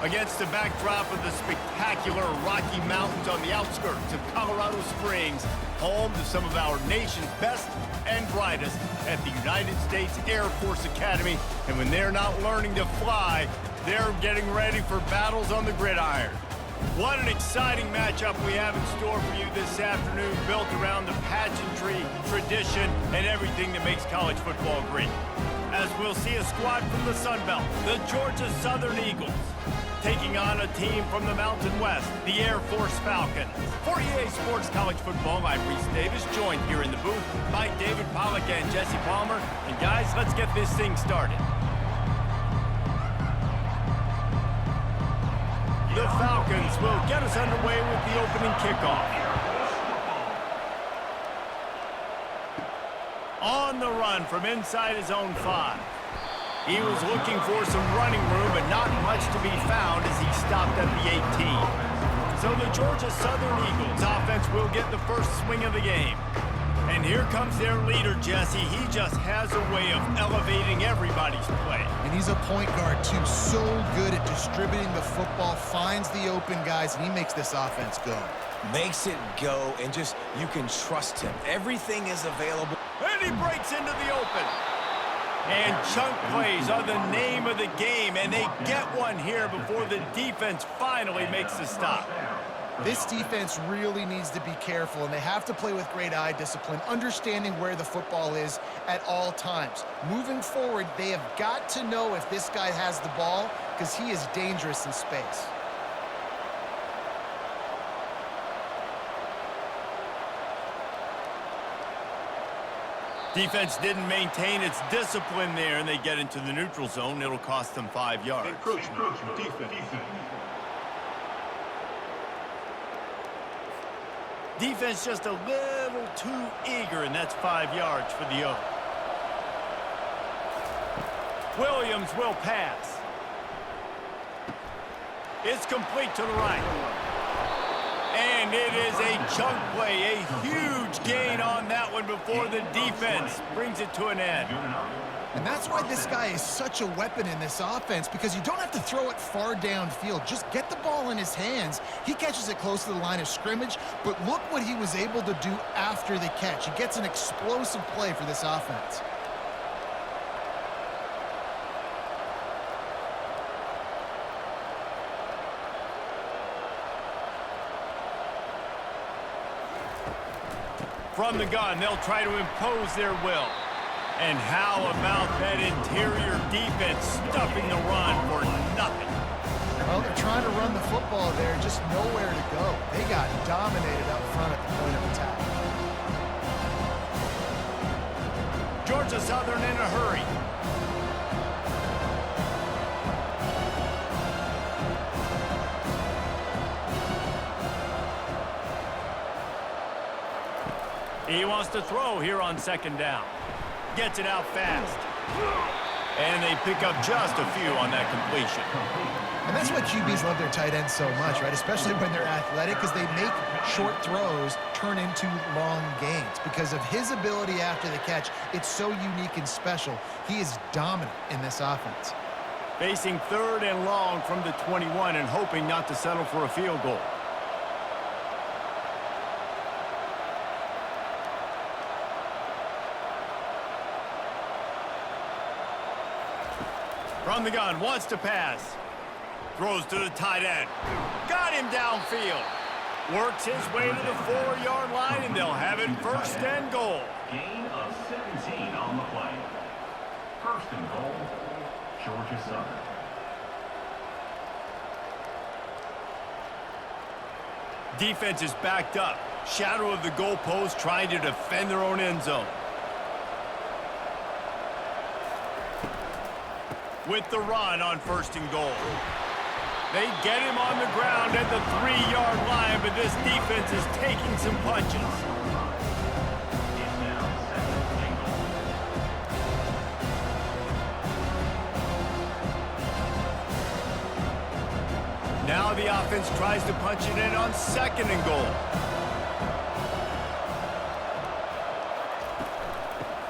Against the backdrop of the spectacular Rocky Mountains on the outskirts of Colorado Springs, home to some of our nation's best and brightest at the United States Air Force Academy. And when they're not learning to fly, they're getting ready for battles on the gridiron. What an exciting matchup we have in store for you this afternoon, built around the pageantry, tradition, and everything that makes college football great. As we'll see a squad from the Sun Belt, the Georgia Southern Eagles, taking on a team from the Mountain West, the Air Force Falcons. For EA Sports College Football, I'm Reese Davis, joined here in the booth by David Pollack and Jesse Palmer. And guys, let's get this thing started. The Falcons will get us underway with the opening kickoff. On the run from inside his own 5. He was looking for some running room, but not much to be found as he stopped at the 18. So the Georgia Southern Eagles offense will get the first swing of the game. And here comes their leader, Jesse. He just has a way of elevating everybody's play. And he's a point guard, too. So good at distributing the football, finds the open guys, and he makes this offense go. Makes it go, and just, you can trust him. Everything is available. And he breaks into the open. And chunk plays are the name of the game, and they get one here before the defense finally makes the stop. This defense really needs to be careful, and they have to play with great eye discipline, understanding where the football is at all times. Moving forward, they have got to know if this guy has the ball, because he is dangerous in space. Defense didn't maintain its discipline there, and they get into the neutral zone. It'll cost them 5 yards. Encroachment, defense. Defense just a little too eager, and that's 5 yards for the Oaks. Williams will pass. It's complete to the right. And it is a chunk play, a huge gain on that one before the defense brings it to an end. And that's why this guy is such a weapon in this offense, because you don't have to throw it far downfield. Just get the ball in his hands. He catches it close to the line of scrimmage, but look what he was able to do after the catch. He gets an explosive play for this offense. From the gun, they'll try to impose their will. And how about that interior defense stuffing the run for nothing? Well, they're trying to run the football there, just nowhere to go. They got dominated up front at the point of attack. Georgia Southern in a hurry. He wants to throw here on second down. Gets it out fast. And they pick up just a few on that completion. And that's why QBs love their tight ends so much, right? Especially when they're athletic, because they make short throws turn into long gains. Because of his ability after the catch, it's so unique and special. He is dominant in this offense. Facing 3rd and long from the 21 and hoping not to settle for a field goal. From the gun, wants to pass. Throws to the tight end. Got him downfield. Works his way to the 4-yard line, and they'll have it 1st and goal. Gain of 17 on the play. 1st and goal, Georgia Southern. Defense is backed up. Shadow of the goalpost, trying to defend their own end zone. With the run on 1st and goal. They get him on the ground at the 3-yard line, but this defense is taking some punches. Now the offense tries to punch it in on 2nd and goal.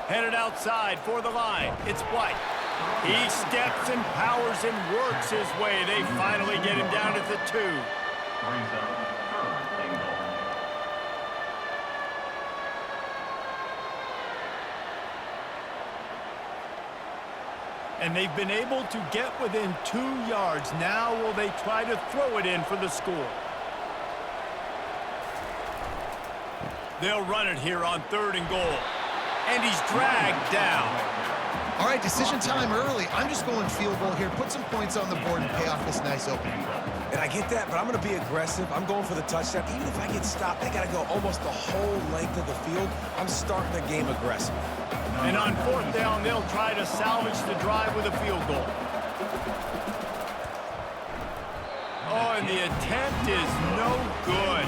Headed outside for the line. It's White. He steps and powers and works his way. They finally get him down at the 2. Brings up third and goal. And they've been able to get within 2 yards. Now will they try to throw it in for the score? They'll run it here on 3rd and goal. And he's dragged down. All right, decision time early. I'm just going field goal here. Put some points on the board and pay off this nice opening. And I get that, but I'm going to be aggressive. I'm going for the touchdown. Even if I get stopped, I got to go almost the whole length of the field. I'm starting the game aggressive. And on 4th down, they'll try to salvage the drive with a field goal. Oh, and the attempt is no good.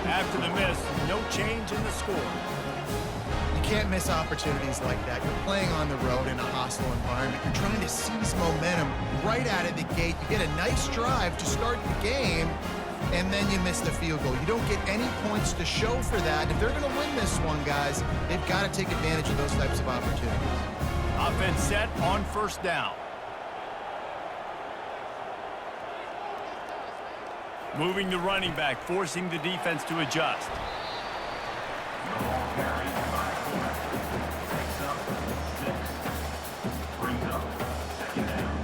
After the miss, no change in the score. You can't miss opportunities like that. You're playing on the road in a hostile environment. You're trying to seize momentum right out of the gate. You get a nice drive to start the game, and then you miss the field goal. You don't get any points to show for that. If they're going to win this one, guys, they've got to take advantage of those types of opportunities. Offense set on 1st down. Moving the running back, forcing the defense to adjust. Carries by 4. Picks up 6. Brings up 2nd down.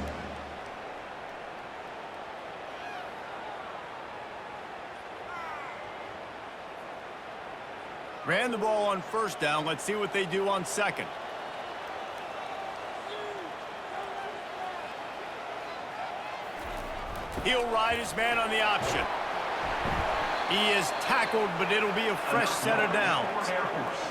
Ran the ball on 1st down. Let's see what they do on 2nd. He'll ride his man on the option. He is tackled, but it'll be a fresh set of downs. Air Force.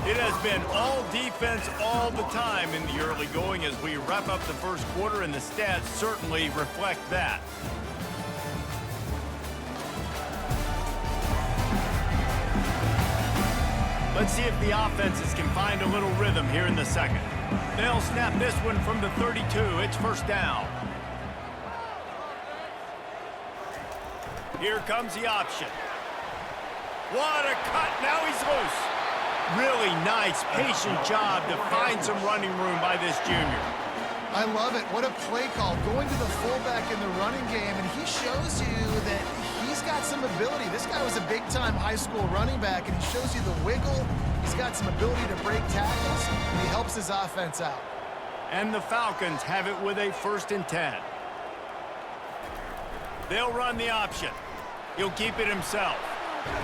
It has been all defense all the time in the early going as we wrap up the 1st quarter, and the stats certainly reflect that. Let's see if the offenses can find a little rhythm here in the 2nd. They'll snap this one from the 32. It's 1st down. Here comes the option. What a cut. Now he's loose. Really nice, patient job to find some running room by this junior. I love it. What a play call. Going to the fullback in the running game, and he shows you that he's got some ability. This guy was a big-time high school running back, and he shows you the wiggle. He's got some ability to break tackles, and he helps his offense out. And the Falcons have it with a 1st and 10. They'll run the option. He'll keep it himself.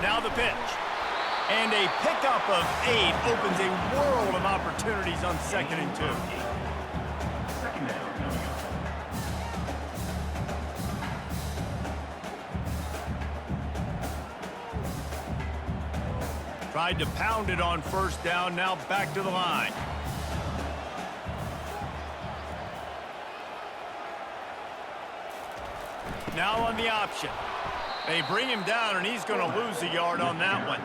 Now the pitch. And a pickup of 8 opens a world of opportunities on 2nd and 2. 2nd down coming up. Tried to pound it on 1st down, now back to the line. Now on the option. They bring him down, and he's going to lose a yard on that one.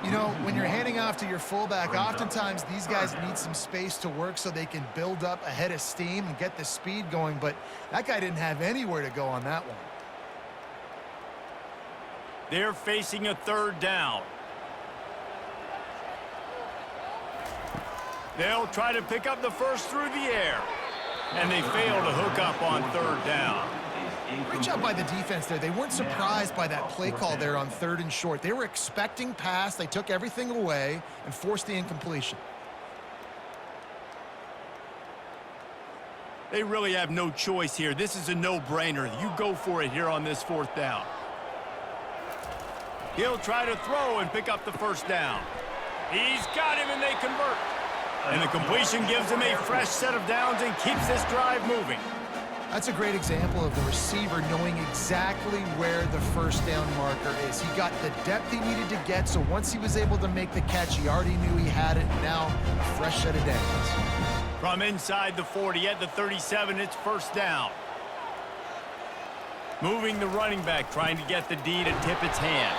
You know, when you're handing off to your fullback, oftentimes these guys need some space to work so they can build up a head of steam and get the speed going, but that guy didn't have anywhere to go on that one. They're facing a 3rd down. They'll try to pick up the 1st through the air. And they fail to hook up on 3rd down. Great job by the defense there. They weren't surprised by that play call there on 3rd and short. They were expecting pass. They took everything away and forced the incompletion. They really have no choice here. This is a no-brainer. You go for it here on this 4th down. He'll try to throw and pick up the 1st down. He's got him, and they convert. And the completion gives him a fresh set of downs and keeps this drive moving. That's a great example of the receiver knowing exactly where the 1st down marker is. He got the depth he needed to get, so once he was able to make the catch, he already knew he had it. Now, a fresh set of downs. From inside the 40 at the 37, it's 1st down. Moving the running back, trying to get the D to tip its hand.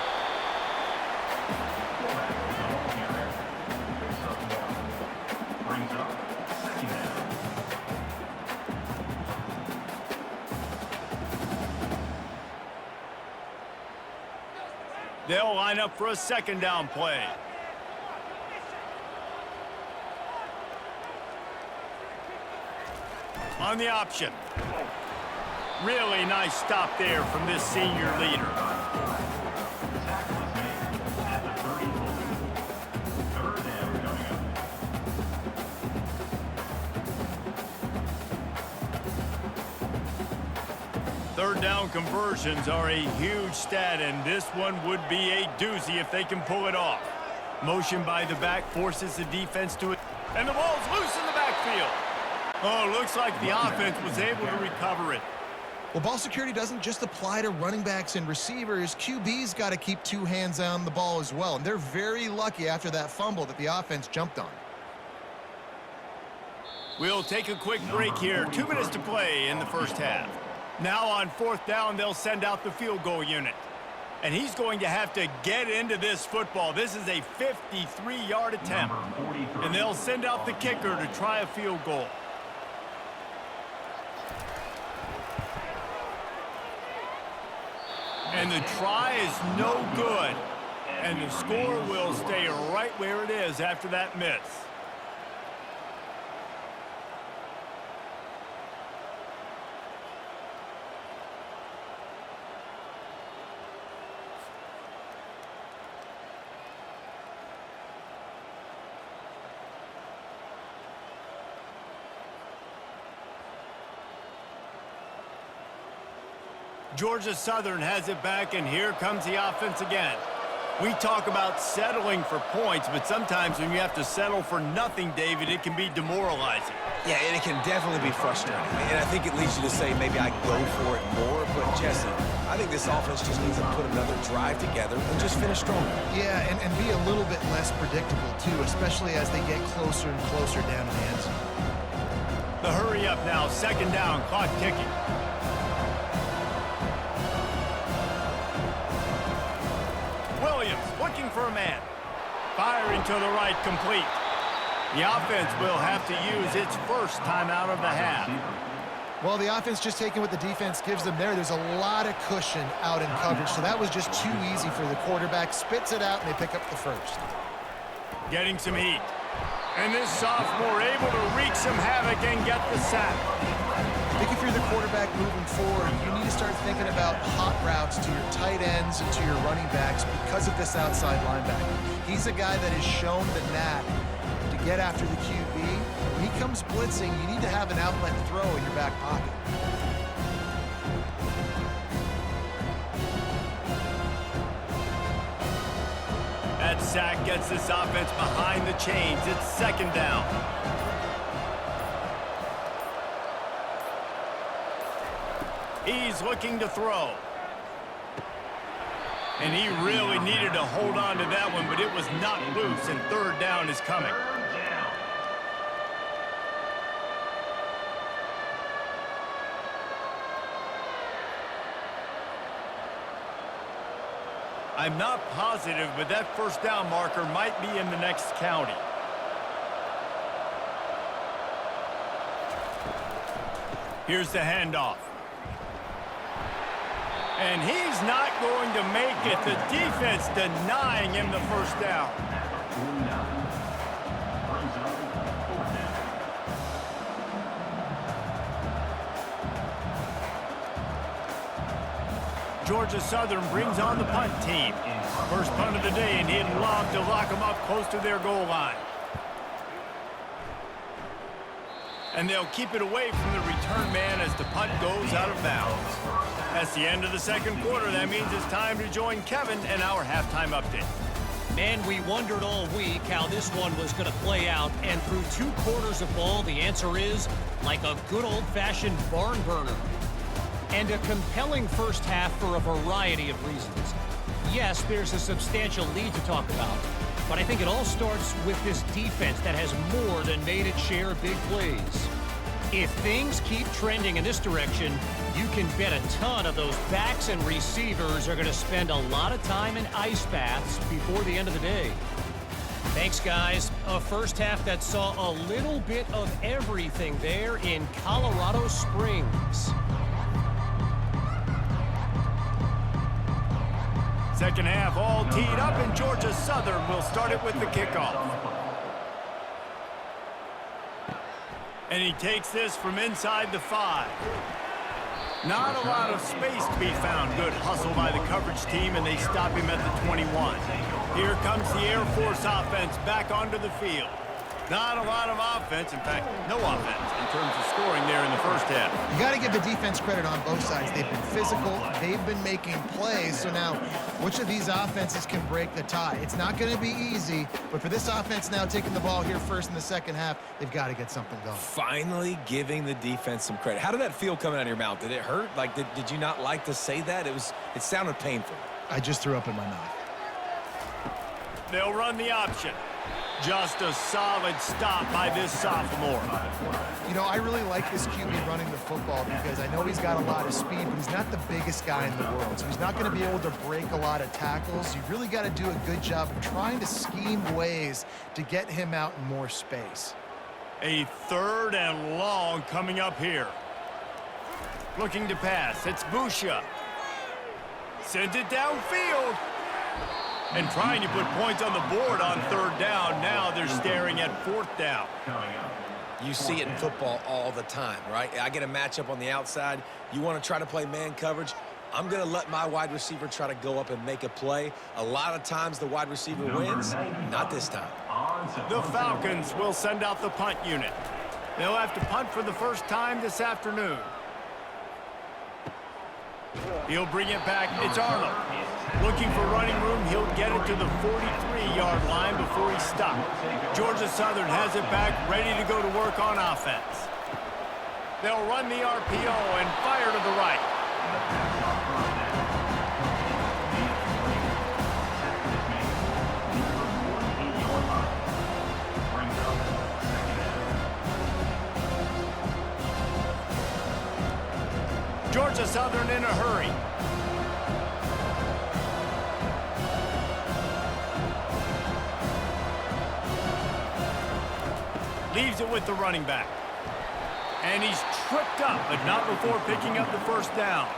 Brings up 2nd down. They'll line up for a second down play. On the option. Really nice stop there from this senior leader. Tackle is made at the 34. Third down coming up. Third down conversions are a huge stat, and this one would be a doozy if they can pull it off. Motion by the back forces the defense to it, and the ball's loose in the backfield. Oh, looks like the offense was able to recover it. Well, ball security doesn't just apply to running backs and receivers. QB's got to keep two hands on the ball as well, and they're very lucky after that fumble that the offense jumped on. We'll take a quick break here. 2 minutes to play in the first half. Now on fourth down, they'll send out the field goal unit. And he's going to have to get into this football. This is a 53-yard attempt. And they'll send out the kicker to try a field goal. And the try is no good. And the score will stay right where it is after that miss. Georgia Southern has it back, and here comes the offense again. We talk about settling for points, but sometimes when you have to settle for nothing, David, it can be demoralizing. Yeah, and it can definitely be frustrating. And I think it leads you to say maybe I go for it more. But, Jesse, I think this offense just needs to put another drive together and just finish stronger. Yeah, and be a little bit less predictable, too, especially as they get closer and closer down to the end zone. The hurry up now, second down, clock ticking. Williams looking for a man. Firing to the right, complete. The offense will have to use its first timeout of the half. Well, the offense just taking what the defense gives them there. There's a lot of cushion out in coverage, so that was just too easy for the quarterback. Spits it out, and they pick up the first. Getting some heat. And this sophomore able to wreak some havoc and get the sack. I think if you're the quarterback moving forward, you need to start thinking about hot routes to your tight ends and to your running backs because of this outside linebacker. He's a guy that has shown the knack to get after the QB. When he comes blitzing, you need to have an outlet throw in your back pocket. That sack gets this offense behind the chains. It's second down. He's looking to throw. And he really needed to hold on to that one, but it was not loose, and third down is coming. I'm not positive, but that first down marker might be in the next county. Here's the handoff. And he's not going to make it. The defense denying him the first down. Georgia Southern brings on the punt team. First punt of the day, and he'd love to lock them up close to their goal line. And they'll keep it away from the return man as the punt goes out of bounds. That's the end of the second quarter. That means it's time to join Kevin and our halftime update. Man, we wondered all week how this one was going to play out, and through 2 quarters of ball, the answer is like a good old-fashioned barn burner. And a compelling first half for a variety of reasons. Yes, there's a substantial lead to talk about, but I think it all starts with this defense that has more than made its share of big plays. If things keep trending in this direction, you can bet a ton of those backs and receivers are going to spend a lot of time in ice baths before the end of the day. Thanks, guys. A first half that saw a little bit of everything there in Colorado Springs. Second half all teed up, and Georgia Southern will start it with the kickoff. And he takes this from inside the 5. Not a lot of space to be found. Good hustle by the coverage team, and they stop him at the 21. Here comes the Air Force offense back onto the field. Not a lot of offense, in fact, no offense in terms of scoring there in the first half. You got to give the defense credit on both sides. They've been physical. They've been making plays. So now, which of these offenses can break the tie? It's not going to be easy, but for this offense now taking the ball here first in the second half, they've got to get something going. Finally giving the defense some credit. How did that feel coming out of your mouth? Did it hurt? Like, did you not like to say that? It sounded painful. I just threw up in my mouth. They'll run the option. Just a solid stop by this sophomore. You know, I really like this QB running the football because I know he's got a lot of speed, but he's not the biggest guy in the world. So he's not going to be able to break a lot of tackles. You really got to do a good job of trying to scheme ways to get him out in more space. A 3rd and long coming up here. Looking to pass. It's Busha. Sends it downfield. And trying to put points on the board on 3rd down. Now they're staring at 4th down. You see it in football all the time, right? I get a matchup on the outside. You want to try to play man coverage. I'm going to let my wide receiver try to go up and make a play. A lot of times the wide receiver wins. Not this time. The Falcons will send out the punt unit. They'll have to punt for the first time this afternoon. He'll bring it back. It's Arnold. Looking for running room. He'll get it to the 43-yard line before he's stopped. Georgia Southern has it back, ready to go to work on offense. They'll run the RPO and fire to the right. Georgia Southern in a hurry. Leaves it with the running back. And he's tripped up, but not before picking up the first down.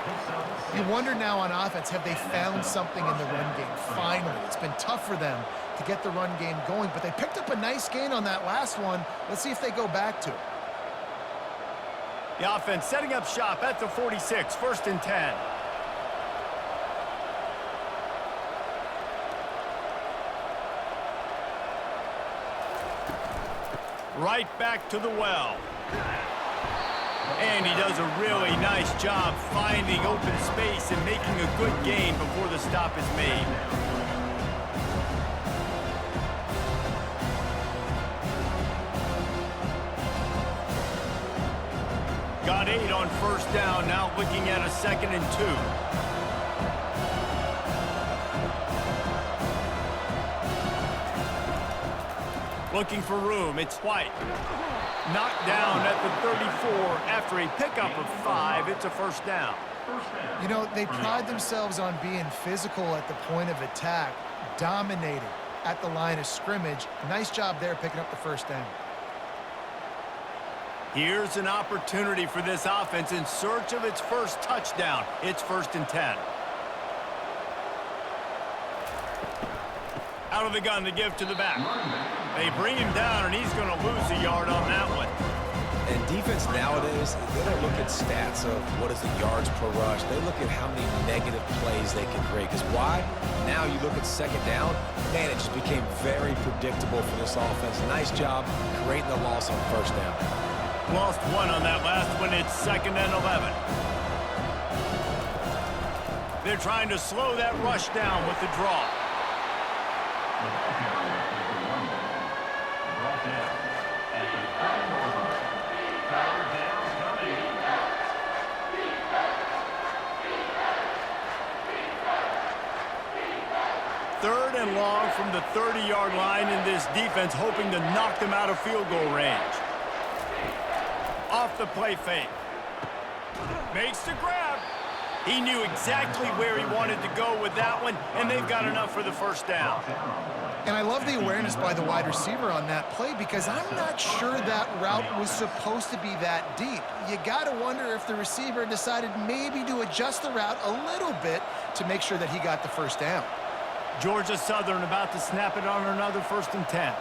You wonder now on offense, have they found something in the run game? Finally, it's been tough for them to get the run game going, but they picked up a nice gain on that last one. Let's see if they go back to it. The offense setting up shop at the 46, 1st and 10. Right back to the well. And he does a really nice job finding open space and making a good gain before the stop is made. Got 8 on 1st down, now looking at a 2nd and 2. Looking for room, it's White. Knocked down at the 34 after a pickup of 5. It's a 1st down. You know, they pride themselves on being physical at the point of attack, dominating at the line of scrimmage. Nice job there picking up the 1st down. Here's an opportunity for this offense in search of its first touchdown. It's 1st and 10. Out of the gun to give to the back. They bring him down, and he's going to lose a yard on that one. And defense nowadays, they don't look at stats of what is the yards per rush. They look at how many negative plays they can create. Because why? Now you look at 2nd down, man, it just became very predictable for this offense. Nice job creating the loss on 1st down. Lost 1 on that last one. It's 2nd and 11. They're trying to slow that rush down with the draw. Third and long from the 30-yard line, in this defense hoping to knock them out of field goal range. Off the play fake. Makes the grab. He knew exactly where he wanted to go with that one, and they've got enough for the 1st down. And I love the awareness by the wide receiver on that play because I'm not sure that route was supposed to be that deep. You got to wonder if the receiver decided maybe to adjust the route a little bit to make sure that he got the 1st down. Georgia Southern about to snap it on another 1st and 10.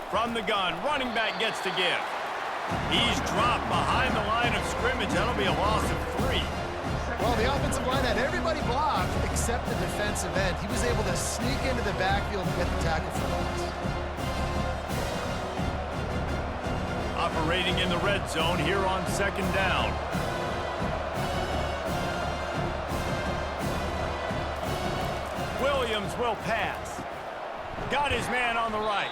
From the gun, running back gets to give. He's dropped behind the line of scrimmage. That'll be a loss of 3. Well, the offensive line had everybody blocked except the defensive end. He was able to sneak into the backfield and get the tackle for loss. Operating in the red zone here on 2nd down. Williams will pass. Got his man on the right.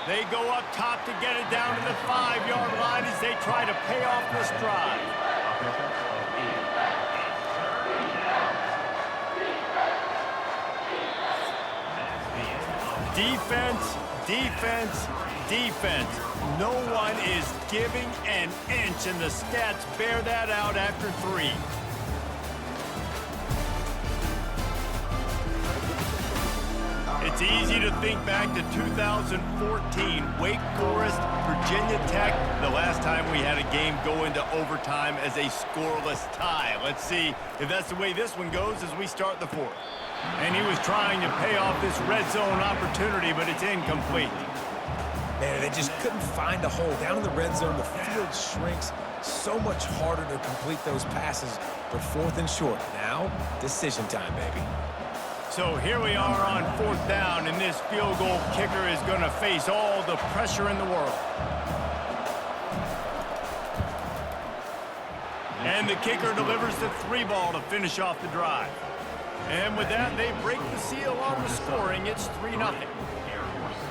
They go up top to get it down to the 5-yard line as they try to pay off this drive. Defense, defense, defense. No one is giving an inch, and the stats bear that out after 3. It's easy to think back to 2014, Wake Forest, Virginia Tech, the last time we had a game go into overtime as a scoreless tie. Let's see if that's the way this one goes as we start the 4th. And he was trying to pay off this red zone opportunity, but it's incomplete. Man, they just couldn't find a hole. Down in the red zone, the field shrinks. So much harder to complete those passes, but 4th and short. Now, decision time, baby. So here we are on 4th down, and this field goal kicker is going to face all the pressure in the world. And the kicker delivers the 3 ball to finish off the drive. And with that, they break the seal on the scoring. It's 3-0.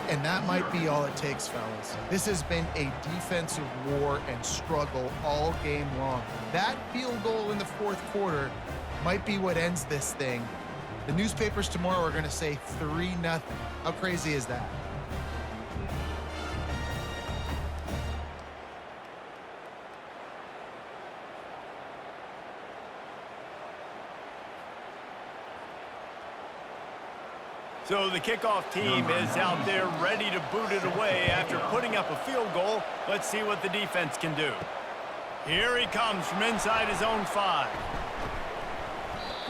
And that might be all it takes, fellas. This has been a defensive war and struggle all game long. That field goal in the 4th quarter might be what ends this thing. The newspapers tomorrow are going to say 3-0. How crazy is that? So the kickoff team is out there ready to boot it away after putting up a field goal. Let's see what the defense can do. Here he comes from inside his own 5.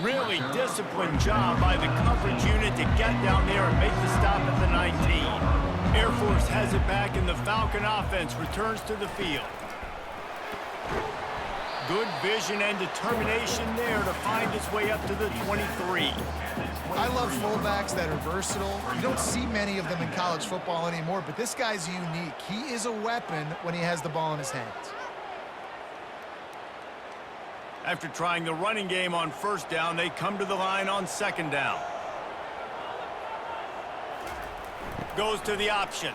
Really disciplined job by the coverage unit to get down there and make the stop at the 19. Air Force has it back, and the Falcon offense returns to the field. Good vision and determination there to find its way up to the 23. I love fullbacks that are versatile. You don't see many of them in college football anymore, but this guy's unique. He is a weapon when he has the ball in his hands. After trying the running game on 1st down, they come to the line on 2nd down. Goes to the option.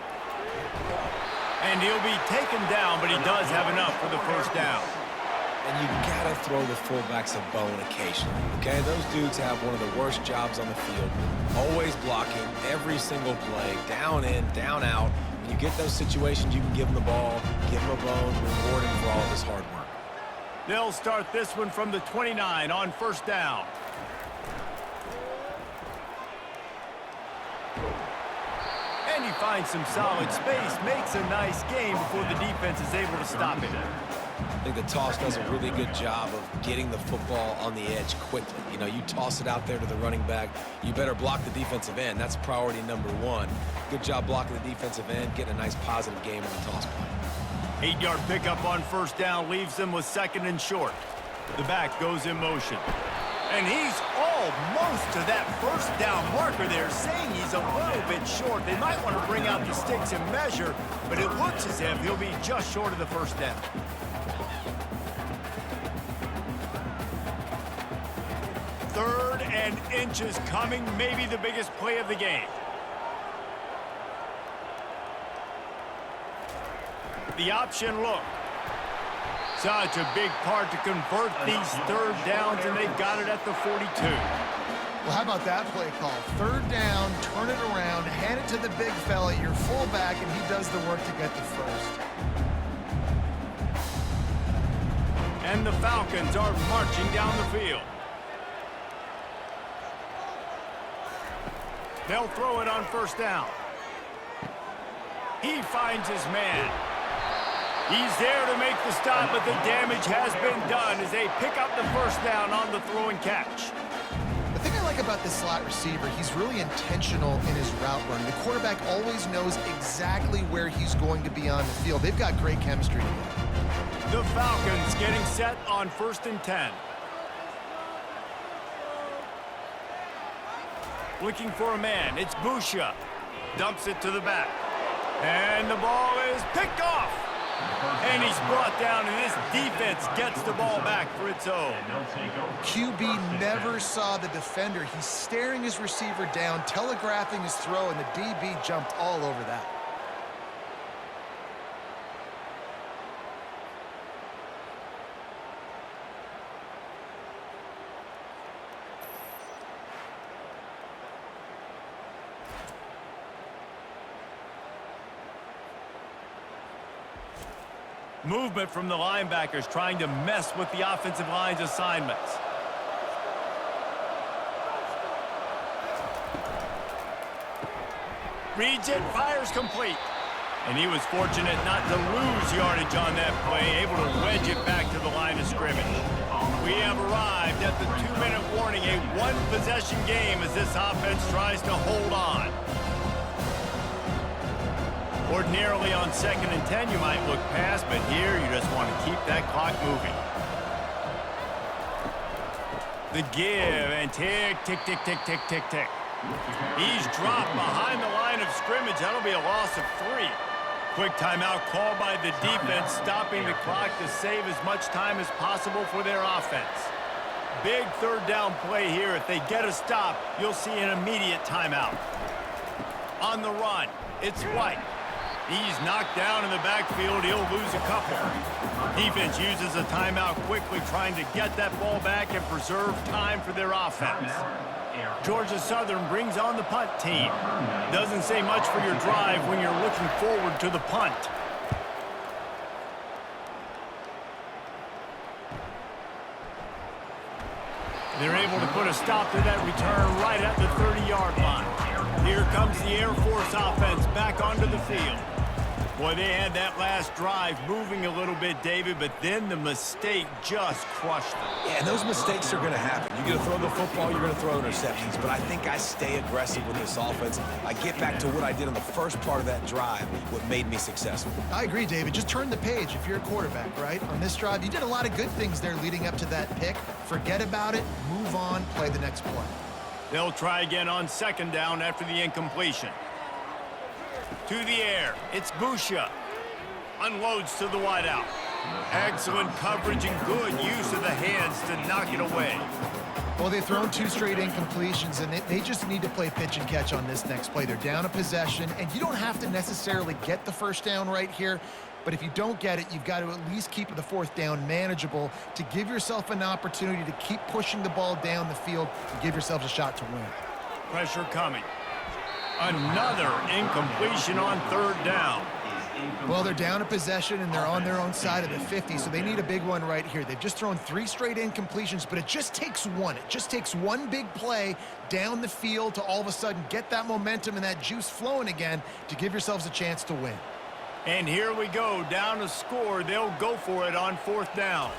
And he'll be taken down, but he does have enough for the 1st down. And you gotta throw the fullbacks a bone occasionally, okay? Those dudes have one of the worst jobs on the field. Always blocking every single play, down in, down out. When you get those situations, you can give them the ball, give them a bone, reward him for all of his hard work. They'll start this one from the 29 on 1st down. And he finds some solid space, makes a nice game before the defense is able to stop it. I think the toss does a really good job of getting the football on the edge quickly. You know, you toss it out there to the running back, you better block the defensive end. That's priority number 1. Good job blocking the defensive end, getting a nice positive game on the toss play. 8-yard pickup on 1st down leaves them with 2nd and short. The back goes in motion. And he's almost to that 1st down marker there, saying he's a little bit short. They might want to bring out the sticks and measure, but it looks as if he'll be just short of the 1st down. 3rd and inches coming, maybe the biggest play of the game. The option look. Such a big part to convert these 3rd downs, and they've got it at the 42. Well, how about that play call? 3rd down, turn it around, hand it to the big fella, your fullback, and he does the work to get the 1st. And the Falcons are marching down the field. They'll throw it on 1st down. He finds his man. He's there to make the stop, but the damage has been done as they pick up the first down on the throw and catch. The thing I like about this slot receiver, he's really intentional in his route running. The quarterback always knows exactly where he's going to be on the field. They've got great chemistry together. The Falcons getting set on 1st and 10. Looking for a man. It's Busha. Dumps it to the back. And the ball is picked off. And he's brought down, and this defense gets the ball back for its own. QB never saw the defender. He's staring his receiver down, telegraphing his throw, and the DB jumped all over that. Movement from the linebackers trying to mess with the offensive line's assignments. Reads it, fires complete. And he was fortunate not to lose yardage on that play, able to wedge it back to the line of scrimmage. We have arrived at the 2-minute warning, a one-possession game as this offense tries to hold on. Ordinarily on 2nd and 10, you might look past, but here you just want to keep that clock moving. The give and tick, tick, tick, tick, tick, tick, tick. He's dropped behind the line of scrimmage. That'll be a loss of 3. Quick timeout called by the defense, stopping the clock to save as much time as possible for their offense. Big 3rd down play here. If they get a stop, you'll see an immediate timeout. On the run, it's White. He's knocked down in the backfield. He'll lose a couple. Defense uses a timeout quickly, trying to get that ball back and preserve time for their offense. Georgia Southern brings on the punt team. Doesn't say much for your drive when you're looking forward to the punt. They're able to put a stop to that return right at the 30-yard line. Here comes the Air Force offense back onto the field. Boy, they had that last drive moving a little bit, David, but then the mistake just crushed them. Yeah, and those mistakes are going to happen. You're going to throw the football, you're going to throw interceptions, but I think I stay aggressive with this offense. I get back to what I did on the first part of that drive, what made me successful. I agree, David. Just turn the page if you're a quarterback, right? On this drive, you did a lot of good things there leading up to that pick. Forget about it, move on, play the next play. They'll try again on 2nd down after the incompletion. To the air, it's Busha. Unloads to the wideout. Excellent coverage and good use of the hands to knock it away. Well, they've thrown 2 straight incompletions, and they just need to play pitch and catch on this next play. They're down a possession, and you don't have to necessarily get the 1st down right here, but if you don't get it, you've got to at least keep the 4th down manageable to give yourself an opportunity to keep pushing the ball down the field and give yourselves a shot to win. Pressure coming. Another incompletion on 3rd down. Well, they're down a possession, and they're on their own side of the 50, so they need a big one right here. They've just thrown 3 straight incompletions, but it just takes one. It just takes one big play down the field to all of a sudden get that momentum and that juice flowing again to give yourselves a chance to win. And here we go, down a score. They'll go for it on 4th down.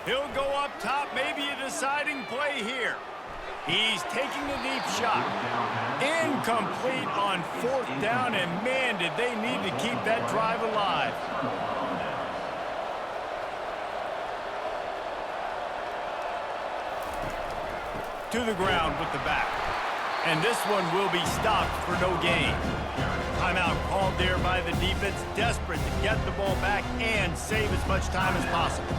He'll go up top, maybe a deciding play here. He's taking the deep shot. Incomplete on 4th down, and man, did they need to keep that drive alive. To the ground with the back. And this one will be stopped for no gain. Timeout called there by the defense, desperate to get the ball back and save as much time as possible.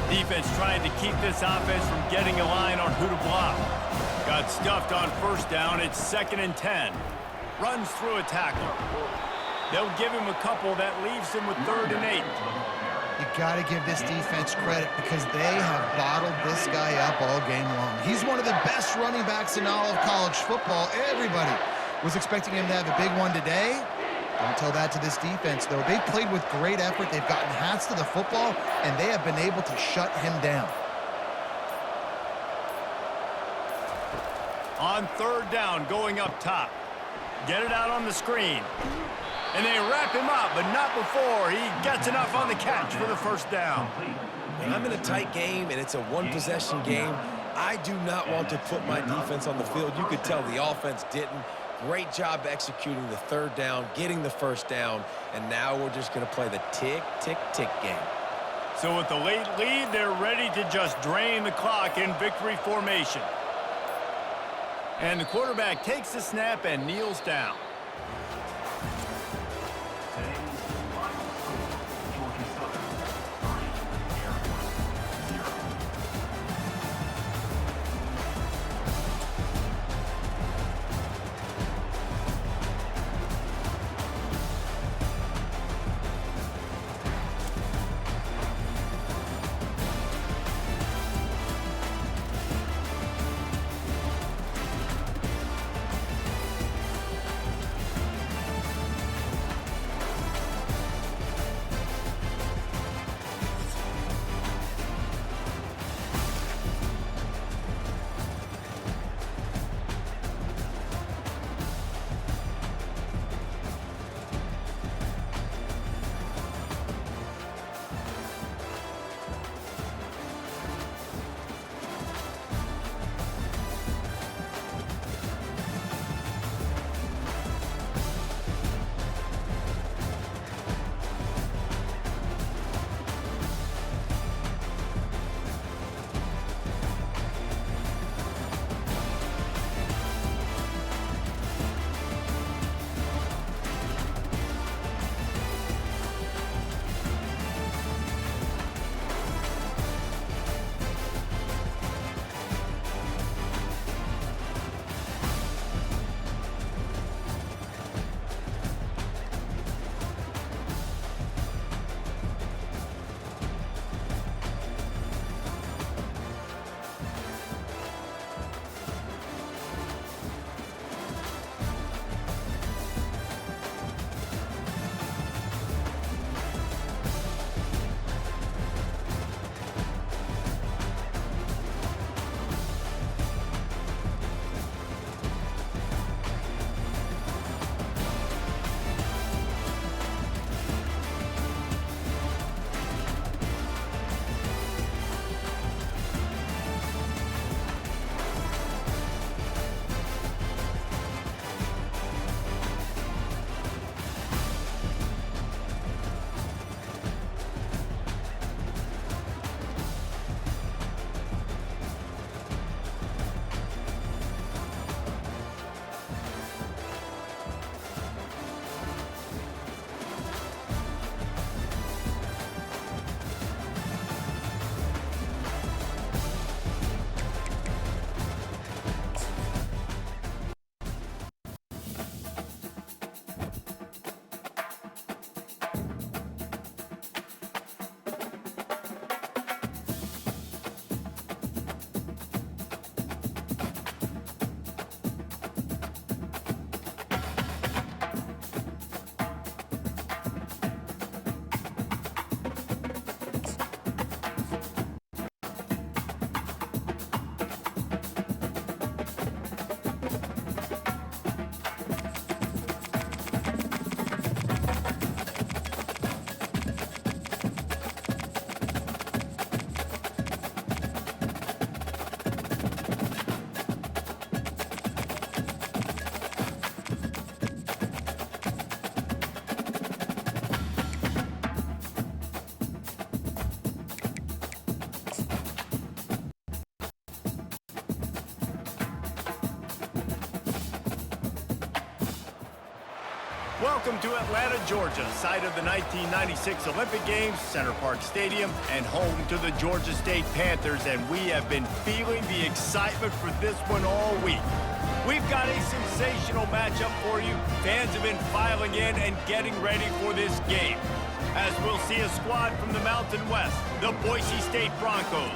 Defense trying to keep this offense from getting a line on who to block. Got stuffed on 1st down. It's 2nd and 10. Runs through a tackle. They'll give him a couple. That leaves him with 3rd and 8. You got to give this defense credit because they have bottled this guy up all game long. He's one of the best running backs in all of college football. Everybody was expecting him to have a big one today. Don't tell that to this defense, though. They've played with great effort. They've gotten hats to the football, and they have been able to shut him down. On 3rd down, going up top. Get it out on the screen. And they wrap him up, but not before he gets enough on the catch for the first down. When I'm in a tight game and it's a one-possession game, I do not want to put my defense on the field. You could tell the offense didn't. Great job executing the third down, getting the first down, and now we're just going to play the tick, tick, tick game. So with the late lead, they're ready to just drain the clock in victory formation. And the quarterback takes the snap and kneels down. Welcome to Atlanta, Georgia, site of the 1996 Olympic Games, Center Park Stadium, and home to the Georgia State Panthers, and we have been feeling the excitement for this one all week. We've got a sensational matchup for you. Fans have been filing in and getting ready for this game, as we'll see a squad from the Mountain West, the Boise State Broncos,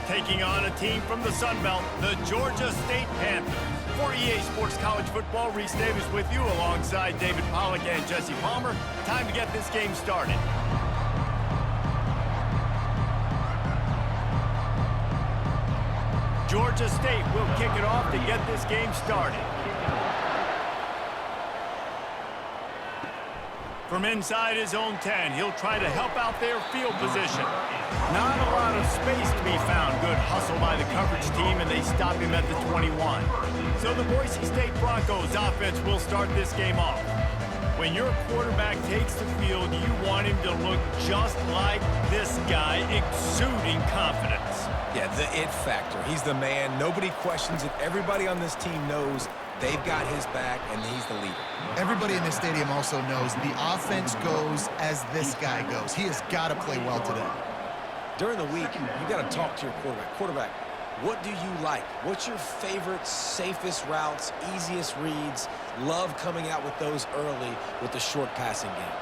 taking on a team from the Sun Belt, the Georgia State Panthers. For EA Sports College Football, Reese Davis with you alongside David Pollack and Jesse Palmer. Time to get this game started. Georgia State will kick it off to get this game started. From inside his own 10, he'll try to help out their field position. Not a lot of space to be found. Good hustle by the coverage team, and they stop him at the 21. So the Boise State Broncos offense will start this game off. When your quarterback takes the field, you want him to look just like this guy, exuding confidence. Yeah, the it factor. He's the man. Nobody questions it. Everybody on this team knows they've got his back, and he's the leader. Everybody in this stadium also knows the offense goes as this guy goes. He has got to play well today. During the week, you got to talk to your quarterback. Quarterback, what do you like? What's your favorite, safest routes, easiest reads? Love coming out with those early with the short passing game.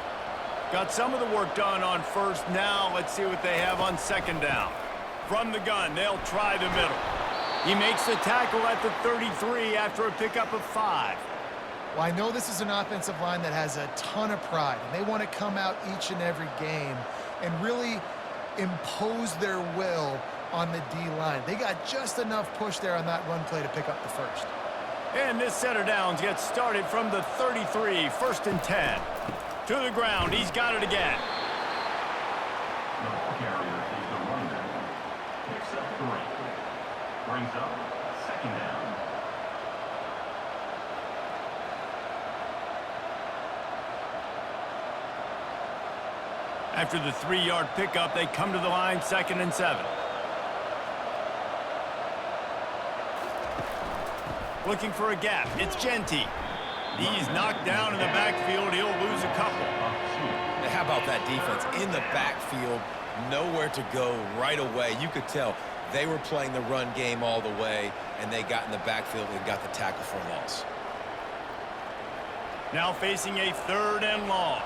Got some of the work done on first. Now let's see what they have on second down. From the gun, they'll try the middle. He makes the tackle at the 33 after a pickup of 5. Well, I know this is an offensive line that has a ton of pride, and they want to come out each and every game and really impose their will on the D-line. They got just enough push there on that run play to pick up the first. And this set of downs gets started from the 33, 1st and 10. To the ground, he's got it again. The carrier is the runner. Picks up 3. Brings up 2nd down. After the 3-yard pickup, they come to the line 2nd and 7. Looking for a gap. It's Genty. He's knocked down in the backfield. He'll lose a couple. Now, how about that defense in the backfield? Nowhere to go right away. You could tell they were playing the run game all the way, and they got in the backfield and got the tackle for a loss. Now facing a 3rd and long.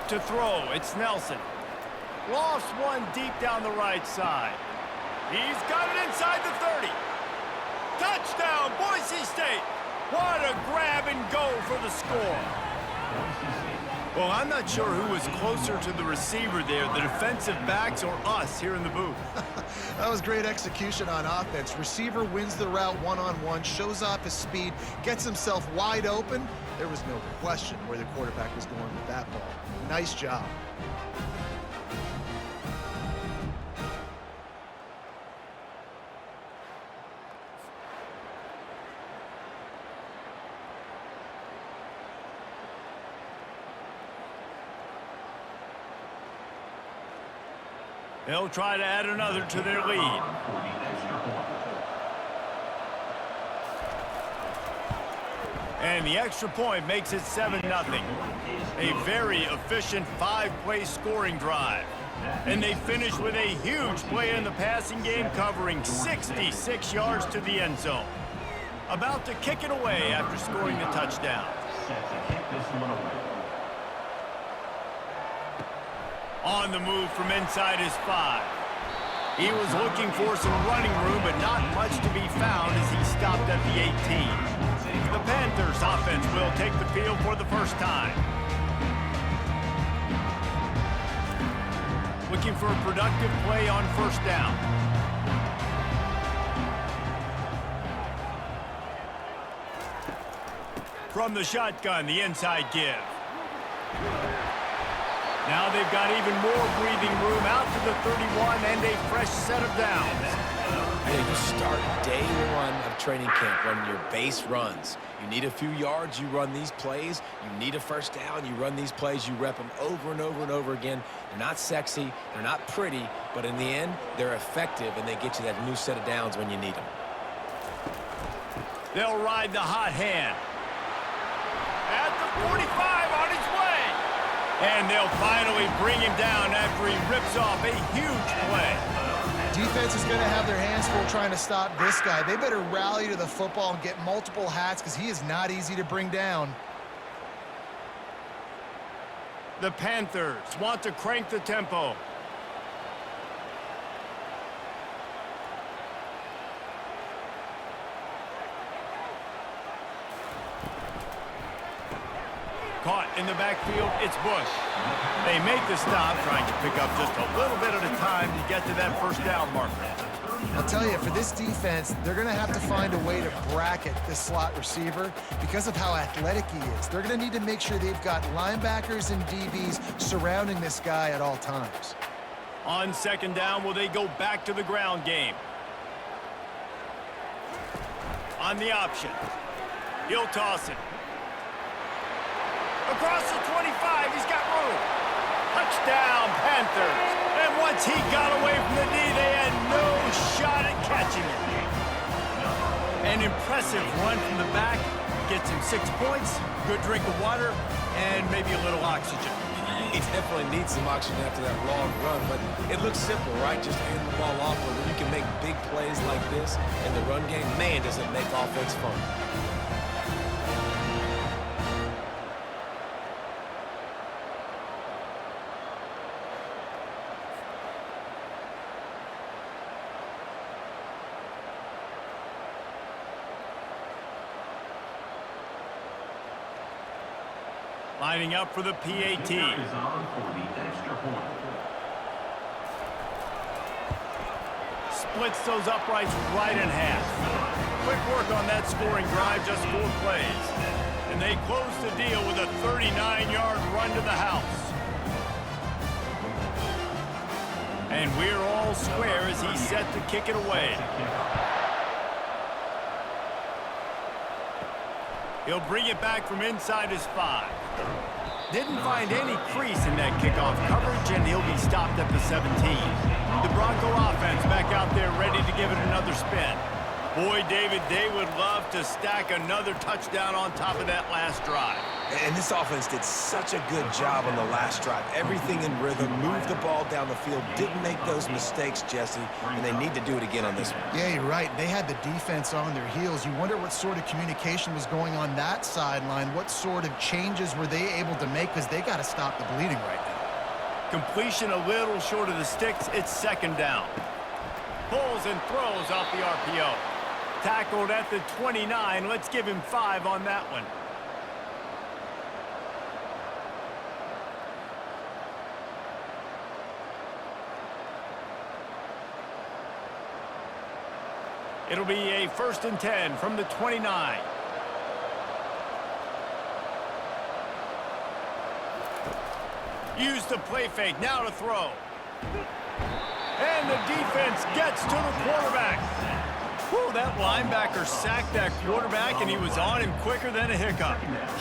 To throw, it's Nelson. Lofts one deep down the right side. He's got it inside the 30. Touchdown, Boise State. What a grab and go for the score. Well, I'm not sure who was closer to the receiver there, the defensive backs or us here in the booth. That was great execution on offense. Receiver wins the route one-on-one, shows off his speed, gets himself wide open. There was no question where the quarterback was going with that ball. Nice job. They'll try to add another to their lead. And the extra point makes it 7-0. A very efficient 5-play scoring drive. And they finish with a huge play in the passing game, covering 66 yards to the end zone. About to kick it away after scoring the touchdown. Set to kick this one away. On the move from inside his 5. He was looking for some running room, but not much to be found as he stopped at the 18. The Panthers offense will take the field for the first time. Looking for a productive play on first down. From the shotgun, the inside give. Now they've got even more breathing room out to the 31 and a fresh set of downs. Hey, you start day one of training camp running your base runs. You need a few yards, you run these plays. You need a first down, you run these plays. You rep them over and over and over again. They're not sexy, they're not pretty, but in the end, they're effective, and they get you that new set of downs when you need them. They'll ride the hot hand. At the 45 on his way. And they'll finally bring him down after he rips off a huge play. Defense is going to have their hands full trying to stop this guy. They better rally to the football and get multiple hats because he is not easy to bring down. The Panthers want to crank the tempo. Caught in the backfield, it's Bush. They make the stop, trying to pick up just a little bit at a time to get to that first down marker. I'll tell you, for this defense, they're going to have to find a way to bracket this slot receiver because of how athletic he is. They're going to need to make sure they've got linebackers and DBs surrounding this guy at all times. On second down, will they go back to the ground game? On the option. He'll toss it. Across the 25, he's got room. Touchdown, Panthers. And once he got away from the knee, they had no shot at catching it. An impressive run from the back. Gets him 6 points, good drink of water, and maybe a little oxygen. He definitely needs some oxygen after that long run, but it looks simple, right? Just hand the ball off, but when you can make big plays like this in the run game, man, does it make offense fun. Lining up for the PAT. Is on for the extra point. Splits those uprights right in half. Quick work on that scoring drive, just 4 plays. And they close the deal with a 39-yard run to the house. And we're all square as he's set to kick it away. He'll bring it back from inside his 5. Didn't find any crease in that kickoff coverage, and he'll be stopped at the 17. The Bronco offense back out there ready to give it another spin. Boy, David, they would love to stack another touchdown on top of that last drive. And this offense did such a good job on the last drive. Everything in rhythm, moved the ball down the field, didn't make those mistakes, Jesse, and they need to do it again on this one. Yeah, you're right. They had the defense on their heels. You wonder what sort of communication was going on that sideline. What sort of changes were they able to make, because they got to stop the bleeding right now. Completion a little short of the sticks. It's second down. Pulls and throws off the RPO. Tackled at the 29. Let's give him 5 on that one. It'll be a 1st and 10 from the 29. Use the play fake, now to throw. And the defense gets to the quarterback. Whew, that linebacker sacked that quarterback, and he was on him quicker than a hiccup.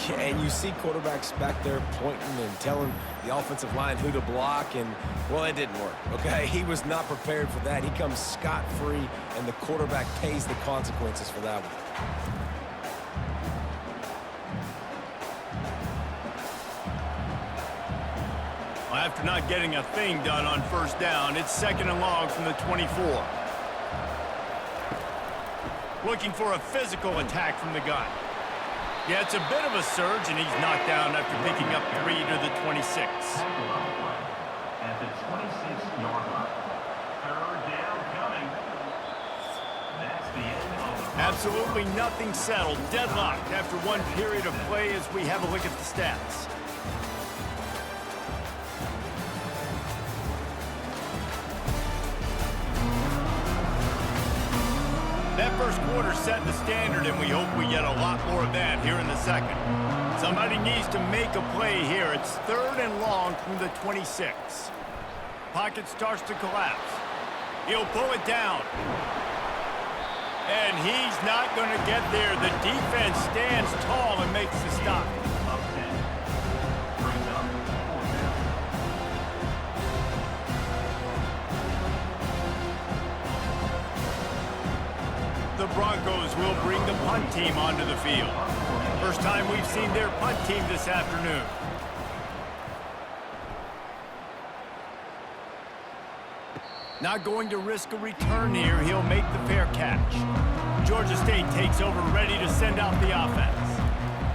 Yeah, and you see quarterbacks back there pointing and telling the offensive line who to block, and, well, it didn't work, okay? He was not prepared for that. He comes scot-free, and the quarterback pays the consequences for that one. Well, after not getting a thing done on 1st down, it's 2nd and long from the 24. Looking for a physical attack from the gun. Yeah, it's a bit of a surge, and he's knocked down after picking up 3 to the 26. At the 26-yard line. 3rd down coming. That's the end of the... Absolutely nothing settled. Deadlocked after one period of play as we have a look at the stats. That first quarter set the standard, and we hope we get a lot more of that here in the second. Somebody needs to make a play here. It's 3rd and long from the 26. Pocket starts to collapse. He'll pull it down. And he's not going to get there. The defense stands tall and makes the stop. Up 10. Brings up 4th down. The Broncos will bring the punt team onto the field. First time we've seen their punt team this afternoon. Not going to risk a return here. He'll make the fair catch. Georgia State takes over, ready to send out the offense.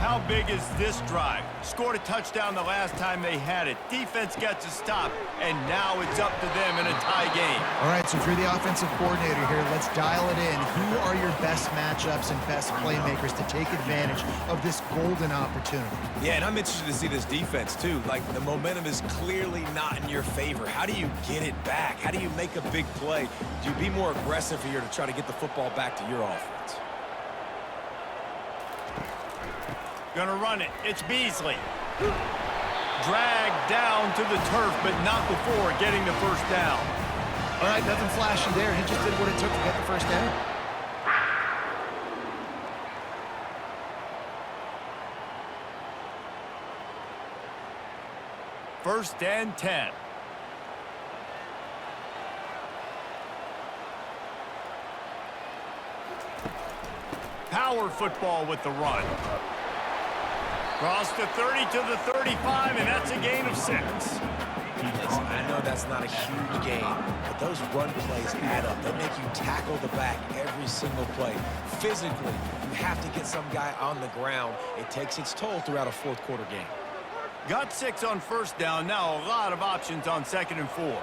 How big is this drive? Scored a touchdown the last time they had it. Defense gets a stop, and now it's up to them in a tie game. All right, so if you're the offensive coordinator here, let's dial it in. Who are your best matchups and best playmakers to take advantage of this golden opportunity? Yeah, and I'm interested to see this defense, too. Like, the momentum is clearly not in your favor. How do you get it back? How do you make a big play? Do you be more aggressive here to try to get the football back to your offense? Gonna run it. It's Beasley. Dragged down to the turf, but not before getting the first down. All right, nothing flashy there. He just did what it took to get the first down. First and 10. Power football with the run. Cross the 30 to the 35, and that's a gain of 6. Listen, I know that's not a huge gain, but those run plays add up. They make you tackle the back every single play. Physically, you have to get some guy on the ground. It takes its toll throughout a fourth-quarter game. Got 6 on first down. Now a lot of options on 2nd and 4.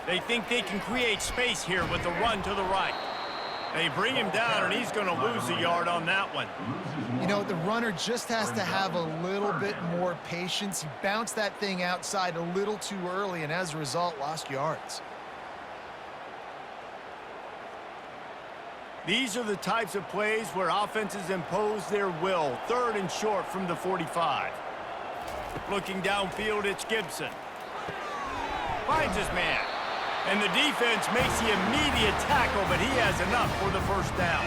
They think they can create space here with the run to the right. They bring him down, and he's going to lose a yard on that one. You know, the runner just has to have a little bit more patience. He bounced that thing outside a little too early, and as a result, lost yards. These are the types of plays where offenses impose their will. 3rd and short from the 45. Looking downfield, it's Gibson. Finds his man. And the defense makes the immediate tackle, but he has enough for the first down.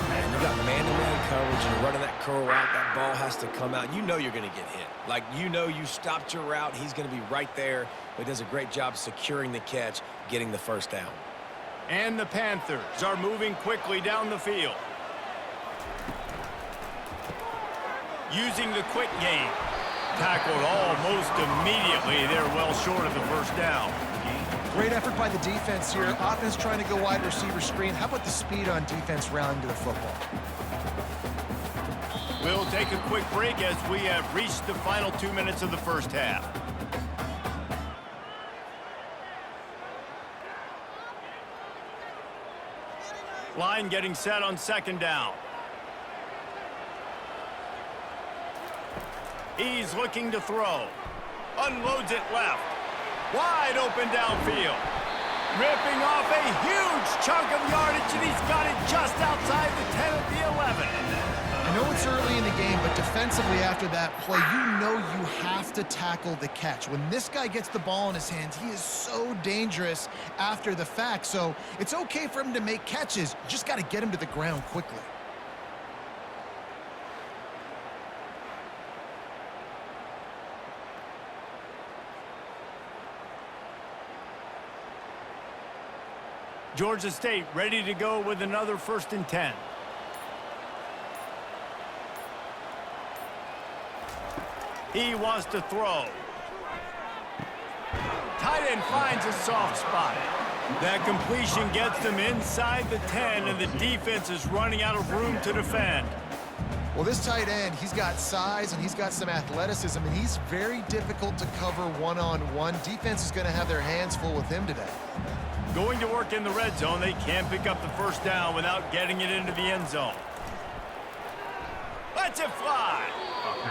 Man, you got man-to-man coverage, and you're running that curl route. That ball has to come out. You know you're going to get hit. Like, you know you stopped your route. He's going to be right there. But he does a great job securing the catch, getting the first down. And the Panthers are moving quickly down the field. Using the quick game. Tackled almost immediately. They're well short of the first down. Great effort by the defense here. Offense trying to go wide receiver screen. How about the speed on defense rallying to the football? We'll take a quick break as we have reached the final 2 minutes of the first half. Line getting set on 2nd down. He's looking to throw. Unloads it left. Wide open downfield. Ripping off a huge chunk of yardage, and he's got it just outside the 10 at the 11. I know it's early in the game, but defensively after that play, you know you have to tackle the catch. When this guy gets the ball in his hands, he is so dangerous after the fact. So it's okay for him to make catches. You just got to get him to the ground quickly. Georgia State ready to go with another 1st and 10. He wants to throw. Tight end finds a soft spot. That completion gets them inside the 10, and the defense is running out of room to defend. Well, this tight end, he's got size and he's got some athleticism, and he's very difficult to cover one-on-one. Defense is going to have their hands full with him today. Going to work in the red zone. They can't pick up the first down without getting it into the end zone. Lets it fly.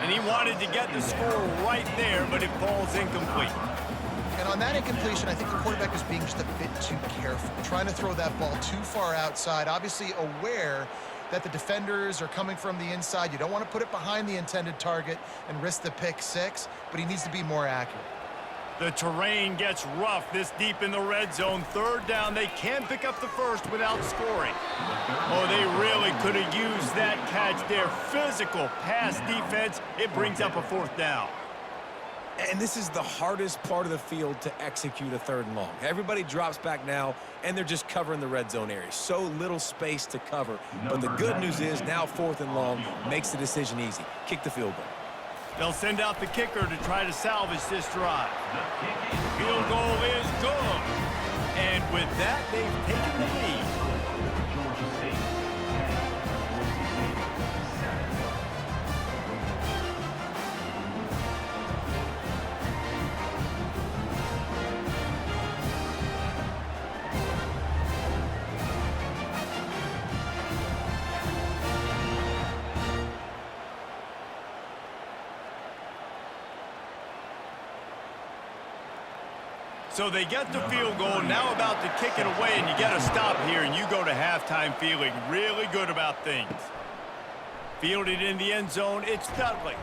And he wanted to get the score right there, but it falls incomplete. And on that incompletion, I think the quarterback was being just a bit too careful, trying to throw that ball too far outside, obviously aware that the defenders are coming from the inside. You don't want to put it behind the intended target and risk the pick six, but he needs to be more accurate. The terrain gets rough this deep in the red zone. 3rd down. They can't pick up the first without scoring. Oh, they really could have used that catch there. Physical pass defense. It brings up a 4th down. And this is the hardest part of the field to execute a 3rd and long. Everybody drops back now, and they're just covering the red zone area. So little space to cover. But the good news is now 4th and long makes the decision easy. Kick the field goal. They'll send out the kicker to try to salvage this drive. Field goal is good. And with that, they've taken the lead. So they get the field goal, now about to kick it away, and you get a stop here, and you go to halftime feeling really good about things. Fielded in the end zone, it's Dudley.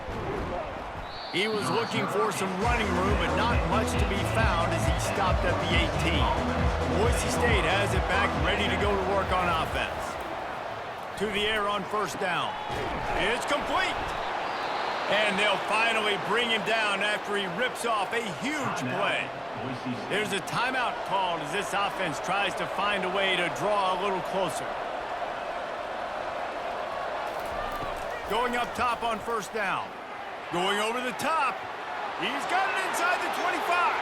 He was looking for some running room, but not much to be found as he stopped at the 18. Boise State has it back, ready to go to work on offense. To the air on first down. It's complete. And they'll finally bring him down after he rips off a huge play. There's a timeout called as this offense tries to find a way to draw a little closer. Going up top on first down. Going over the top. He's got it inside the 25.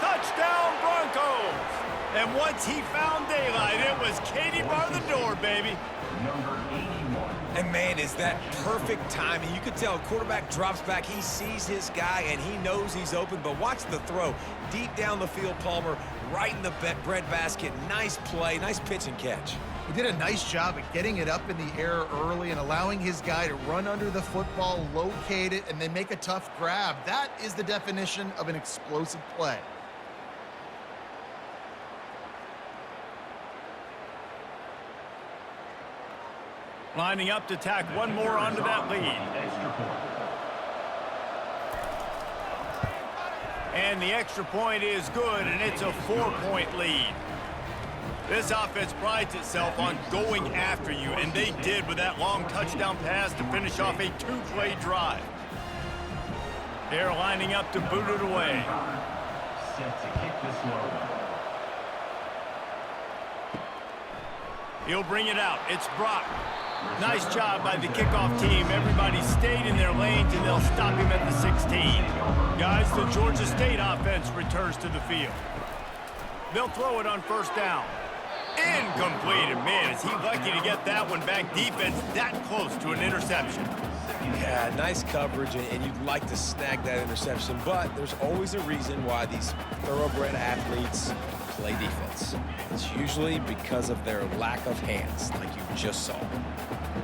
Touchdown Broncos. And once he found daylight, it was Katie bar the door, baby. Number 81. And, man, is that perfect timing. You could tell quarterback drops back. He sees his guy, and he knows he's open. But watch the throw. Deep down the field, Palmer, right in the breadbasket. Nice play, nice pitch and catch. He did a nice job at getting it up in the air early and allowing his guy to run under the football, locate it, and then make a tough grab. That is the definition of an explosive play. Lining up to tack one more onto that lead. Extra point. And the extra point is good, and it's a 4-point lead. This offense prides itself on going after you, and they did with that long touchdown pass to finish off a 2-play drive. They're lining up to boot it away. Set to kick this one. He'll bring it out. It's Brock. Nice job by the kickoff team. Everybody stayed in their lanes, and they'll stop him at the 16. Guys, the Georgia State offense returns to the field. They'll throw it on first down. Incomplete. And man, is he lucky to get that one back. Defense that close to an interception. Yeah, nice coverage, and you'd like to snag that interception, but there's always a reason why these thoroughbred athletes play defense. It's usually because of their lack of hands, like you just saw.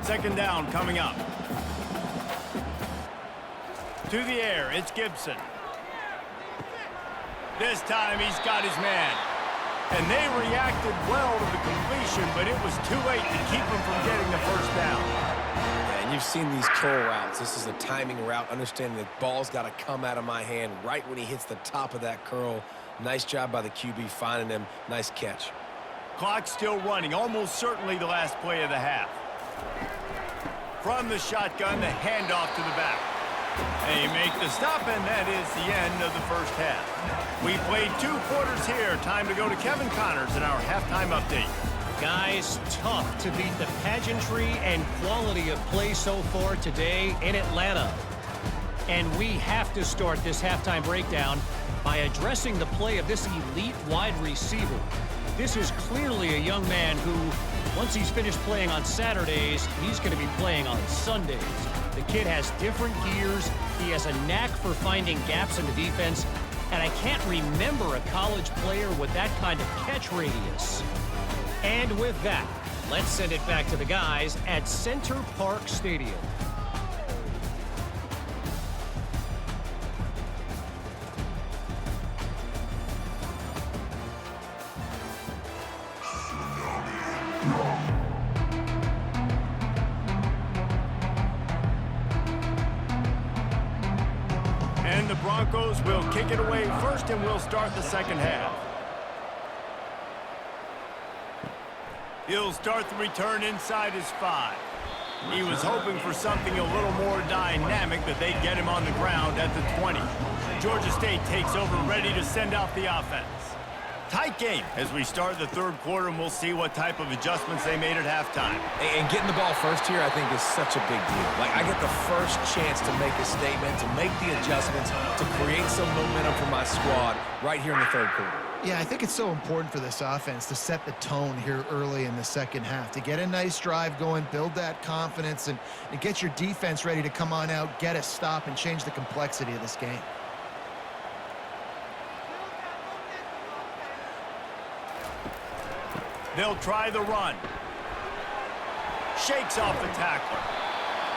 Second down coming up. To the air, it's Gibson. This time he's got his man. And they reacted well to the completion, but it was too late to keep him from getting the first down. Yeah, and you've seen these curl routes. This is a timing route, understanding the ball's got to come out of my hand right when he hits the top of that curl. Nice job by the QB finding him. Nice catch. Clock still running, almost certainly the last play of the half. From the shotgun, the handoff to the back. They make the stop, and that is the end of the first half. We played 2 quarters here. Time to go to Kevin Connors in our halftime update. Guys, tough to beat the pageantry and quality of play so far today in Atlanta. And we have to start this halftime breakdown by addressing the play of this elite wide receiver. This is clearly a young man who, once he's finished playing on Saturdays, he's going to be playing on Sundays. The kid has different gears. He has a knack for finding gaps in the defense. And I can't remember a college player with that kind of catch radius. And with that, let's send it back to the guys at Center Park Stadium. And the Broncos will kick it away first, and we'll start the second half. He'll start the return inside his 5. He was hoping for something a little more dynamic, but they get him on the ground at the 20. Georgia State takes over, ready to send out the offense. Tight game as we start the third quarter, and we'll see what type of adjustments they made at halftime. And getting the ball first here, I think, is such a big deal. Like, I get the first chance to make a statement, to make the adjustments, to create some momentum for my squad right here in the third quarter. Yeah, I think it's so important for this offense to set the tone here early in the second half, to get a nice drive going, build that confidence, and get your defense ready to come on out, get a stop, and change the complexity of this game. They'll try the run. Shakes off the tackler.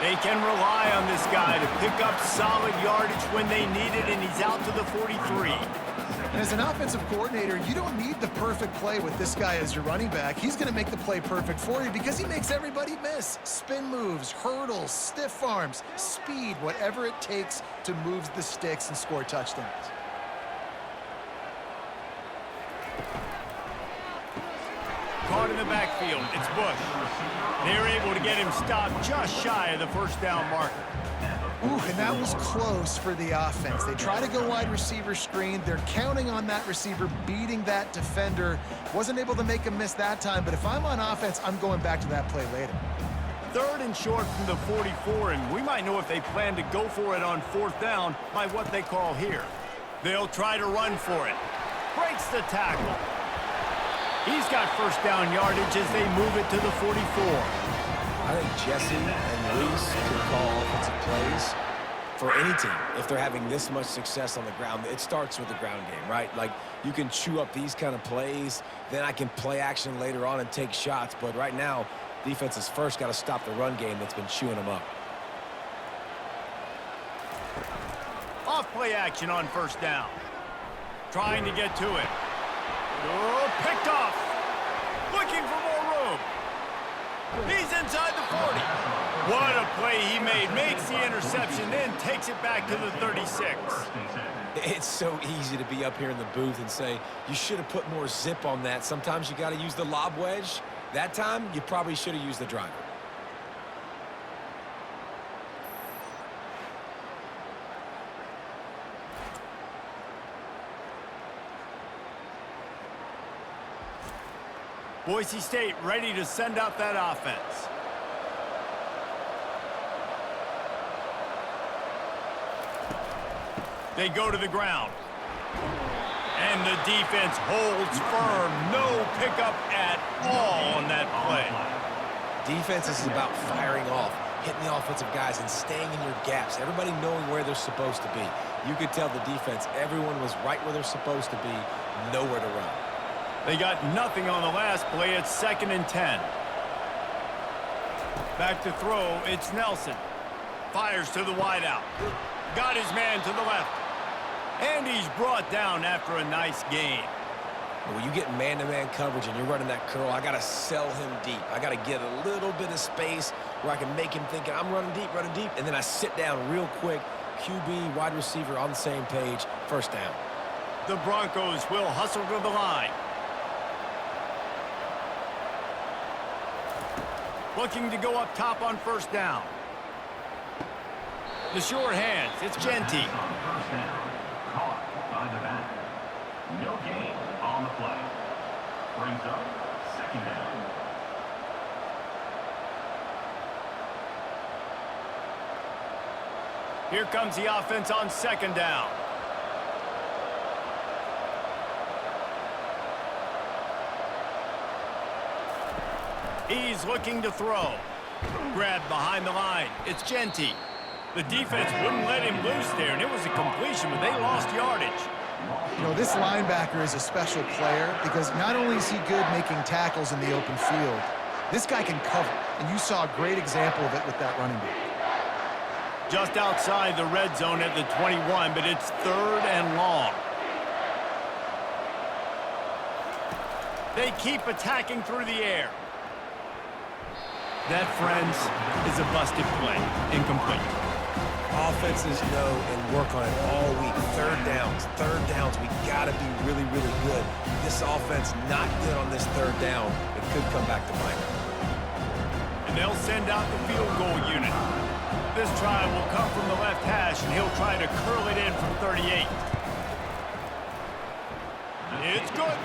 They can rely on this guy to pick up solid yardage when they need it, and he's out to the 43. And as an offensive coordinator, you don't need the perfect play with this guy as your running back. He's going to make the play perfect for you because he makes everybody miss. Spin moves, hurdles, stiff arms, speed, whatever it takes to move the sticks and score touchdowns. Caught in the backfield, it's Bush. They're able to get him stopped just shy of the first down marker. Ooh, and that was close for the offense. They try to go wide receiver screen. They're counting on that receiver beating that defender. Wasn't able to make him miss that time, but if I'm on offense, I'm going back to that play later. 3rd and short from the 44, and we might know if they plan to go for it on 4th down by what they call here. They'll try to run for it. Breaks the tackle. He's got first down yardage as they move it to the 44. I think Jesse and Reese can call offensive plays for any team. If they're having this much success on the ground, it starts with the ground game, right? Like, you can chew up these kind of plays, then I can play action later on and take shots. But right now, defense has first got to stop the run game that's been chewing them up. Off play action on 1st down. Trying to get to it. Oh, picked off. Looking for more room. He's inside the 40. What a play he made. Makes the interception, then takes it back to the 36. It's so easy to be up here in the booth and say, you should have put more zip on that. Sometimes you got to use the lob wedge. That time, you probably should have used the driver. Boise State ready to send out that offense. They go to the ground. And the defense holds firm. No pickup at all on that play. Defense is about firing off, hitting the offensive guys, and staying in your gaps. Everybody knowing where they're supposed to be. You could tell the defense, everyone was right where they're supposed to be, nowhere to run. They got nothing on the last play. It's 2nd and 10. Back to throw. It's Nelson. Fires to the wideout. Got his man to the left. And he's brought down after a nice gain. When you get man-to-man coverage and you're running that curl, I got to sell him deep. I got to get a little bit of space where I can make him think I'm running deep, and then I sit down real quick. QB, wide receiver on the same page. 1st down. The Broncos will hustle to the line. Looking to go up top on 1st down. The short hands. It's Genty. First down. Caught by the back. No gain on the play. Brings up 2nd down. Here comes the offense on 2nd down. He's looking to throw. Grabbed behind the line. It's Genty. The defense wouldn't let him loose there, and it was a completion, but they lost yardage. You know, this linebacker is a special player because not only is he good making tackles in the open field, this guy can cover, and you saw a great example of it with that running back. Just outside the red zone at the 21, but it's 3rd and long. They keep attacking through the air. That, friends, is a busted play. Incomplete. Offenses know and work on it all week. 3rd downs. We got to be really, really good. This offense not good on this 3rd down. It could come back to bite them. And they'll send out the field goal unit. This try will come from the left hash, and he'll try to curl it in from 38. It's good.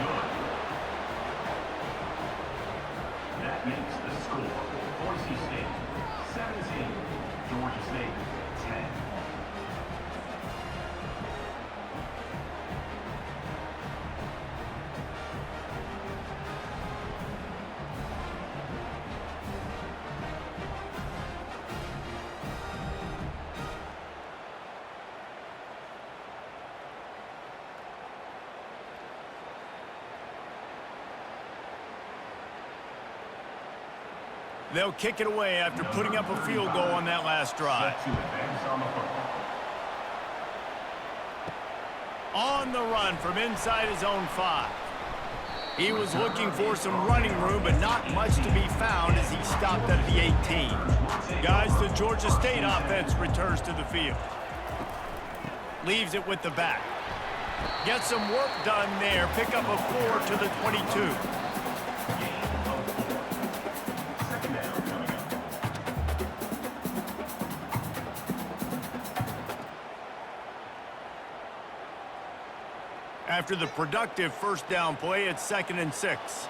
That makes the score. Boise State 17, Georgia State 10. They'll kick it away after putting up a field goal on that last drive. Set to advance on the football. On the run from inside his own 5. He was looking for some running room, but not much to be found as he stopped at the 18. Guys, the Georgia State offense returns to the field. Leaves it with the back. Gets some work done there. Pick up a 4 to the 22. Second down coming up. After the productive first down play, it's 2nd and 6.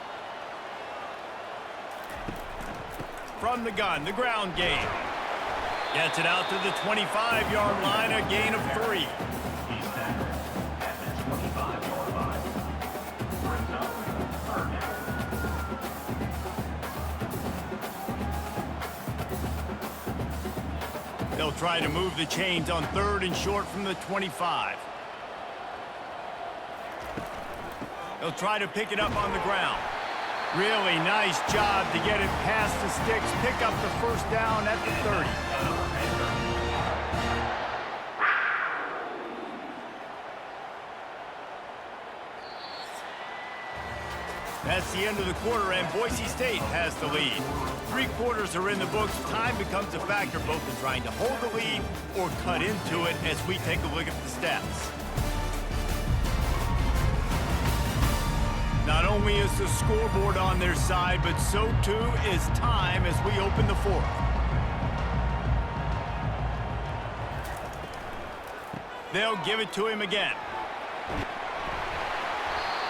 From the gun, the ground game. Gets it out to the 25-yard line, a gain of 3. He's tackled at the 25-yard line. Brings up third down. They'll try to move the chains on 3rd and short from the 25. They'll try to pick it up on the ground. Really nice job to get it past the sticks, pick up the first down at the 30. That's the end of the quarter, and Boise State has the lead. 3 quarters are in the books. Time becomes a factor both in trying to hold the lead or cut into it as we take a look at the stats. Not only is the scoreboard on their side, but so too is time as we open the 4th. They'll give it to him again.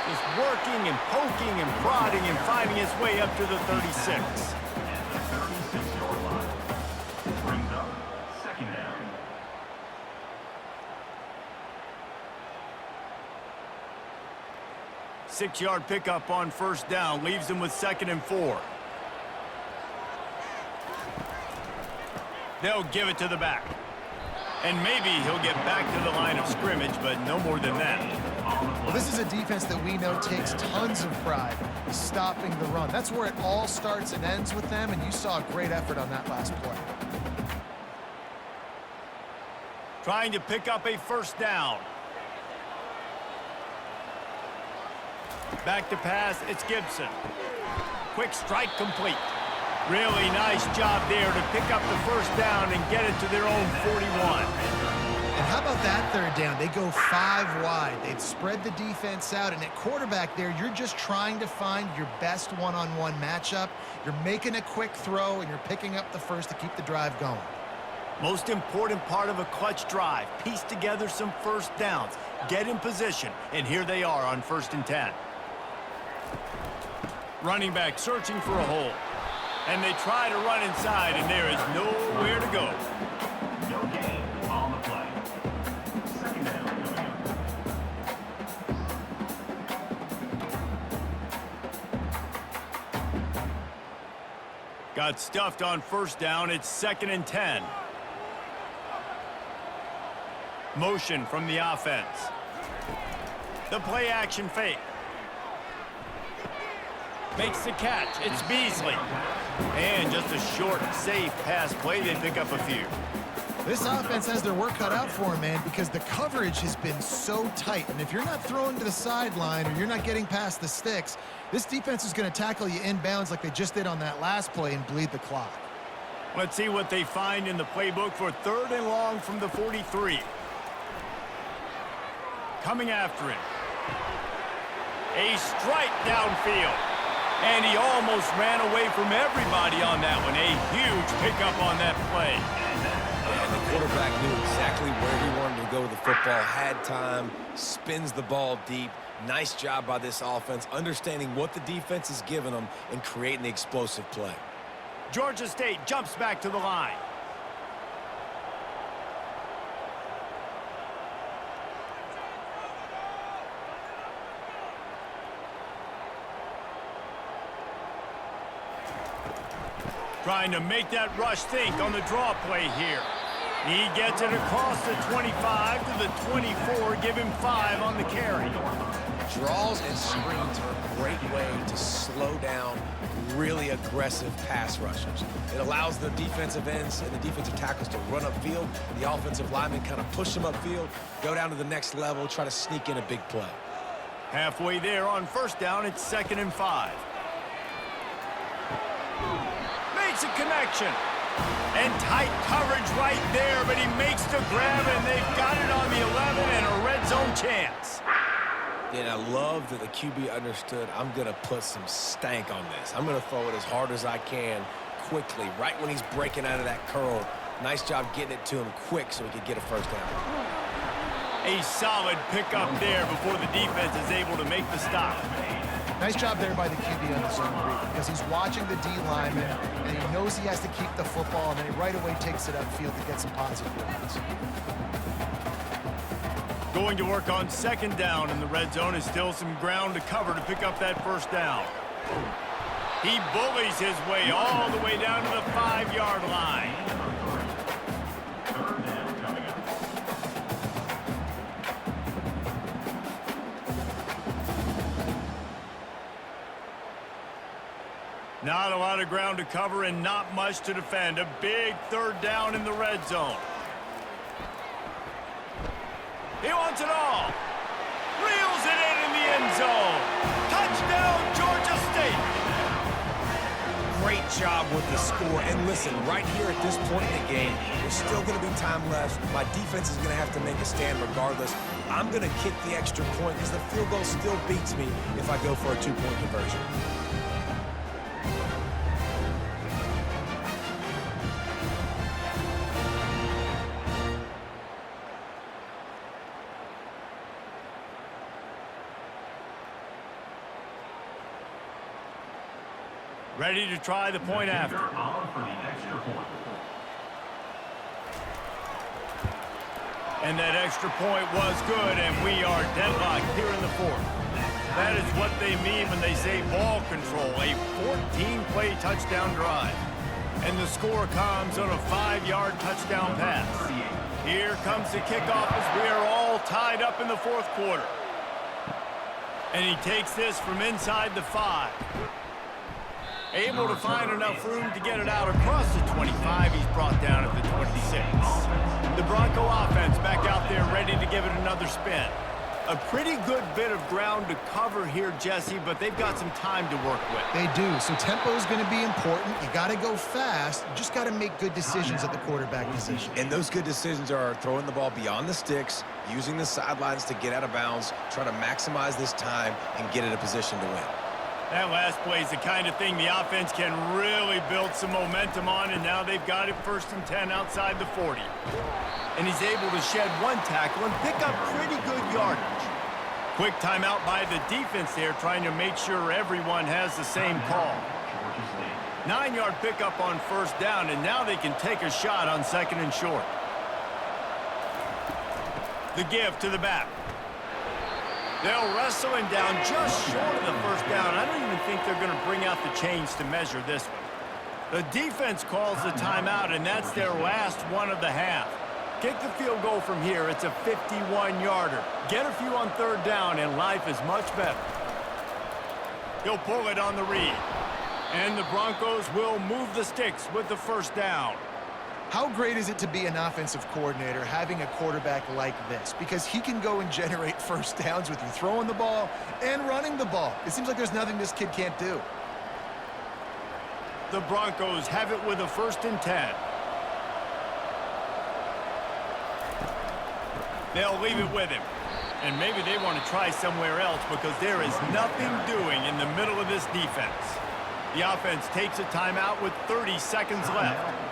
Just working and poking and prodding and finding his way up to the 36. At the 36-yard line. Brings up second down. 6-yard pickup on first down leaves him with 2nd and 4. They'll give it to the back. And maybe he'll get back to the line of scrimmage, but no more than that. Well, this is a defense that we know takes tons of pride stopping the run. That's where it all starts and ends with them, and you saw a great effort on that last play. Trying to pick up a first down. Back to pass, it's Gibson. Quick strike complete. Really nice job there to pick up the first down and get it to their own 41. And how about that 3rd down? They go 5 wide. They'd spread the defense out, and at quarterback there, you're just trying to find your best one-on-one matchup. You're making a quick throw, and you're picking up the first to keep the drive going. Most important part of a clutch drive. Piece together some first downs. Get in position, and here they are on 1st and 10. Running back searching for a hole. And they try to run inside, and there is nowhere to go. No gain on the play. Second down coming up. Got stuffed on first down. It's 2nd and 10. Motion from the offense. The play action fake. Makes the catch. It's Beasley. And just a short, safe pass play. They pick up a few. This offense has their work cut out for them, man, because the coverage has been so tight. And if you're not throwing to the sideline or you're not getting past the sticks, this defense is going to tackle you inbounds like they just did on that last play and bleed the clock. Let's see what they find in the playbook for 3rd and long from the 43. Coming after him. A strike downfield. And he almost ran away from everybody on that one. A huge pickup on that play. And the quarterback knew exactly where he wanted to go with the football, had time, spins the ball deep. Nice job by this offense, understanding what the defense is giving them and creating the explosive play. Georgia State jumps back to the line. Trying to make that rush think on the draw play here. He gets it across the 25 to the 24, give him 5 on the carry. Draws and screens are a great way to slow down, really aggressive pass rushers. It allows the defensive ends and the defensive tackles to run upfield. The offensive linemen kind of push them upfield, go down to the next level, try to sneak in a big play. Halfway there on first down, it's 2nd and 5. Makes a connection. And tight coverage right there, but he makes the grab, and they've got it on the 11 and a red zone chance. And I love that the QB understood, I'm going to put some stank on this. I'm going to throw it as hard as I can quickly, right when he's breaking out of that curl. Nice job getting it to him quick so he could get a first down. A solid pickup there before the defense is able to make the stop. Nice job there by the QB on the zone read because he's watching the D lineman and he knows he has to keep the football, and then he right away takes it upfield to get some positive yards. Going to work on 2nd down in the red zone is still some ground to cover to pick up that first down. He bullies his way all the way down to the 5-yard line. Third down coming up. Not a lot of ground to cover and not much to defend. A big 3rd down in the red zone. He wants it all. Reels it in the end zone. Touchdown, Georgia State. Great job with the score. And listen, right here at this point in the game, there's still going to be time left. My defense is going to have to make a stand regardless. I'm going to kick the extra point because the field goal still beats me if I go for a 2-point conversion. Ready to try the point after. On for the extra point. And that extra point was good, and we are deadlocked here in the 4th. That is what they mean when they say ball control, a 14-play touchdown drive. And the score comes on a 5-yard touchdown pass. Here comes the kickoff as we are all tied up in the 4th quarter. And he takes this from inside the 5. Able to find enough room to get it out across the 25. He's brought down at the 26. The Bronco offense back out there ready to give it another spin. A pretty good bit of ground to cover here, Jesse, but they've got some time to work with. They do. So tempo is going to be important. You got to go fast. You just got to make good decisions at the quarterback position. And those good decisions are throwing the ball beyond the sticks, using the sidelines to get out of bounds, trying to maximize this time and get in a position to win. That last play is the kind of thing the offense can really build some momentum on, and now they've got it 1st and 10 outside the 40. And he's able to shed one tackle and pick up pretty good yardage. Quick timeout by the defense there, trying to make sure everyone has the same call. 9-yard pickup on 1st down, and now they can take a shot on 2nd and short. The give to the back. They'll wrestle him down just short of the 1st down. I don't even think they're going to bring out the chains to measure this one. The defense calls the timeout, and that's their last one of the half. Kick the field goal from here. It's a 51-yarder. Get a few on 3rd down, and life is much better. He'll pull it on the read. And the Broncos will move the sticks with the 1st down. How great is it to be an offensive coordinator having a quarterback like this? Because he can go and generate 1st downs with you throwing the ball and running the ball. It seems like there's nothing this kid can't do. The Broncos have it with a 1st and 10. They'll leave it with him. And maybe they want to try somewhere else because there is nothing doing in the middle of this defense. The offense takes a timeout with 30 seconds left.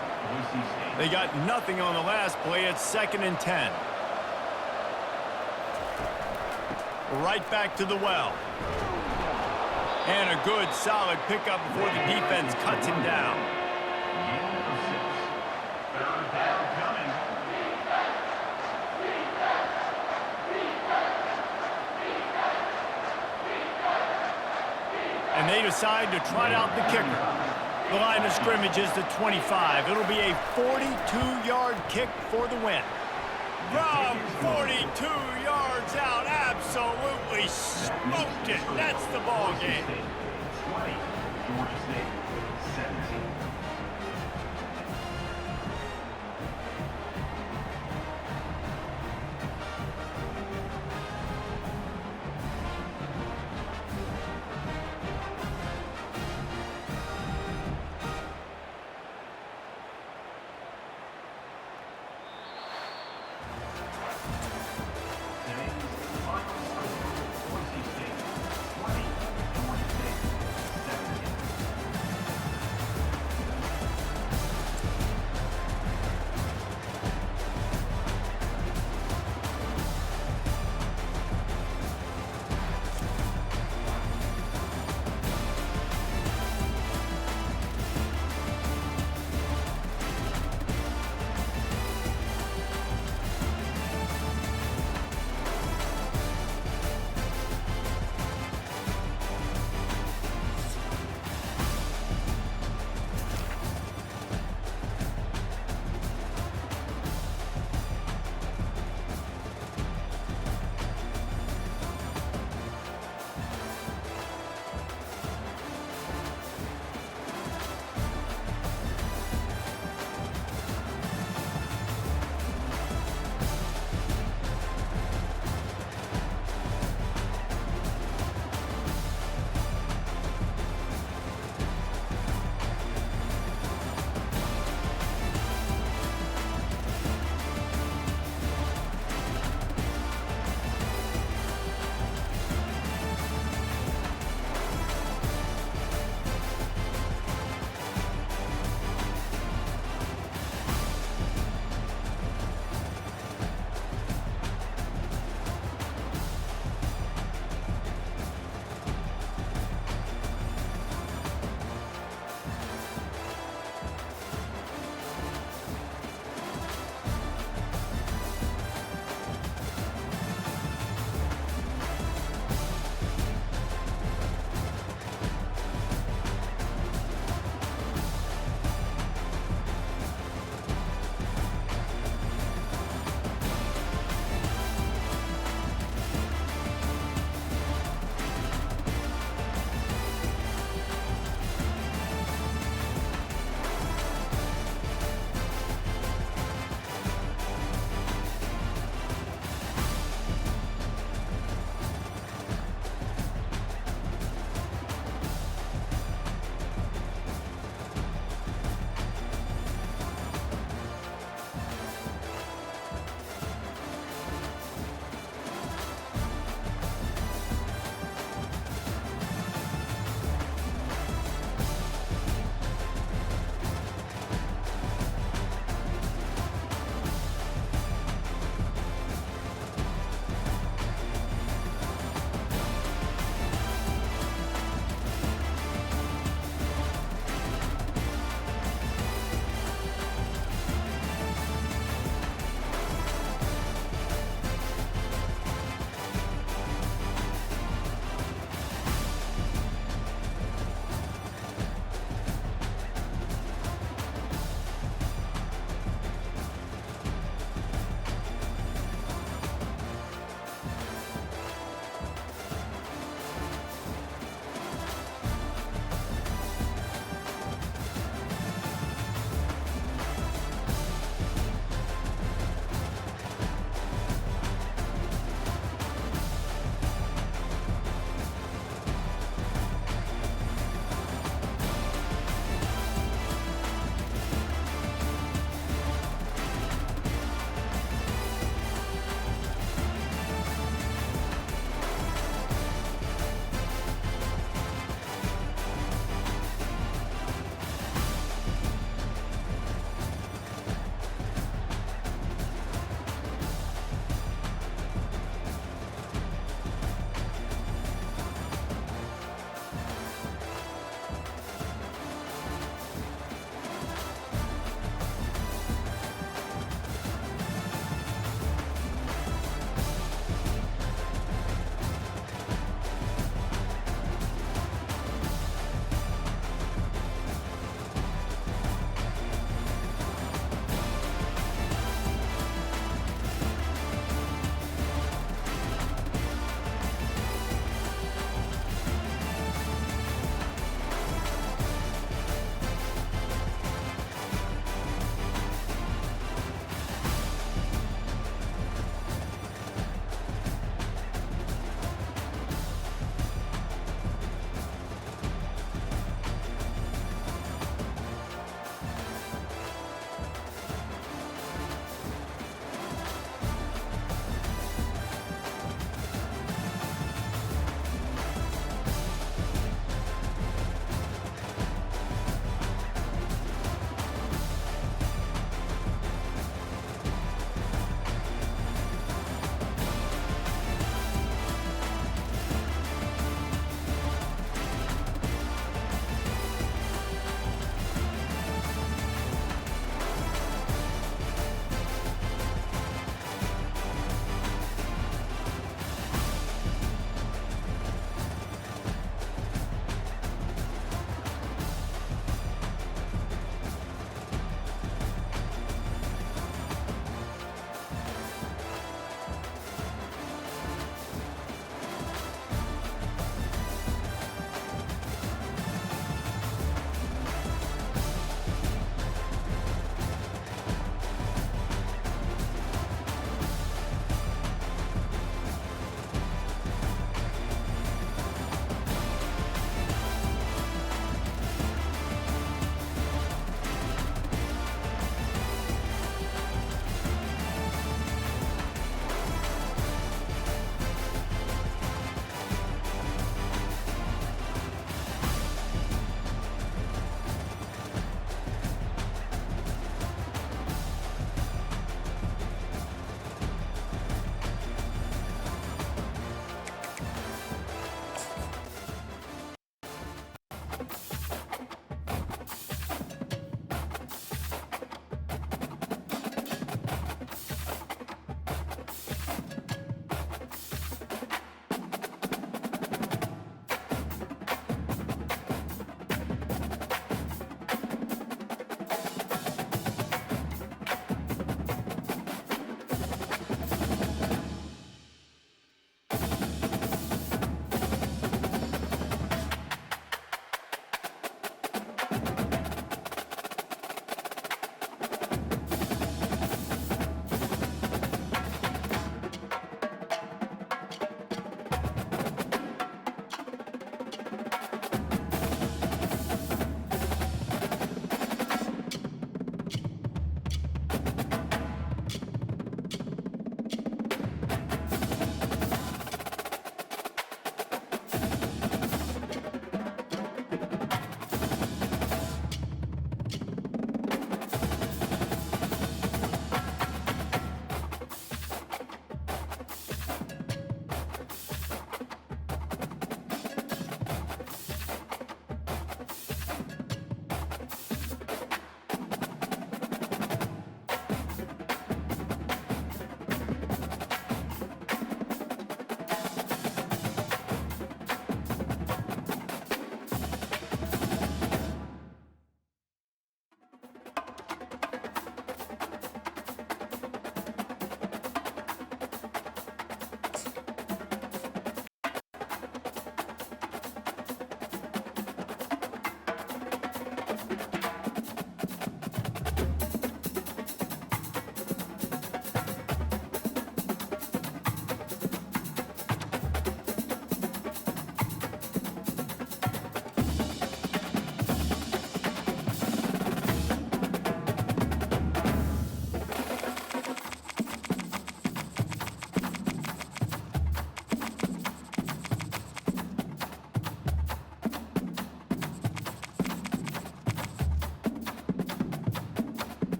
They got nothing on the last play. It's 2nd and 10. Right back to the well. And a good, solid pickup before the defense cuts him down. And they decide to trot out the kicker. The line of scrimmage is the 25. It'll be a 42-yard kick for the win. From 42 yards out, absolutely smoked it. That's the ball game. Georgia State 17.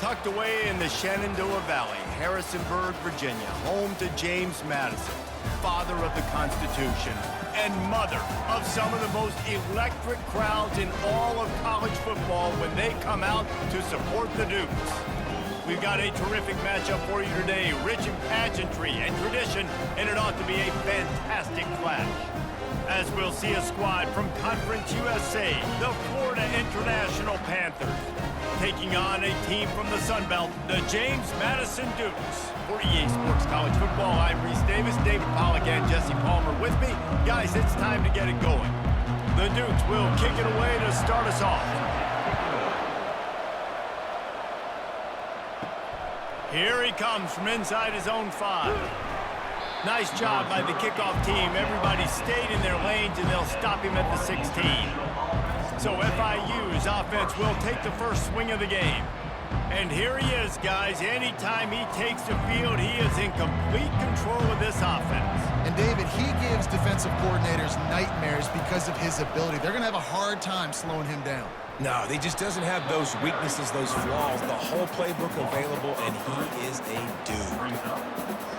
Tucked away in the Shenandoah Valley, Harrisonburg, Virginia, home to James Madison, father of the Constitution and mother of some of the most electric crowds in all of college football when they come out to support the Dukes. We've got a terrific matchup for you today, rich in pageantry and tradition, and it ought to be a fantastic clash. As we'll see a squad from Conference USA, the Florida International Panthers, taking on a team from the Sun Belt, the James Madison Dukes. For EA Sports College Football, I'm Reese Davis, David Pollack, and Jesse Palmer with me. Guys, it's time to get it going. The Dukes will kick it away to start us off. Here he comes from inside his own 5. Nice job by the kickoff team. Everybody stayed in their lanes, and they'll stop him at the 16. So FIU's offense will take the first swing of the game. And here he is, guys. Anytime he takes the field, he is in complete control of this offense. And David, he gives defensive coordinators nightmares because of his ability. They're going to have a hard time slowing him down. No, he just doesn't have those weaknesses, those flaws, the whole playbook available, and he is a dude.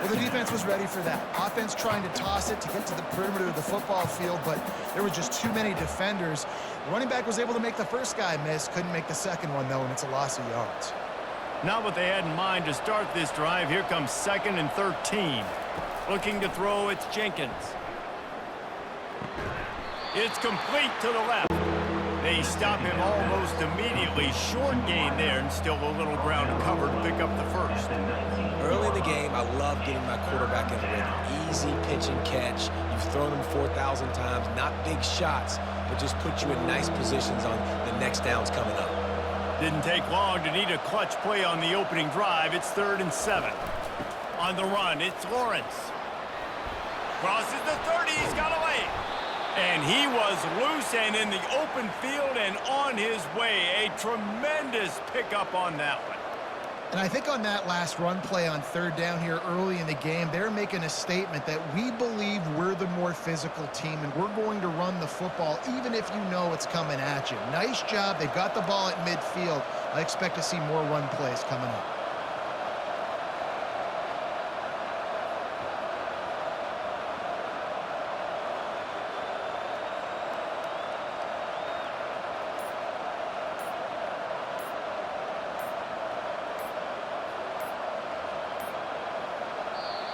Well, the defense was ready for that. Offense trying to toss it to get to the perimeter of the football field, but there were just too many defenders. The running back was able to make the first guy miss, couldn't make the second one, though, and it's a loss of yards. Not what they had in mind to start this drive. Here comes 2nd and 13. Looking to throw, it's Jenkins. It's complete to the left. They stop him almost immediately. Short gain there, and still a little ground to cover to pick up the first. Early in the game, I love getting my quarterback in the rhythm. Easy pitch and catch. You've thrown him 4,000 times. Not big shots, but just put you in nice positions on the next downs coming up. Didn't take long to need a clutch play on the opening drive. It's 3rd and 7. On the run, it's Lawrence. Crosses the 30, he's got away. And he was loose and in the open field and on his way. A tremendous pickup on that one. And I think on that last run play on 3rd down here early in the game, they're making a statement that we believe we're the more physical team and we're going to run the football even if you know it's coming at you. Nice job. They've got the ball at midfield. I expect to see more run plays coming up.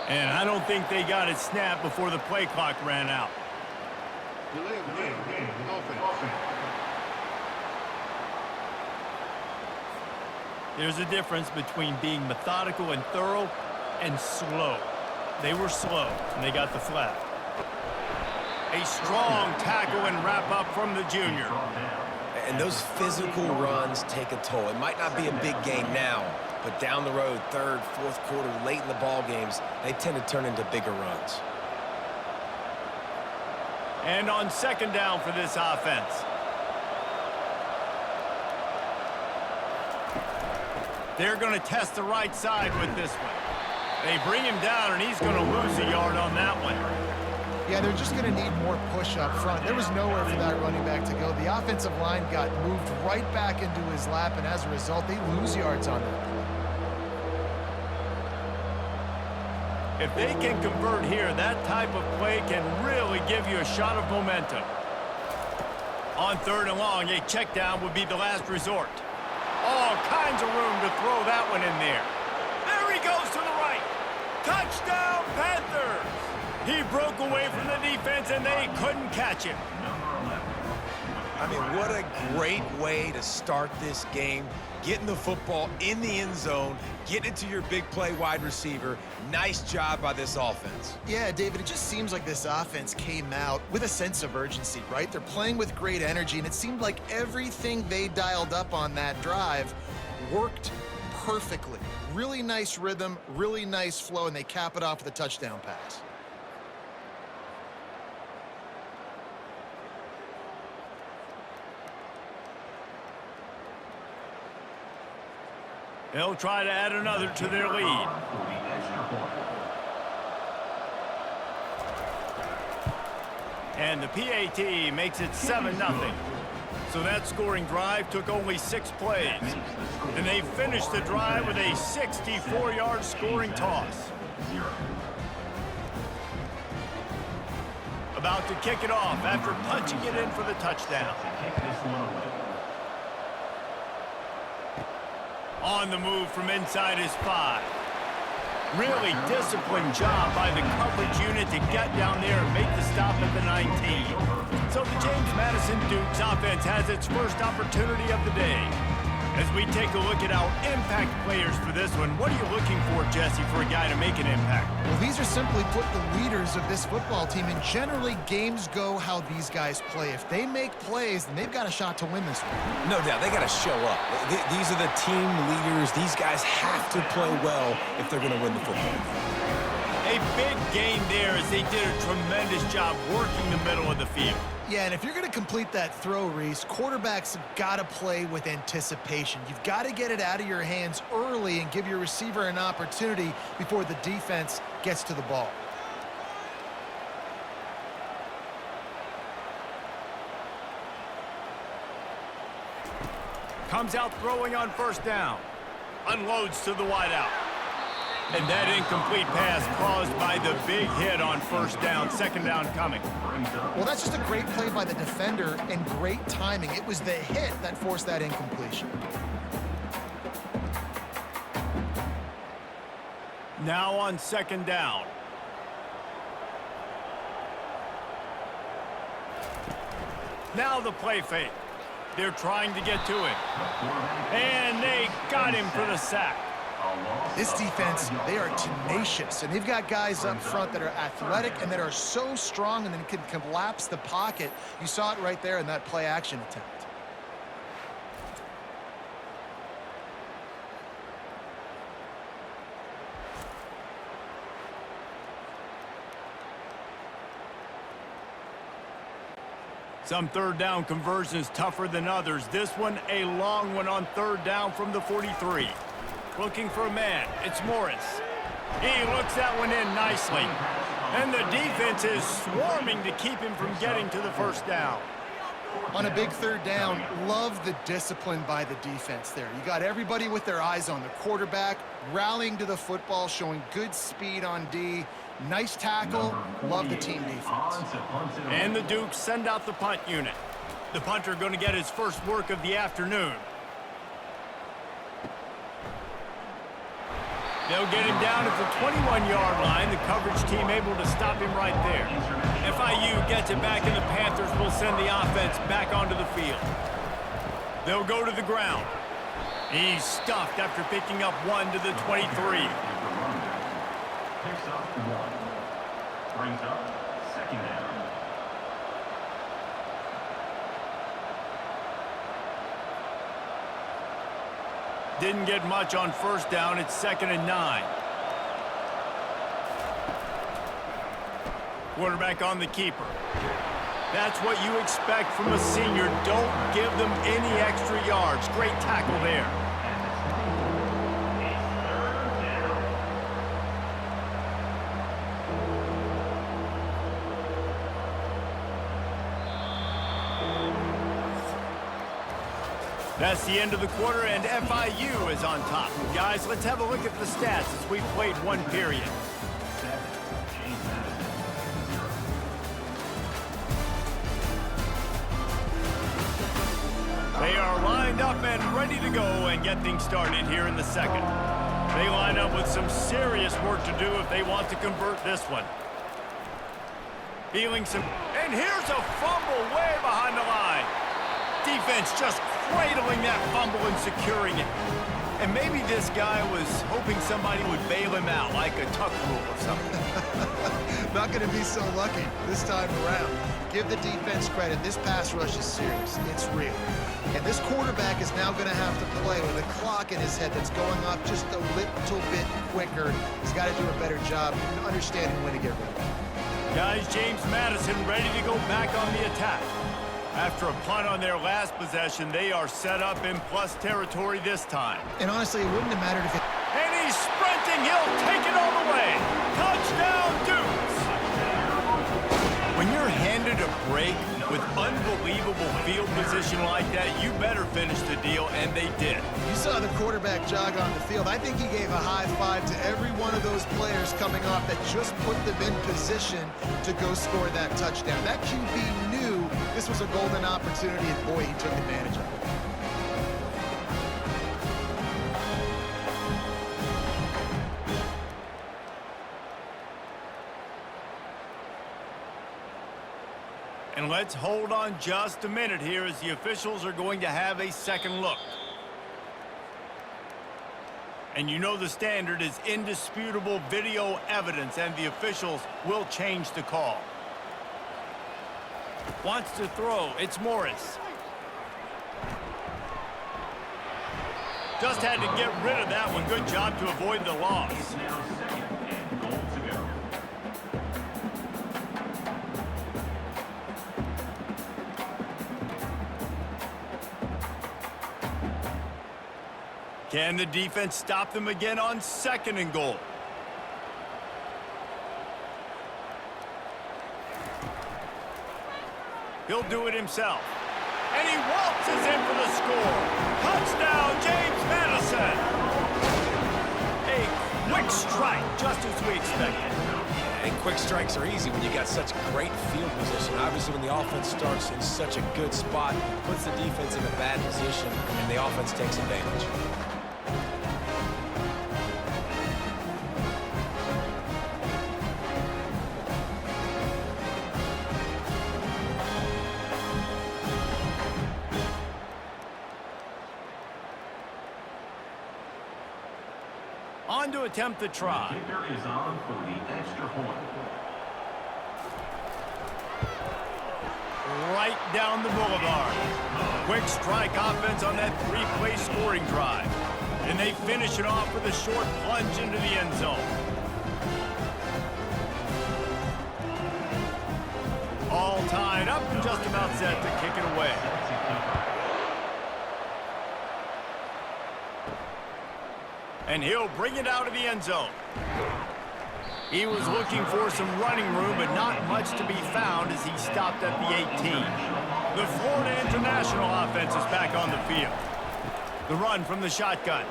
And I don't think they got it snapped before the play clock ran out. There's a difference between being methodical and thorough and slow. They were slow, and they got the flag. A strong tackle and wrap-up from the junior. And those physical runs take a toll. It might not be a big game now, but down the road, 3rd, 4th quarter, late in the ball games, they tend to turn into bigger runs. And on 2nd down for this offense. They're going to test the right side with this one. They bring him down, and he's going to lose a yard on that one. Yeah, they're just going to need more push up front. There was nowhere for that running back to go. The offensive line got moved right back into his lap, and as a result, they lose yards on that play. If they can convert here, that type of play can really give you a shot of momentum. On 3rd and long, a check down would be the last resort. All kinds of room to throw that one in there. There he goes to the right. Touchdown, Panthers! He broke away from the defense, and they couldn't catch him. I mean, what a great way to start this game. Getting the football in the end zone, getting it to your big play wide receiver. Nice job by this offense. Yeah, David, it just seems like this offense came out with a sense of urgency, right? They're playing with great energy, and it seemed like everything they dialed up on that drive worked perfectly. Really nice rhythm, really nice flow, and they cap it off with a touchdown pass. They'll try to add another to their lead. And the PAT makes it 7-0. So that scoring drive took only 6 plays. And they finished the drive with a 64-yard scoring toss. About to kick it off after punching it in for the touchdown. On the move from inside his 5. Really disciplined job by the coverage unit to get down there and make the stop at the 19. So the James Madison Dukes offense has its first opportunity of the day. As we take a look at our impact players for this one, what are you looking for, Jesse, for a guy to make an impact? Well, these are simply put the leaders of this football team, and generally games go how these guys play. If they make plays, then they've got a shot to win this one. No doubt, they got to show up. These are the team leaders. These guys have to play well if they're going to win the football. A big gain there as they did a tremendous job working the middle of the field. Yeah, and if you're going to complete that throw, Reese, quarterbacks have got to play with anticipation. You've got to get it out of your hands early and give your receiver an opportunity before the defense gets to the ball. Comes out throwing on first down. Unloads to the wideout. And that incomplete pass caused by the big hit on first down. Second down coming. Well, that's just a great play by the defender and great timing. It was the hit that forced that incompletion. Now on second down. Now the play fake. They're trying to get to him. And they got him for the sack. This defense, they are tenacious, and they've got guys up front that are athletic and that are so strong and then can collapse the pocket. You saw it right there in that play-action attempt. Some third down conversions tougher than others. This one, a long one on third down from the 43. Looking for a man. It's Morris. He looks that one in nicely. And the defense is swarming to keep him from getting to the first down. On a big third down, love the discipline by the defense there. You got everybody with their eyes on the quarterback, rallying to the football, showing good speed on D. Nice tackle. Love the team defense. And the Dukes send out the punt unit. The punter going to get his first work of the afternoon. They'll get him down at the 21-yard line. The coverage team able to stop him right there. FIU gets it back, and the Panthers will send the offense back onto the field. They'll go to the ground. He's stuffed after picking up 1 to the 23. Picks up 1. Brings up second down. Didn't get much on first down. It's 2nd and 9. Quarterback on the keeper. That's what you expect from a senior. Don't give them any extra yards. Great tackle there. That's the end of the quarter, and FIU is on top. Guys, let's have a look at the stats as we've played one period. They are lined up and ready to go and get things started here in the second. They line up with some serious work to do if they want to convert this one. Feeling some... And here's a fumble way behind the line. Defense just cradling that fumble and securing it. And maybe this guy was hoping somebody would bail him out like a tuck rule or something. Not going to be so lucky this time around. Give the defense credit. This pass rush is serious. It's real. And this quarterback is now going to have to play with a clock in his head that's going up just a little bit quicker. He's got to do a better job understanding when to get rid of it. Guys, James Madison ready to go back on the attack. After a punt on their last possession, they are set up in plus territory this time. And honestly, it wouldn't have mattered if it... And he's sprinting. He'll take it all the way. Touchdown, Dukes. When you're handed wanted a break with unbelievable field position like that, you better finish the deal, and they did. You saw the quarterback jog on the field. I think he gave a high five to every one of those players coming off that just put them in position to go score that touchdown. That QB knew this was a golden opportunity, and boy, he took advantage of it. And let's hold on just a minute here as the officials are going to have a second look. And you know the standard is indisputable video evidence, and the officials will change the call. Wants to throw. It's Morris. Just had to get rid of that one. Good job to avoid the loss. It's now second and goal to go. Can the defense stop them again on second and goal? He'll do it himself. And he waltzes in for the score. Touchdown, James Madison. A quick strike, just as we expected. And quick strikes are easy when you got such great field position. Obviously, when the offense starts in such a good spot, puts the defense in a bad position, and the offense takes advantage. On to attempt the try. Kicker is on for the extra point. Right down the boulevard. Quick strike offense on that three-play scoring drive. And they finish it off with a short plunge into the end zone. All tied up and just about set to kick it away. And he'll bring it out of the end zone. He was looking for some running room, but not much to be found as he stopped at the 18. The Florida International offense is back on the field. The run from the shotgun.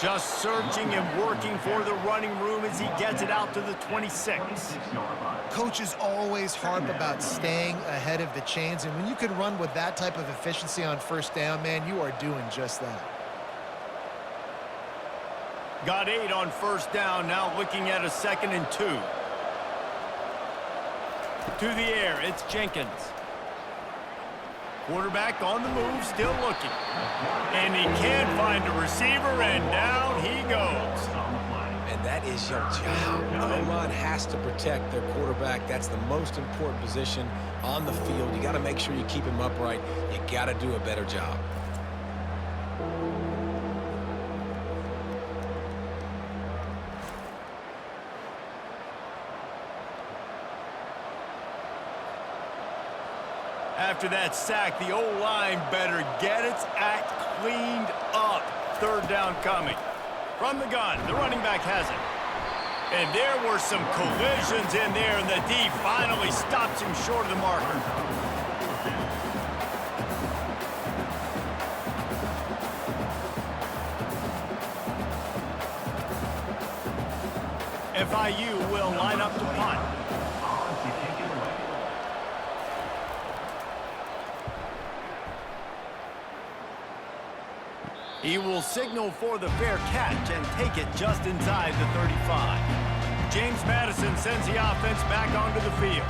Just searching and working for the running room as he gets it out to the 26. Coaches always harp about staying ahead of the chains, and when you can run with that type of efficiency on first down, man, you are doing just that. Got 8 on first down, now looking at a 2nd and 2. To the air, it's Jenkins. Quarterback on the move, still looking. And he can't find a receiver, and down he goes. And that is your job. The O-line has to protect their quarterback. That's the most important position on the field. You got to make sure you keep him upright. You got to do a better job. After that sack, the O-line better get its act cleaned up. 3rd down coming. From the gun, the running back has it. And there were some collisions in there, and the D finally stops him short of the marker. FIU will line up to punt. He will signal for the fair catch and take it just inside the 35. James Madison sends the offense back onto the field.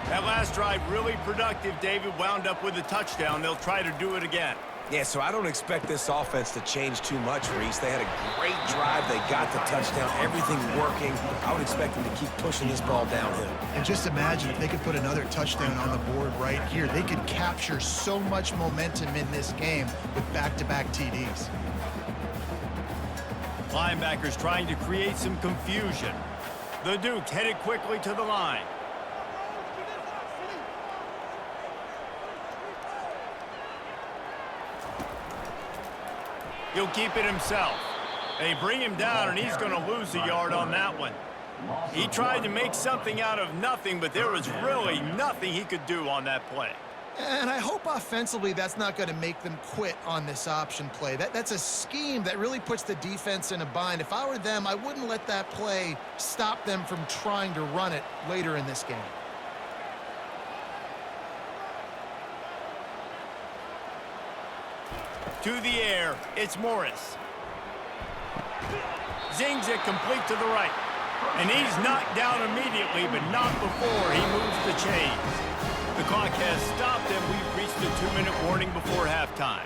That last drive really productive. David wound up with a touchdown. They'll try to do it again. Yeah, so I don't expect this offense to change too much, Reese. They had a great drive. They got the touchdown. Everything working. I would expect them to keep pushing this ball downhill. And just imagine if they could put another touchdown on the board right here. They could capture so much momentum in this game with back-to-back TDs. Linebackers trying to create some confusion. The Dukes headed quickly to the line. He'll keep it himself. They bring him down, and he's going to lose a yard on that one. He tried to make something out of nothing, but there was really nothing he could do on that play. And I hope offensively that's not going to make them quit on this option play. That's a scheme that really puts the defense in a bind. If I were them, I wouldn't let that play stop them from trying to run it later in this game. To the air, it's Morris. Zings it complete to the right. And he's knocked down immediately, but not before he moves the chains. The clock has stopped, and we've reached the 2-minute warning before halftime.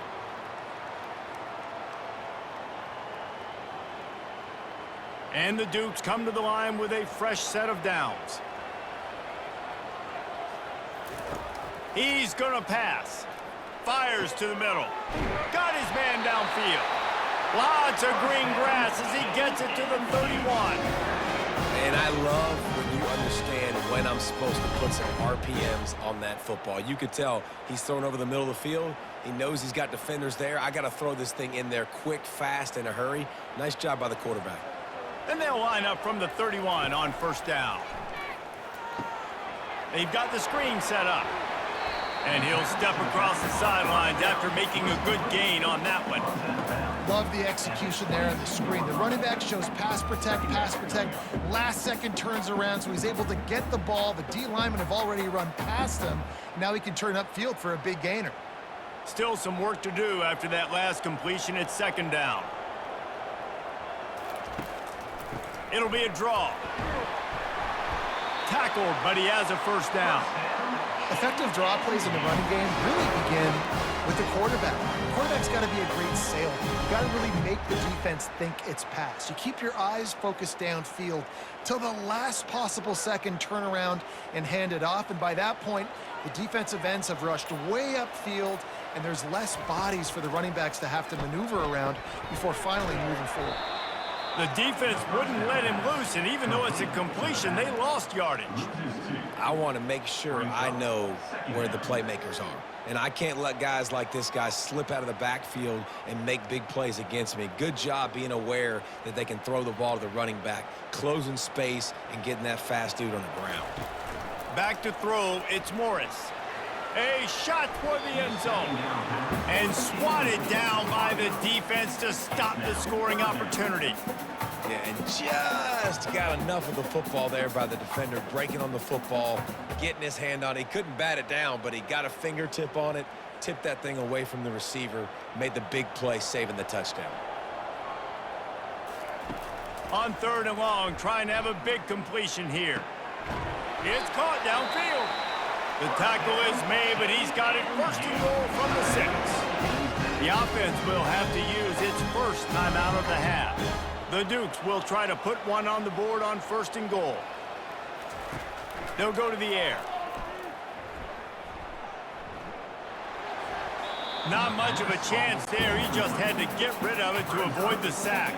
And the Dukes come to the line with a fresh set of downs. He's going to pass. Fires to the middle. Got his man downfield. Lots of green grass as he gets it to the 31. And I love when you understand when I'm supposed to put some RPMs on that football. You could tell he's thrown over the middle of the field. He knows he's got defenders there. I got to throw this thing in there quick, fast, in a hurry. Nice job by the quarterback. And they'll line up from the 31 on first down. They've got the screen set up. And he'll step across the sidelines after making a good gain on that one. Love the execution there on the screen. The running back shows pass protect, last second turns around, so he's able to get the ball. The D linemen have already run past him. Now he can turn upfield for a big gainer. Still some work to do after that last completion at second down. It'll be a draw. Tackled, but he has a first down. Effective draw plays in the running game really begin with the quarterback. The quarterback's got to be a great sailor. You got to really make the defense think it's pass. You keep your eyes focused downfield till the last possible second, turn around and hand it off. And by that point, the defensive ends have rushed way upfield, and there's less bodies for the running backs to have to maneuver around before finally moving forward. The defense wouldn't let him loose, and even though it's a completion, they lost yardage. I want to make sure I know where the playmakers are. And I can't let guys like this guy slip out of the backfield and make big plays against me. Good job being aware that they can throw the ball to the running back, closing space, and getting that fast dude on the ground. Back to throw, it's Morris. A shot toward the end zone. And swatted down by the defense to stop the scoring opportunity. Yeah, and just got enough of the football there by the defender, breaking on the football, getting his hand on it. He couldn't bat it down, but he got a fingertip on it, tipped that thing away from the receiver, made the big play, saving the touchdown. On third and long, trying to have a big completion here. It's caught downfield. The tackle is made, but he's got it first and goal from the 6. The offense will have to use its first timeout of the half. The Dukes will try to put one on the board on first and goal. They'll go to the air. Not much of a chance there. He just had to get rid of it to avoid the sack.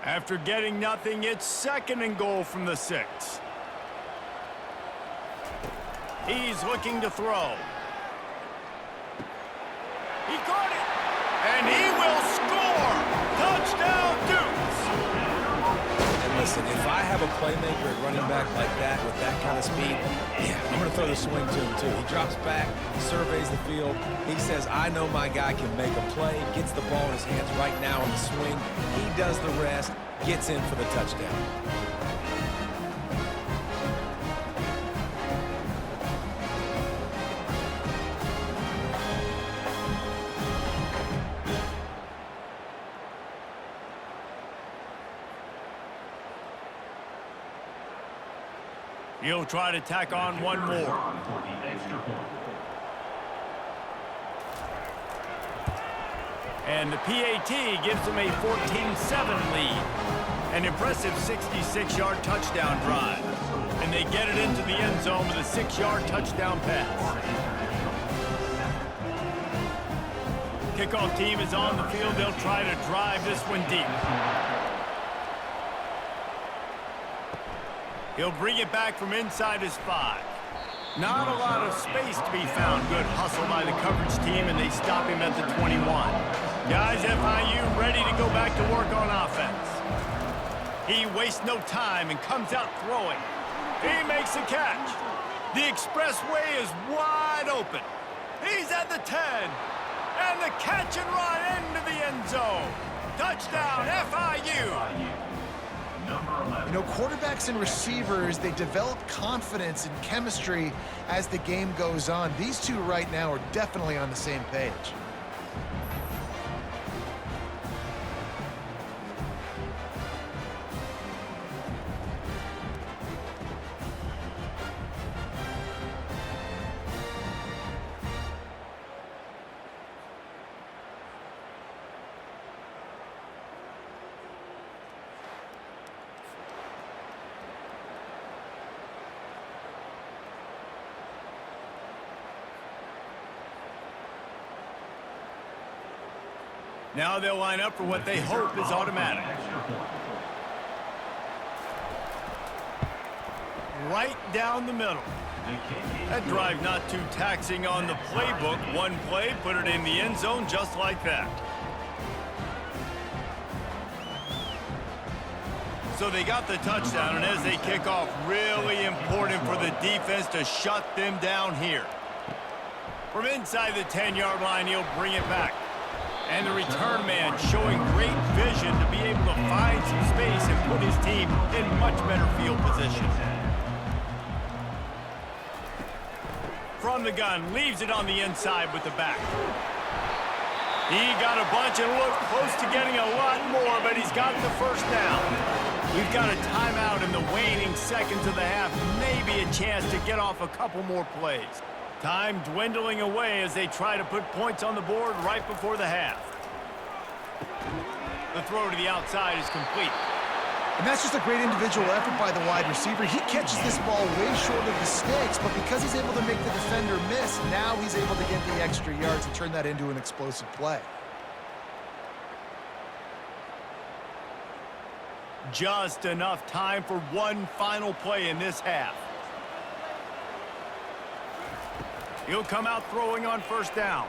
After getting nothing, it's second and goal from the 6. He's looking to throw. He caught it, and he will score. Touchdown, Dukes. And listen, if I have a playmaker at running back like that with that kind of speed, yeah, I'm going to throw the swing to him too. He drops back, surveys the field. He says, I know my guy can make a play, gets the ball in his hands right now on the swing. He does the rest, gets in for the touchdown. He'll try to tack on one more. And the PAT gives them a 14-7 lead. An impressive 66-yard touchdown drive. And they get it into the end zone with a 6-yard touchdown pass. Kickoff team is on the field. They'll try to drive this one deep. He'll bring it back from inside his 5. Not a lot of space to be found. Good hustle by the coverage team, and they stop him at the 21. Guys, FIU ready to go back to work on offense. He wastes no time and comes out throwing. He makes the catch. The expressway is wide open. He's at the 10. And the catch and run into the end zone. Touchdown, FIU. You know, quarterbacks and receivers, they develop confidence and chemistry as the game goes on. These two right now are definitely on the same page. Now they'll line up for what they hope is automatic. Right down the middle. That drive not too taxing on the playbook. One play, put it in the end zone just like that. So they got the touchdown, and as they kick off, really important for the defense to shut them down here. From inside the 10-yard line, he'll bring it back. And the return man showing great vision to be able to find some space and put his team in much better field position. From the gun, leaves it on the inside with the back. He got a bunch and looked close to getting a lot more, but he's got the first down. We've got a timeout in the waning seconds of the half, maybe a chance to get off a couple more plays. Time dwindling away as they try to put points on the board right before the half. The throw to the outside is complete. And that's just a great individual effort by the wide receiver. He catches this ball way short of the sticks, but because he's able to make the defender miss, now he's able to get the extra yards and turn that into an explosive play. Just enough time for one final play in this half. He'll come out throwing on first down.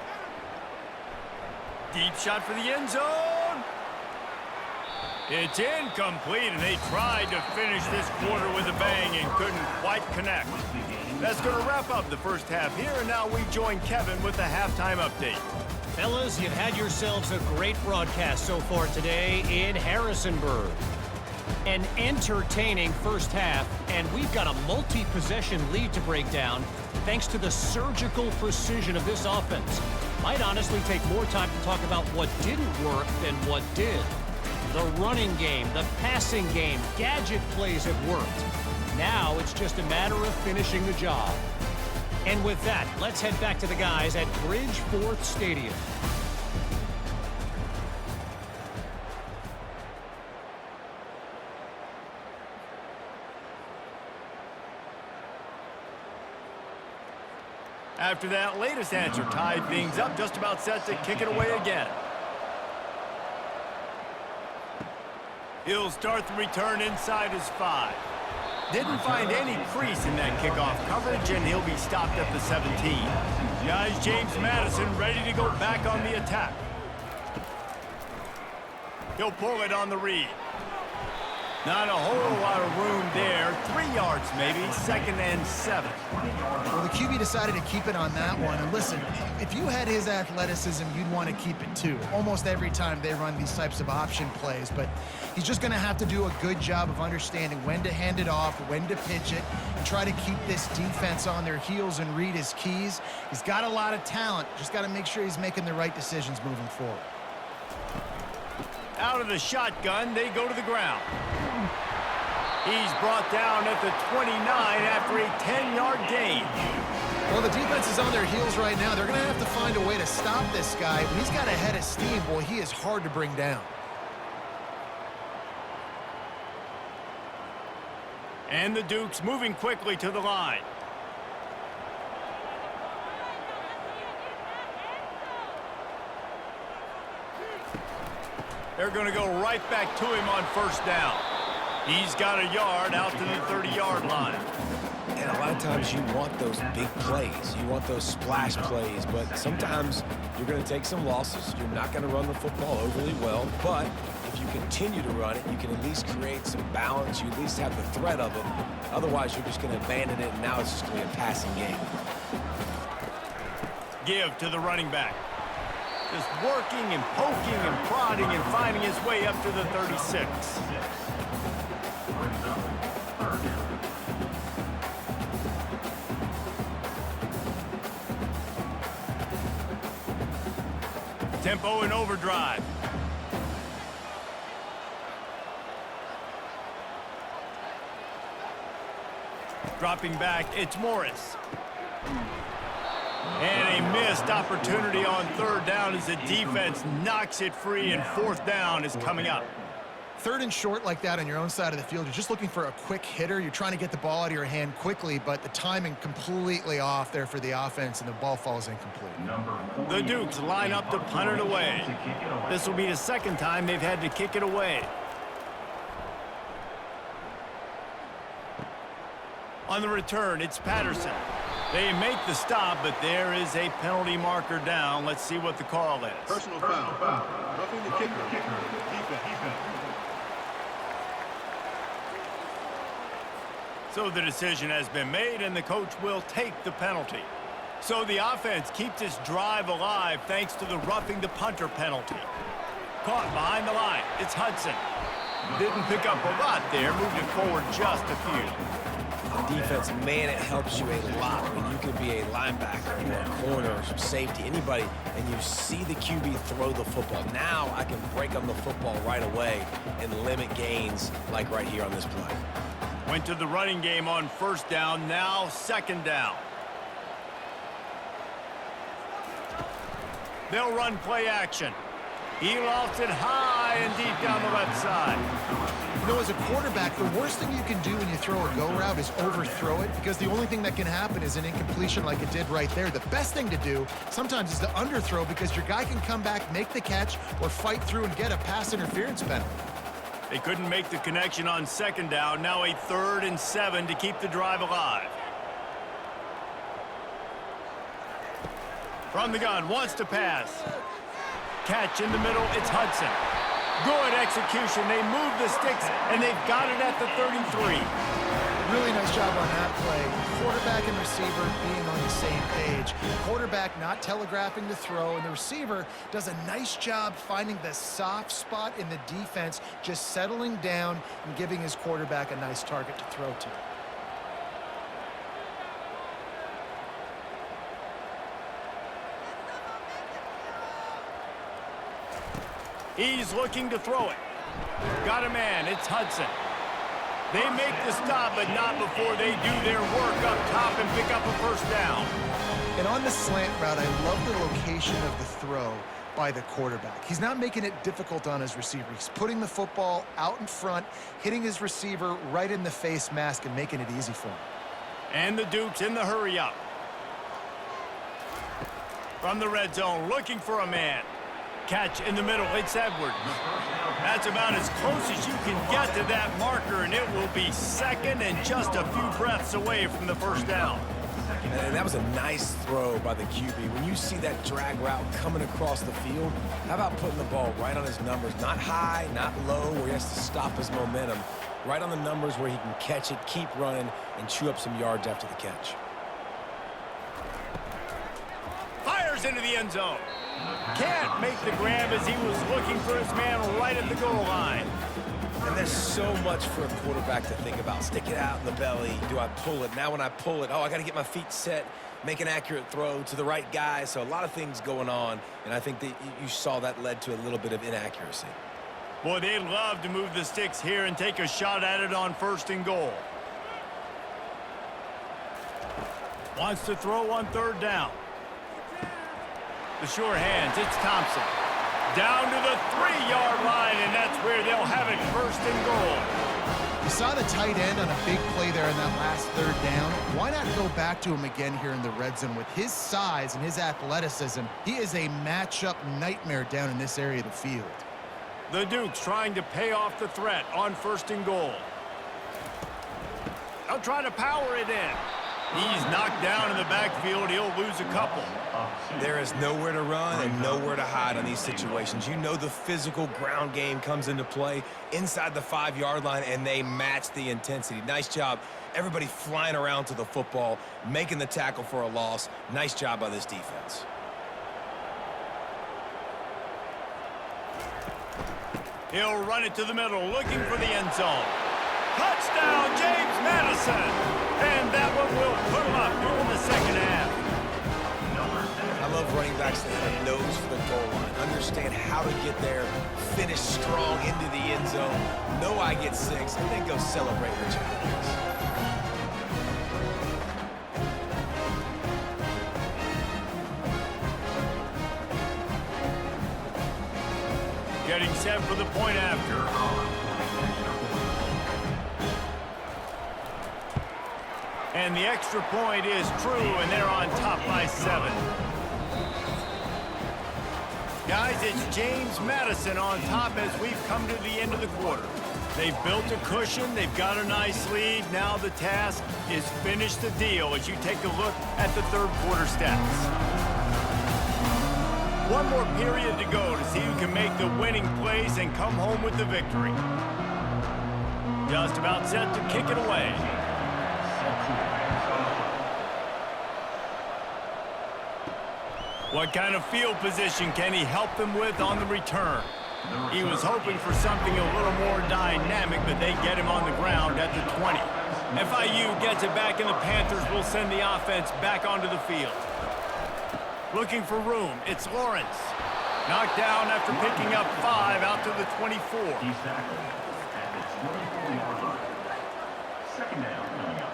Deep shot for the end zone. It's incomplete, and they tried to finish this quarter with a bang and couldn't quite connect. That's going to wrap up the first half here, and now we join Kevin with the halftime update. Fellas, you've had yourselves a great broadcast so far today in Harrisonburg. An entertaining first half, and we've got a multi-possession lead to break down thanks to the surgical precision of this offense. Might honestly take more time to talk about what didn't work than what did. The running game, the passing game, gadget plays have worked. Now it's just a matter of finishing the job. And with that, let's head back to the guys at Bridgeforth Stadium. After that latest answer tied things up, just about set to kick it away again. He'll start the return inside his 5. Didn't find any crease in that kickoff coverage, and he'll be stopped at the 17. Guys, James Madison ready to go back on the attack. He'll pull it on the read. Not a whole lot of room there. 3 yards maybe, 2nd and 7. Well, the QB decided to keep it on that one. And listen, if you had his athleticism, you'd want to keep it too. Almost every time they run these types of option plays. But he's just going to have to do a good job of understanding when to hand it off, when to pitch it, and try to keep this defense on their heels and read his keys. He's got a lot of talent. Just got to make sure he's making the right decisions moving forward. Out of the shotgun, they go to the ground. He's brought down at the 29 after a 10-yard gain. Well, the defense is on their heels right now. They're going to have to find a way to stop this guy. When he's got a head of steam, boy, he is hard to bring down. And the Dukes moving quickly to the line. They're going to go right back to him on first down. He's got a yard out to the 30-yard line. And a lot of times you want those big plays. You want those splash plays, but sometimes you're going to take some losses. You're not going to run the football overly well, but if you continue to run it, you can at least create some balance. You at least have the threat of it. Otherwise, you're just going to abandon it, and now it's just going to be a passing game. Give to the running back. Just working and poking and prodding and finding his way up to the 36. Tempo and overdrive. Dropping back, it's Morris. And a missed opportunity on third down as the defense knocks it free, and fourth down is coming up. Third and short like that on your own side of the field, you're just looking for a quick hitter. You're trying to get the ball out of your hand quickly, but the timing completely off there for the offense, and the ball falls incomplete. The Dukes line up to punt it away. This will be the second time they've had to kick it away. On the return, it's Patterson. They make the stop, but there is a penalty marker down. Let's see what the call is. Personal foul. Roughing the kicker. Defense. So the decision has been made, and the coach will take the penalty. So the offense keeps its drive alive thanks to the roughing the punter penalty. Caught behind the line. It's Hudson. Didn't pick up a lot there. Moved it forward just a few. Defense, man, it helps you a lot when you can be a linebacker or a corner or some safety, anybody, and you see the QB throw the football. Now I can break on the football right away and limit gains like right here on this play. Went to the running game on first down, now second down. They'll run play action. He lofts it high and deep down the left side. You know, as a quarterback, the worst thing you can do when you throw a go route is overthrow it, because the only thing that can happen is an incompletion like it did right there. The best thing to do sometimes is to underthrow, because your guy can come back, make the catch, or fight through and get a pass interference penalty. They couldn't make the connection on second down. Now a 3rd and 7 to keep the drive alive. From the gun, wants to pass. Catch in the middle, it's Hudson. Good execution. They move the sticks, and they've got it at the 33. Really nice job on that play. Quarterback and receiver being on the same page. Quarterback not telegraphing the throw, and the receiver does a nice job finding the soft spot in the defense, just settling down and giving his quarterback a nice target to throw to. He's looking to throw it. Got a man, it's Hudson. They make the stop, but not before they do their work up top and pick up a first down. And on the slant route, I love the location of the throw by the quarterback. He's not making it difficult on his receiver. He's putting the football out in front, hitting his receiver right in the face mask, and making it easy for him. And the Dukes in the hurry up. From the red zone, looking for a man. Catch in the middle, it's Edwards. That's about as close as you can get to that marker, and it will be second and just a few breaths away from the first down. And that was a nice throw by the QB. When you see that drag route coming across the field, how about putting the ball right on his numbers? Not high, not low, where he has to stop his momentum. Right on the numbers where he can catch it, keep running, and chew up some yards after the catch. Fires into the end zone. Can't make the grab as he was looking for his man right at the goal line. And there's so much for a quarterback to think about. Stick it out in the belly. Do I pull it? Now when I pull it, oh, I got to get my feet set, make an accurate throw to the right guy. So a lot of things going on, and I think that you saw that led to a little bit of inaccuracy. Boy, they'd love to move the sticks here and take a shot at it on 1st and goal. Wants to throw on 3rd down. The sure hands, it's Thompson. Down to the 3-yard line, and that's where they'll have it 1st and goal. You saw the tight end on a big play there in that last 3rd down. Why not go back to him again here in the red zone? With his size and his athleticism, he is a matchup nightmare down in this area of the field. The Dukes trying to pay off the threat on 1st and goal. They'll try to power it in. He's knocked down in the backfield. He'll lose a couple. There is nowhere to run and nowhere to hide on these situations. You know the physical ground game comes into play inside the 5-yard line, and they match the intensity. Nice job. Everybody flying around to the football, making the tackle for a loss. Nice job by this defense. He'll run it to the middle, looking for the end zone. Touchdown, James Madison! And that one will put him up here in the second half. I love running backs that have a nose for the goal line. Understand how to get there, finish strong into the end zone, know I get 6, and then go celebrate your challenges. Getting set for the point after. And the extra point is true, and they're on top by 7. Guys, it's James Madison on top as we've come to the end of the quarter. They've built a cushion. They've got a nice lead. Now the task is finish the deal as you take a look at the third quarter stats. One more period to go to see who can make the winning plays and come home with the victory. Just about set to kick it away. What kind of field position can he help them with on the return? He was hoping for something a little more dynamic, but they get him on the ground at the 20. FIU gets it back, and the Panthers will send the offense back onto the field. Looking for room, it's Lawrence. Knocked down after picking up 5 out to the 24. He's tackled at the 24-yard line. Second down coming up.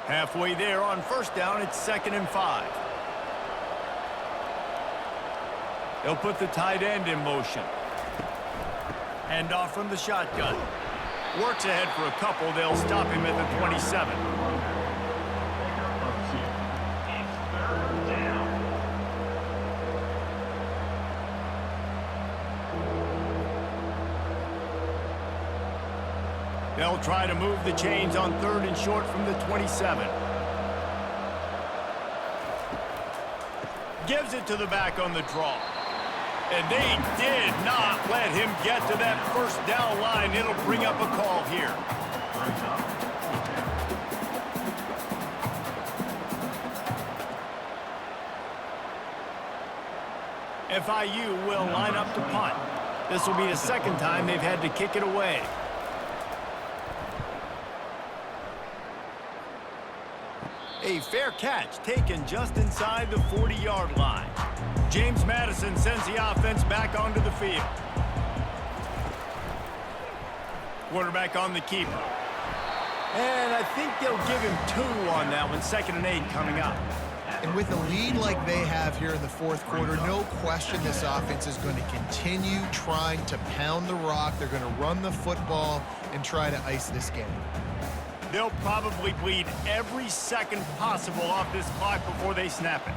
Halfway there on first down, it's 2nd and 5. They'll put the tight end in motion. Hand off from the shotgun. Works ahead for a couple. They'll stop him at the 27. They'll try to move the chains on 3rd and short from the 27. Gives it to the back on the draw. And they did not let him get to that first down line. It'll bring up a call here. FIU will line up to punt. This will be the second time they've had to kick it away. A fair catch taken just inside the 40-yard line. James Madison sends the offense back onto the field. Quarterback on the keeper. And I think they'll give him 2 on that one. 2nd and 8 coming up. And with a lead like they have here in the fourth quarter, no question this offense is going to continue trying to pound the rock. They're going to run the football and try to ice this game. They'll probably bleed every second possible off this clock before they snap it.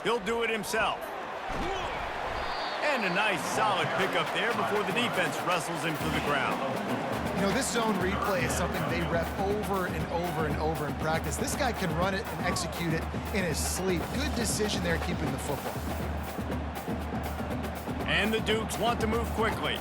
He'll do it himself. And a nice solid pickup there before the defense wrestles him to the ground. You know, this zone replay is something they rep over and over and over in practice. This guy can run it and execute it in his sleep. Good decision there keeping the football. And the Dukes want to move quickly.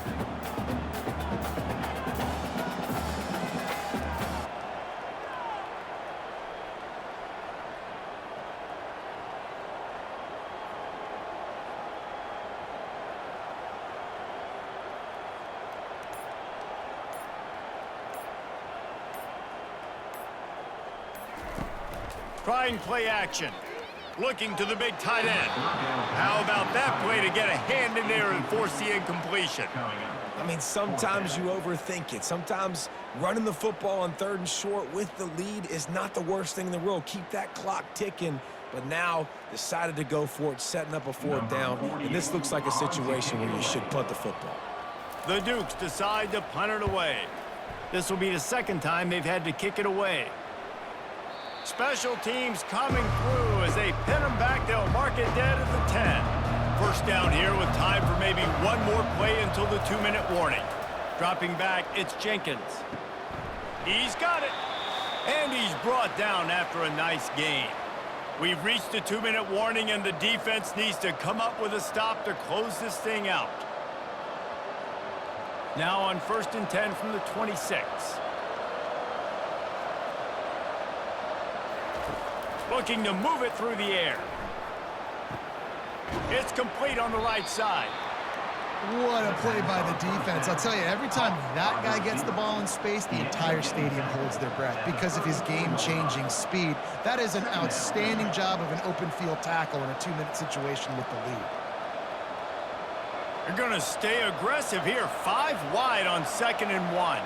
Trying play action. Looking to the big tight end. How about that play to get a hand in there and force the incompletion? I mean, sometimes you overthink it. Sometimes running the football on 3rd and short with the lead is not the worst thing in the world. Keep that clock ticking but now decided to go for it, setting up a fourth down, and this looks like a situation where you should punt the football. The Dukes decide to punt it away. This will be the second time they've had to kick it away. Special teams coming through as they pin them back. They'll mark it dead at the 10. First down here with time for maybe one more play until the 2-minute warning. Dropping back, it's Jenkins. He's got it. And he's brought down after a nice gain. We've reached the 2-minute warning, and the defense needs to come up with a stop to close this thing out. Now on 1st and 10 from the 26. Looking to move it through the air. It's complete on the right side. What a play by the defense. I'll tell you, every time that guy gets the ball in space, the entire stadium holds their breath because of his game-changing speed. That is an outstanding job of an open field tackle in a 2-minute situation with the lead. They're going to stay aggressive here. 5 wide on 2nd and 1.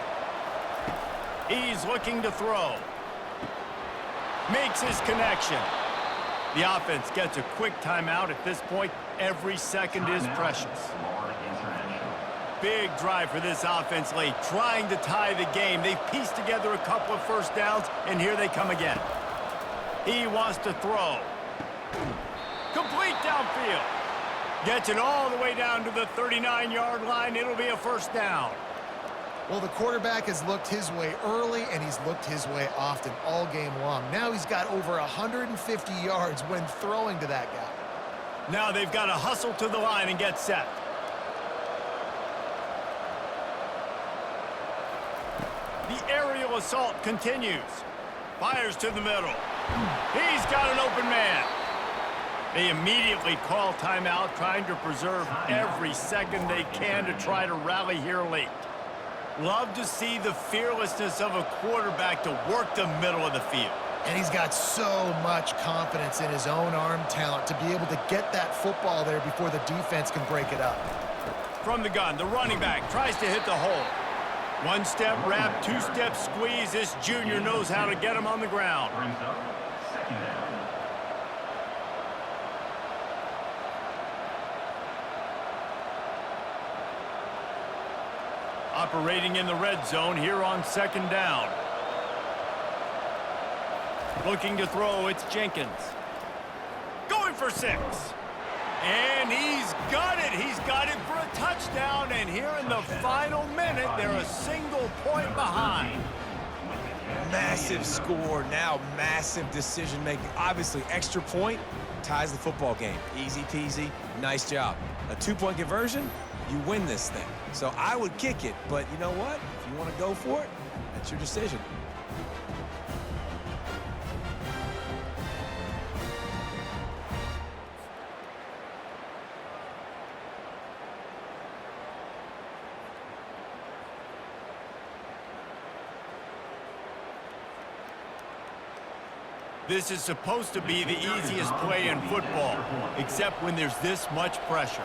He's looking to throw. Makes his connection. The offense gets a quick timeout at this point. Every second is precious. Big drive for this offense late, trying to tie the game. They've pieced together a couple of first downs, and here they come again. He wants to throw. Complete downfield. Gets it all the way down to the 39-yard line. It'll be a first down. Well, the quarterback has looked his way early, and he's looked his way often all game long. Now he's got over 150 yards when throwing to that guy. Now they've got to hustle to the line and get set. The aerial assault continues. Fires to the middle. He's got an open man. They immediately call timeout, trying to preserve every second they can to try to rally here late. Love to see the fearlessness of a quarterback to work the middle of the field. And he's got so much confidence in his own arm talent to be able to get that football there before the defense can break it up. From the gun, the running back tries to hit the hole. 1-step wrap, 2-step squeeze. This junior knows how to get him on the ground. Brings up 2nd down. Operating in the red zone here on 2nd down. Looking to throw, it's Jenkins. Going for 6. And he's got it. He's got it for a touchdown. And here in the final minute, they're a single point behind. Massive score, now massive decision-making. Obviously, extra point ties the football game. Easy peasy, nice job. A 2-point conversion, you win this thing. So I would kick it, but you know what? If you want to go for it, that's your decision. This is supposed to be the easiest play in football, except when there's this much pressure.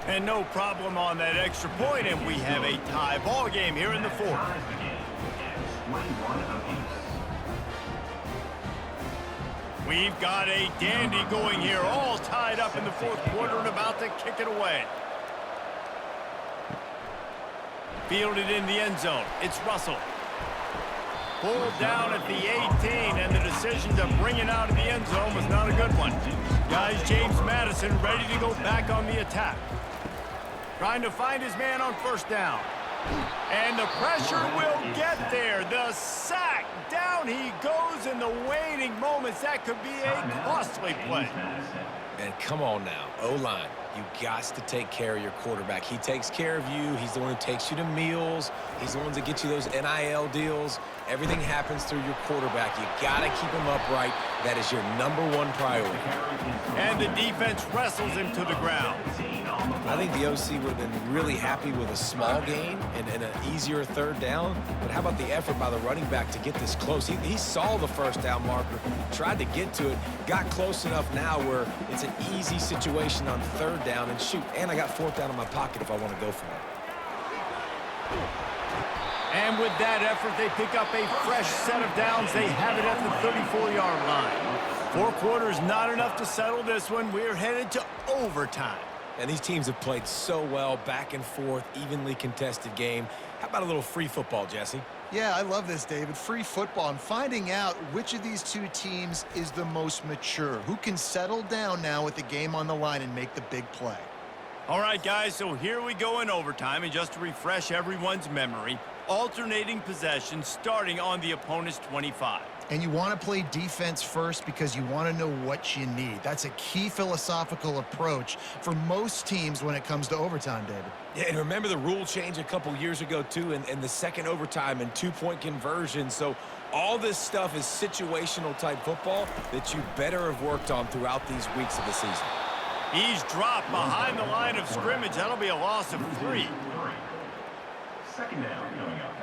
And no problem on that extra point, and we have a tie ball game here in the 4th. We've got a dandy going here, all tied up in the 4th quarter and about to kick it away. Fielded in the end zone. It's Russell. Pulled down at the 18, and the decision to bring it out of the end zone was not a good one. Guys, James Madison ready to go back on the attack. Trying to find his man on 1st down. And the pressure will get there. The sack. Down he goes in the waiting moments. That could be a costly play. And come on now, O-line. You got to take care of your quarterback. He takes care of you. He's the one who takes you to meals. He's the one that gets you those NIL deals. Everything happens through your quarterback. You got to keep him upright. That is your #1 priority. And the defense wrestles him to the ground. I think the OC would have been really happy with a small gain and an easier 3rd down. But how about the effort by the running back to get this close? He saw the 1st down marker, tried to get to it, got close enough now where it's an easy situation on 3rd down. And shoot, and I got 4th down in my pocket if I want to go for it. And with that effort, they pick up a fresh set of downs. They have it at the 34-yard line. 4 quarters, not enough to settle this one. We're headed to overtime. And these teams have played so well, back and forth, evenly contested game. How about a little free football, Jesse? Yeah, I love this, David. Free football and finding out which of these two teams is the most mature. Who can settle down now with the game on the line and make the big play. All right, guys, so here we go in overtime. And just to refresh everyone's memory, alternating possession starting on the opponent's 25. And you want to play defense first because you want to know what you need. That's a key philosophical approach for most teams when it comes to overtime, David. Yeah, and remember the rule change a couple years ago, too, and the second overtime and 2-point conversion. So all this stuff is situational type football that you better have worked on throughout these weeks of the season. He's dropped behind the line of scrimmage. That'll be a loss of 3. Second down coming up.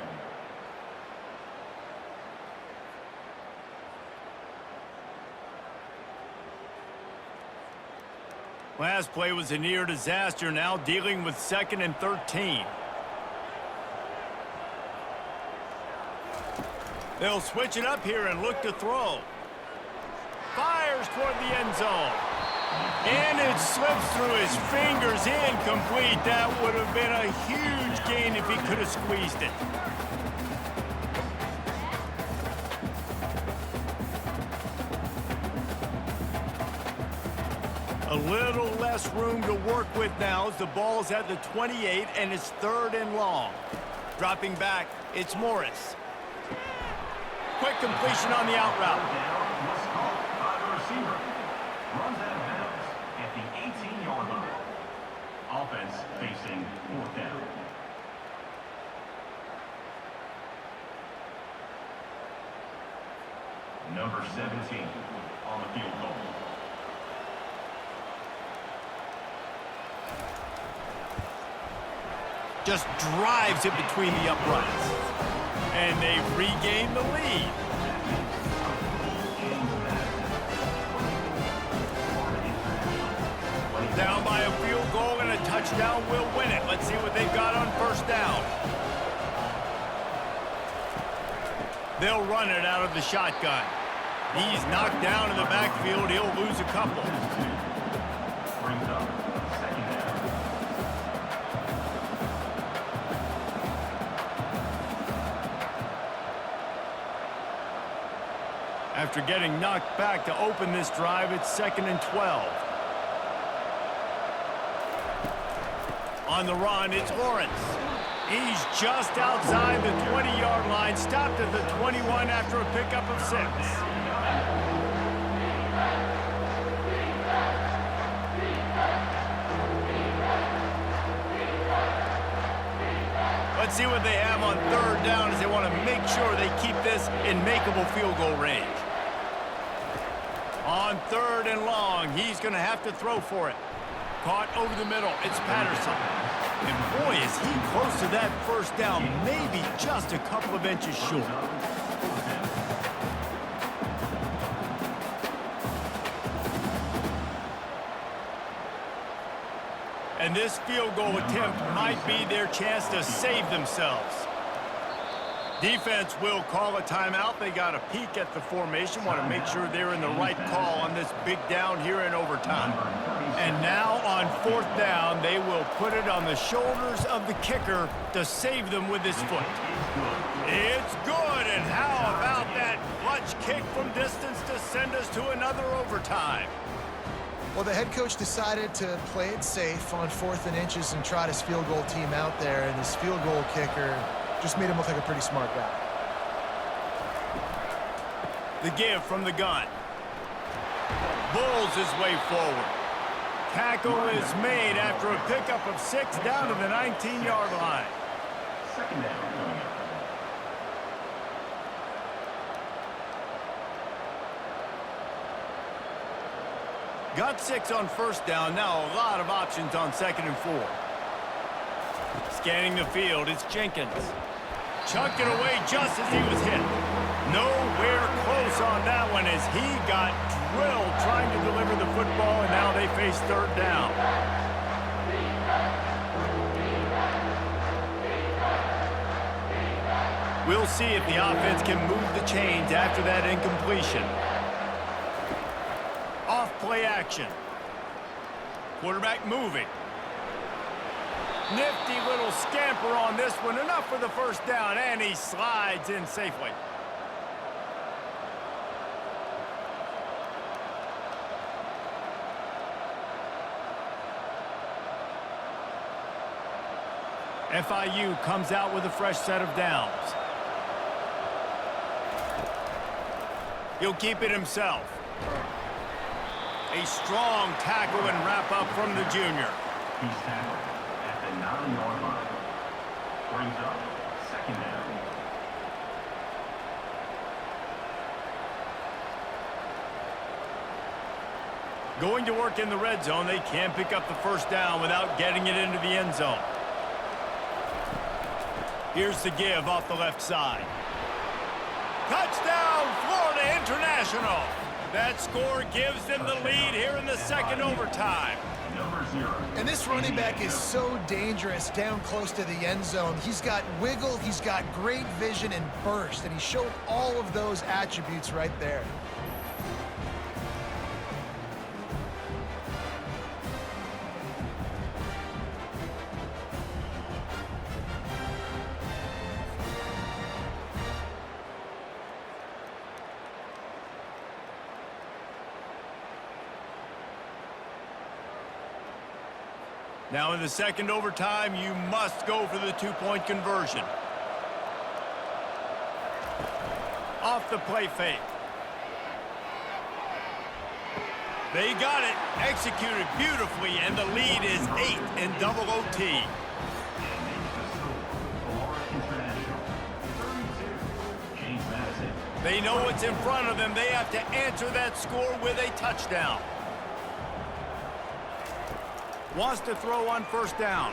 Last play was a near disaster, now dealing with 2nd and 13. They'll switch it up here and look to throw. Fires toward the end zone. And it slips through his fingers, incomplete. That would have been a huge gain if he could have squeezed it. A little less room to work with now as the ball's at the 28 and it's 3rd and long. Dropping back, it's Morris. Quick completion on the out route. Was caught by the receiver. Runs out of bounds at the 18-yard line. Offense facing 4th down. Number 17 on the field goal. Just drives it between the uprights. And they regain the lead. Down by a field goal and a touchdown will win it. Let's see what they've got on 1st down. They'll run it out of the shotgun. He's knocked down in the backfield. He'll lose a couple. Brings up 2nd down. After getting knocked back to open this drive, it's 2nd and 12. On the run, it's Lawrence. He's just outside the 20-yard line, stopped at the 21 after a pickup of 6. Let's see what they have on 3rd down as they want to make sure they keep this in makeable field goal range. On 3rd and long, he's going to have to throw for it. Caught over the middle, it's Patterson. And boy, is he close to that 1st down, maybe just a couple of inches short. And this field goal attempt might be their chance to save themselves. Defense will call a timeout. They got a peek at the formation, want to make sure they're in the right call on this big down here in overtime. And now on 4th down, they will put it on the shoulders of the kicker to save them with his foot. It's good, and how about that clutch kick from distance to send us to another overtime? Well, the head coach decided to play it safe on 4th and inches and trot his field goal team out there, and this field goal kicker just made him look like a pretty smart guy. The give from the gun. Bulls his way forward. Tackle is made after a pickup of 6 down to the 19-yard line. 2nd down coming up. Got 6 on 1st down. Now a lot of options on 2nd and 4. Scanning the field, it's Jenkins. Chucked it away just as he was hit. Nowhere close on that one as he got drilled trying to deliver the football, and now they face 3rd down. We'll see if the offense can move the chains after that incompletion. Off play action. Quarterback moving. Nifty little scamper on this one. Enough for the first down, and he slides in safely. FIU comes out with a fresh set of downs. He'll keep it himself. A strong tackle and wrap up from the junior. He's tackled at the 9-yard line. Brings up second down. Going to work in the red zone, they can't pick up the first down without getting it into the end zone. Here's the give off the left side. Touchdown, Florida International. That score gives them the lead here in the second overtime. Number 0. And this running back is so dangerous down close to the end zone. He's got wiggle, he's got great vision and burst, and he showed all of those attributes right there. Now in the second overtime, you must go for the two-point conversion. Off the play fake. They got it, executed beautifully, and the lead is 8 in double OT. They know what's in front of them. They have to answer that score with a touchdown. Wants to throw on first down.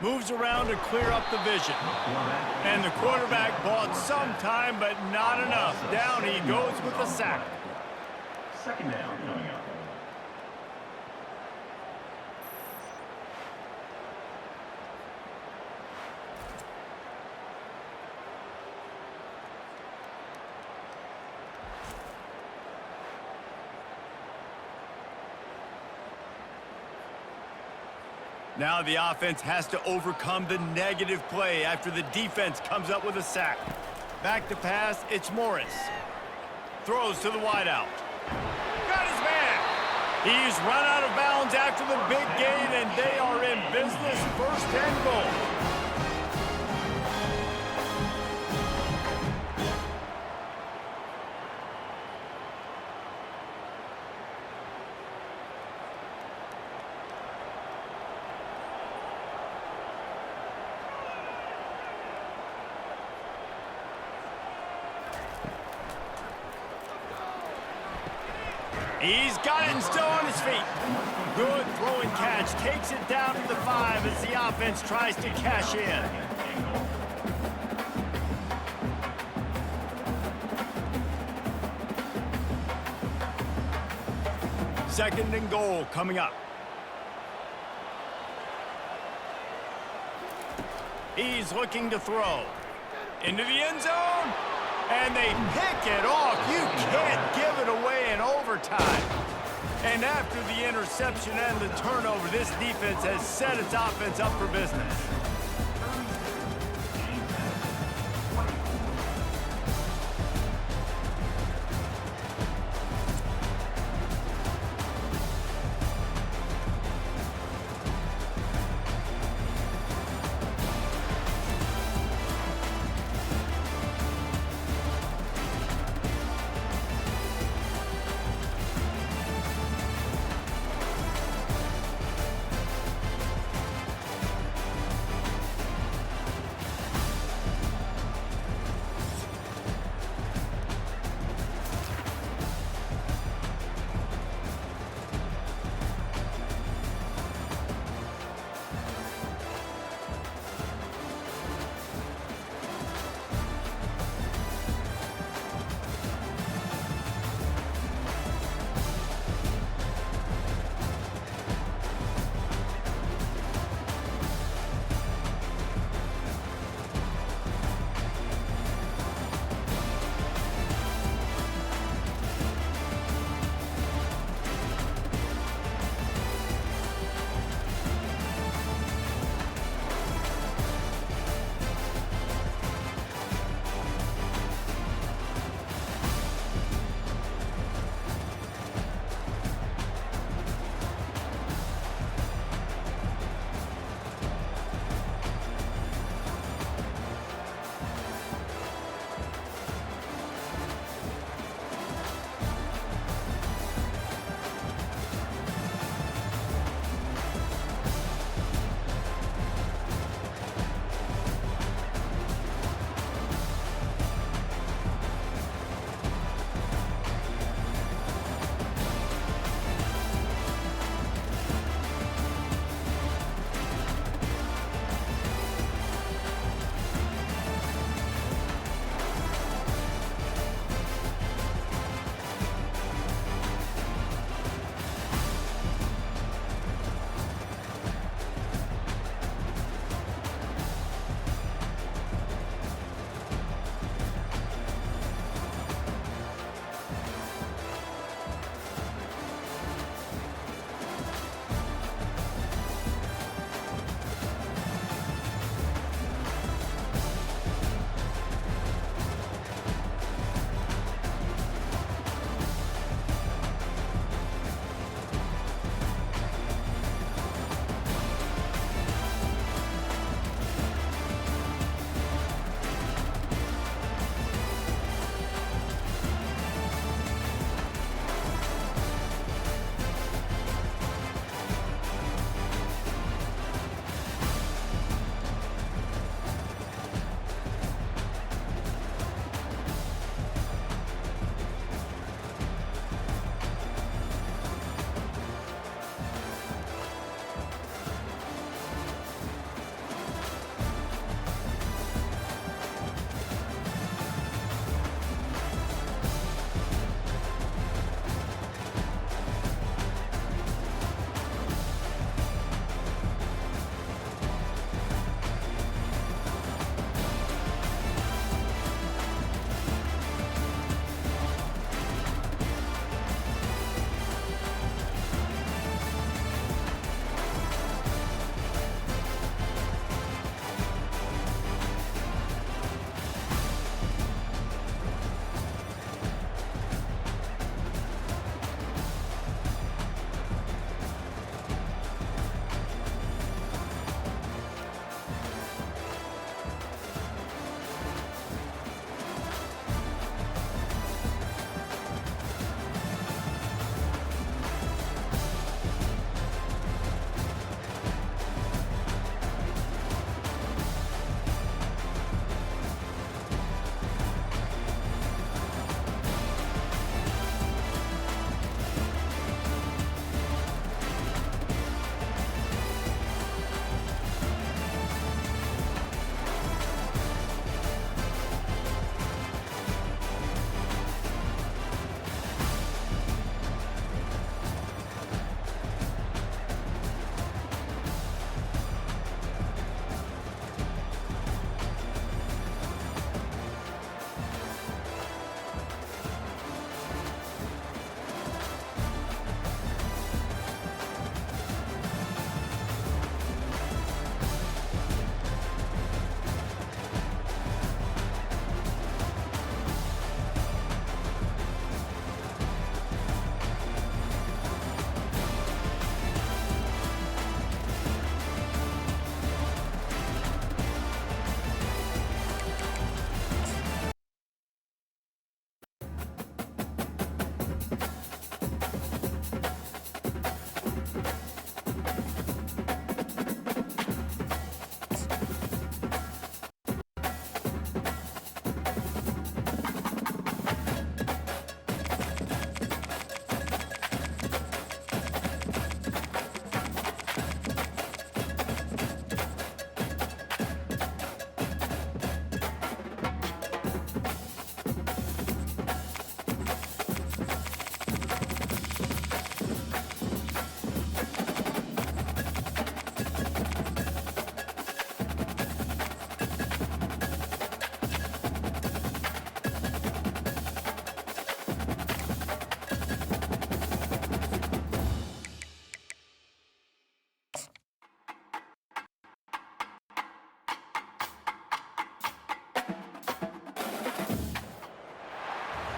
Moves around to clear up the vision. And the quarterback bought some time, but not enough. Down he goes with the sack. Second down coming up. Now the offense has to overcome the negative play after the defense comes up with a sack. Back to pass, it's Morris. Throws to the wideout. Got his man. He's run out of bounds after the big gain, and they are in business. First and goal. He's got it and still on his feet. Good throwing catch. Takes it down to the 5 as the offense tries to cash in. Second and goal coming up. He's looking to throw. Into the end zone. And they pick it off. You can't give it away in overtime. And after the interception and the turnover, this defense has set its offense up for business.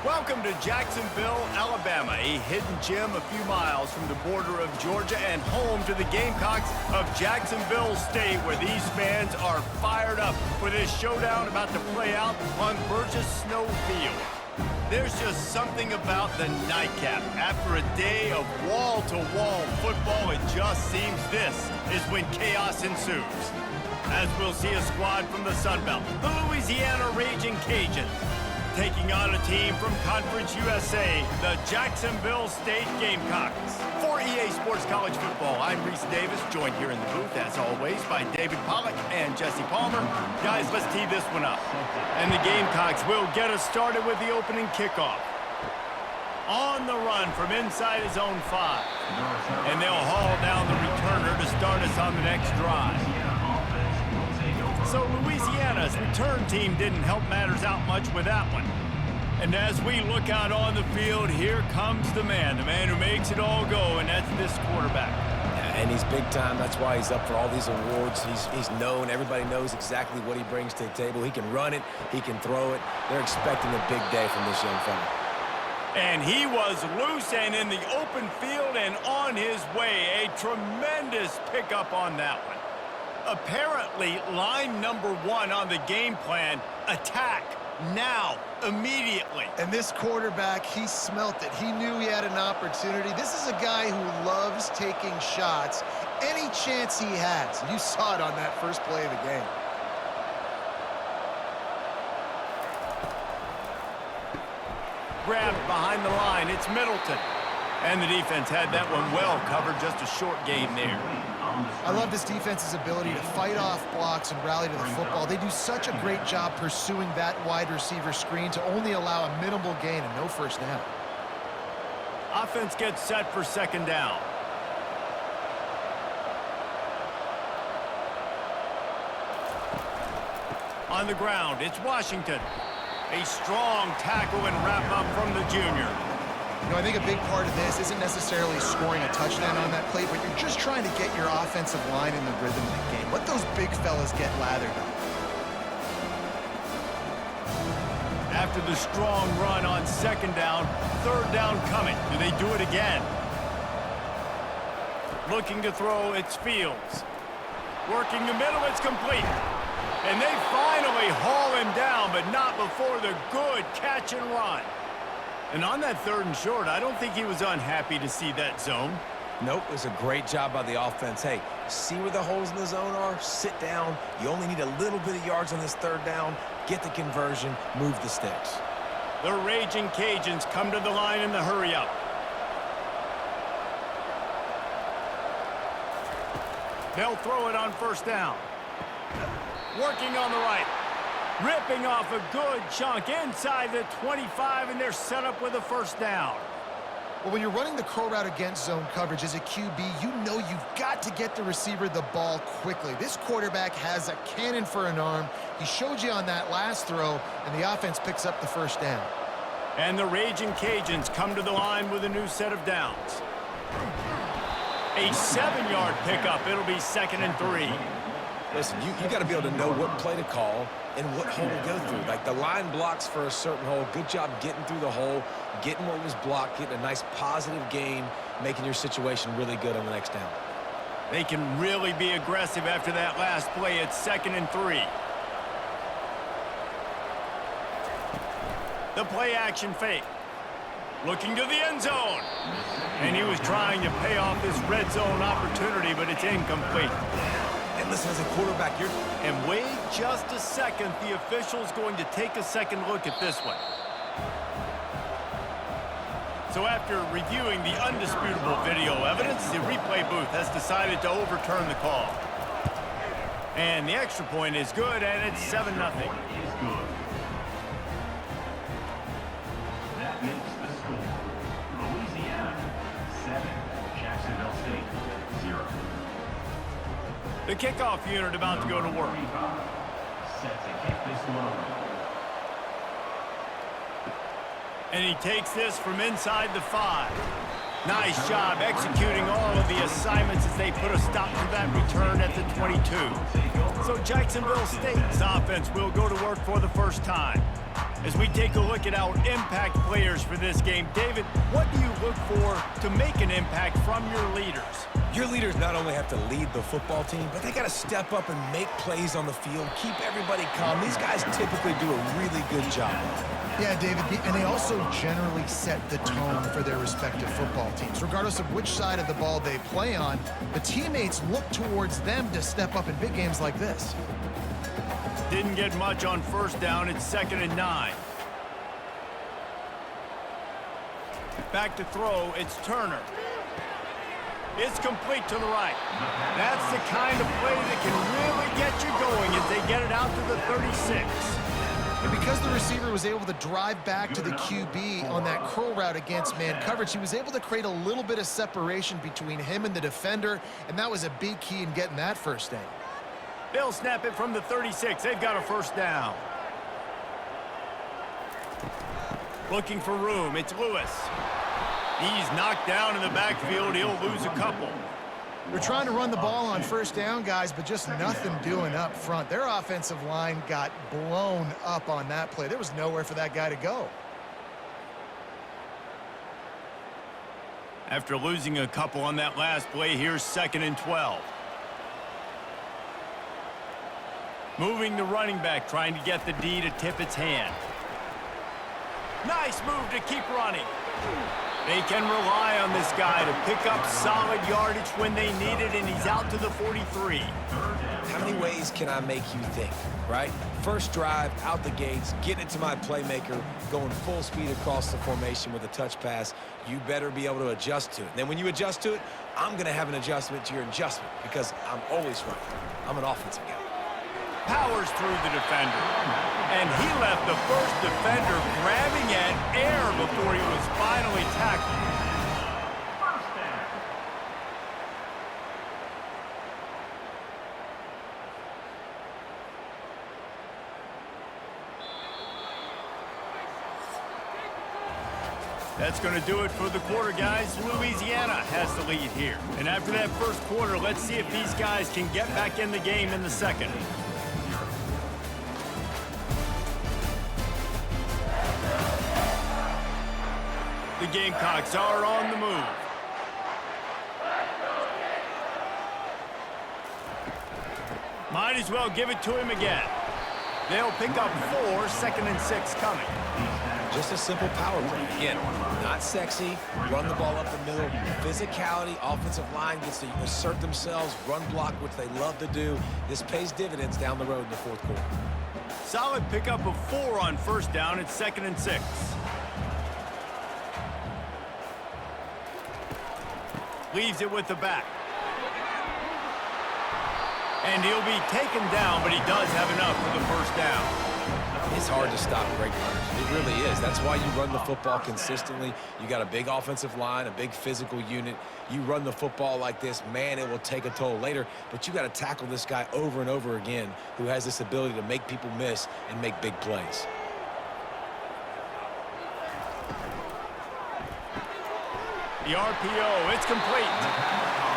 Welcome to Jacksonville, Alabama, a hidden gem a few miles from the border of Georgia and home to the Gamecocks of Jacksonville State, where these fans are fired up for this showdown about to play out on Burgess Snow Field. There's just something about the nightcap. After a day of wall-to-wall football, it just seems this is when chaos ensues. As we'll see a squad from the Sun Belt, the Louisiana Raging Cajuns, taking on a team from Conference USA, the Jacksonville State Gamecocks. For EA Sports College Football, I'm Reese Davis, joined here in the booth, as always, by David Pollack and Jesse Palmer. Guys, let's tee this one up. And the Gamecocks will get us started with the opening kickoff. On the run from inside his own 5. And they'll haul down the returner to start us on the next drive. So Louisiana's return team didn't help matters out much with that one. And as we look out on the field, here comes the man who makes it all go, and that's this quarterback. Yeah, and he's big time. That's why he's up for all these awards. He's known. Everybody knows exactly what he brings to the table. He can run it. He can throw it. They're expecting a big day from this young fella. And he was loose and in the open field and on his way. A tremendous pickup on that one. Apparently, line number 1 on the game plan, attack, now, immediately. And this quarterback, he smelt it. He knew he had an opportunity. This is a guy who loves taking shots any chance he has. You saw it on that first play of the game. Grabbed behind the line, it's Middleton. And the defense had that one well covered, just a short gain there. I love this defense's ability to fight off blocks and rally to the football. They do such a great job pursuing that wide receiver screen to only allow a minimal gain and no first down. Offense gets set for second down. On the ground, it's Washington. A strong tackle and wrap-up from the junior. You know, I think a big part of this isn't necessarily scoring a touchdown on that play, but you're just trying to get your offensive line in the rhythm of the game. Let those big fellas get lathered up. After the strong run on second down, third down coming. Do they do it again? Looking to throw, it's Fields. Working the middle, it's complete. And they finally haul him down, but not before the good catch and run. And on that third and short, I don't think he was unhappy to see that zone. Nope, it was a great job by the offense. Hey, see where the holes in the zone are? Sit down. You only need a little bit of yards on this third down. Get the conversion. Move the sticks. The Raging Cajuns come to the line in the hurry-up. They'll throw it on first down. Working on the right. Ripping off a good chunk inside the 25, and they're set up with a first down. Well, when you're running the curl route against zone coverage as a QB, you know you've got to get the receiver the ball quickly. This quarterback has a cannon for an arm. He showed you on that last throw, and the offense picks up the first down. And the Raging Cajuns come to the line with a new set of downs. A 7-yard pickup. It'll be 2nd and 3. Listen, you got to be able to know what play to call and what hole to go through. Like, the line blocks for a certain hole. Good job getting through the hole, getting what was blocked, getting a nice positive gain, making your situation really good on the next down. They can really be aggressive after that last play. It's 2nd and 3. The play action fake. Looking to the end zone. And he was trying to pay off this red zone opportunity, but it's incomplete. And listen, as a quarterback, And wait just a second. The official's going to take a second look at this one. So after reviewing the undisputable video evidence, the replay booth has decided to overturn the call. And the extra point is good, and it's 7-0. Is good. That makes the score Louisiana 7, Jacksonville State 0. The kickoff unit about to go to work. Set to kick this one away. And he takes this from inside the 5. Nice job executing all of the assignments as they put a stop to that return at the 22. So Jacksonville State's offense will go to work for the first time. As we take a look at our impact players for this game, David, what do you look for to make an impact from your leaders? Your leaders not only have to lead the football team, but they got to step up and make plays on the field, keep everybody calm. These guys typically do a really good job. Yeah, David, and they also generally set the tone for their respective football teams. Regardless of which side of the ball they play on, the teammates look towards them to step up in big games like this. Didn't get much on first down. It's 2nd and 9. Back to throw. It's Turner. It's complete to the right. That's the kind of play that can really get you going as they get it out to the 36. And because the receiver was able to drive back to the QB on that curl route against man coverage, he was able to create a little bit of separation between him and the defender, and that was a big key in getting that first down. They'll snap it from the 36. They've got a first down. Looking for room. It's Lewis. He's knocked down in the backfield. He'll lose a couple. They're trying to run the ball on first down, guys, but just nothing doing up front. Their offensive line got blown up on that play. There was nowhere for that guy to go. After losing a couple on that last play, here's 2nd and 12. Moving the running back, trying to get the D to tip its hand. Nice move to keep running. They can rely on this guy to pick up solid yardage when they need it, and he's out to the 43. How many ways can I make you think, right? First drive, out the gates, getting it to my playmaker, going full speed across the formation with a touch pass. You better be able to adjust to it. And then when you adjust to it, I'm going to have an adjustment to your adjustment because I'm always right. I'm an offensive guy. Powers through the defender. And he left the first defender grabbing at air before he was finally tackled. First down. That's going to do it for the quarter, guys. Louisiana has the lead here. And after that first quarter, let's see if these guys can get back in the game in the second. The Gamecocks are on the move. Might as well give it to him again. They'll pick up 4, 2nd and 6 coming. Just a simple power play. Again, not sexy, run the ball up the middle. Physicality, offensive line gets to assert themselves, run block, which they love to do. This pays dividends down the road in the fourth quarter. Solid pickup of 4 on first down. It's 2nd and 6. Leaves it with the back. And he'll be taken down, but he does have enough for the first down. It's hard to stop great runners. It really is. That's why you run the football consistently. You got a big offensive line, a big physical unit. You run the football like this, man, it will take a toll later. But you got to tackle this guy over and over again who has this ability to make people miss and make big plays. The RPO, it's complete.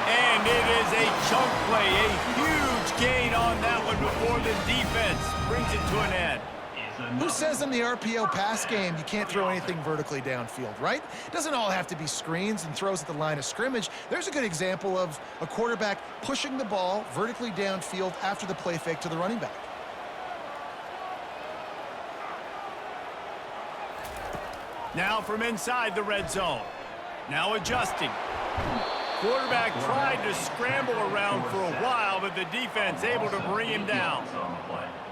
And it is a chunk play, a huge gain on that one before the defense brings it to an end. Who says in the RPO pass game you can't throw anything vertically downfield, right? It doesn't all have to be screens and throws at the line of scrimmage. There's a good example of a quarterback pushing the ball vertically downfield after the play fake to the running back. Now from inside the red zone. Now adjusting. Quarterback tried to scramble around for a while, but the defense able to bring him down.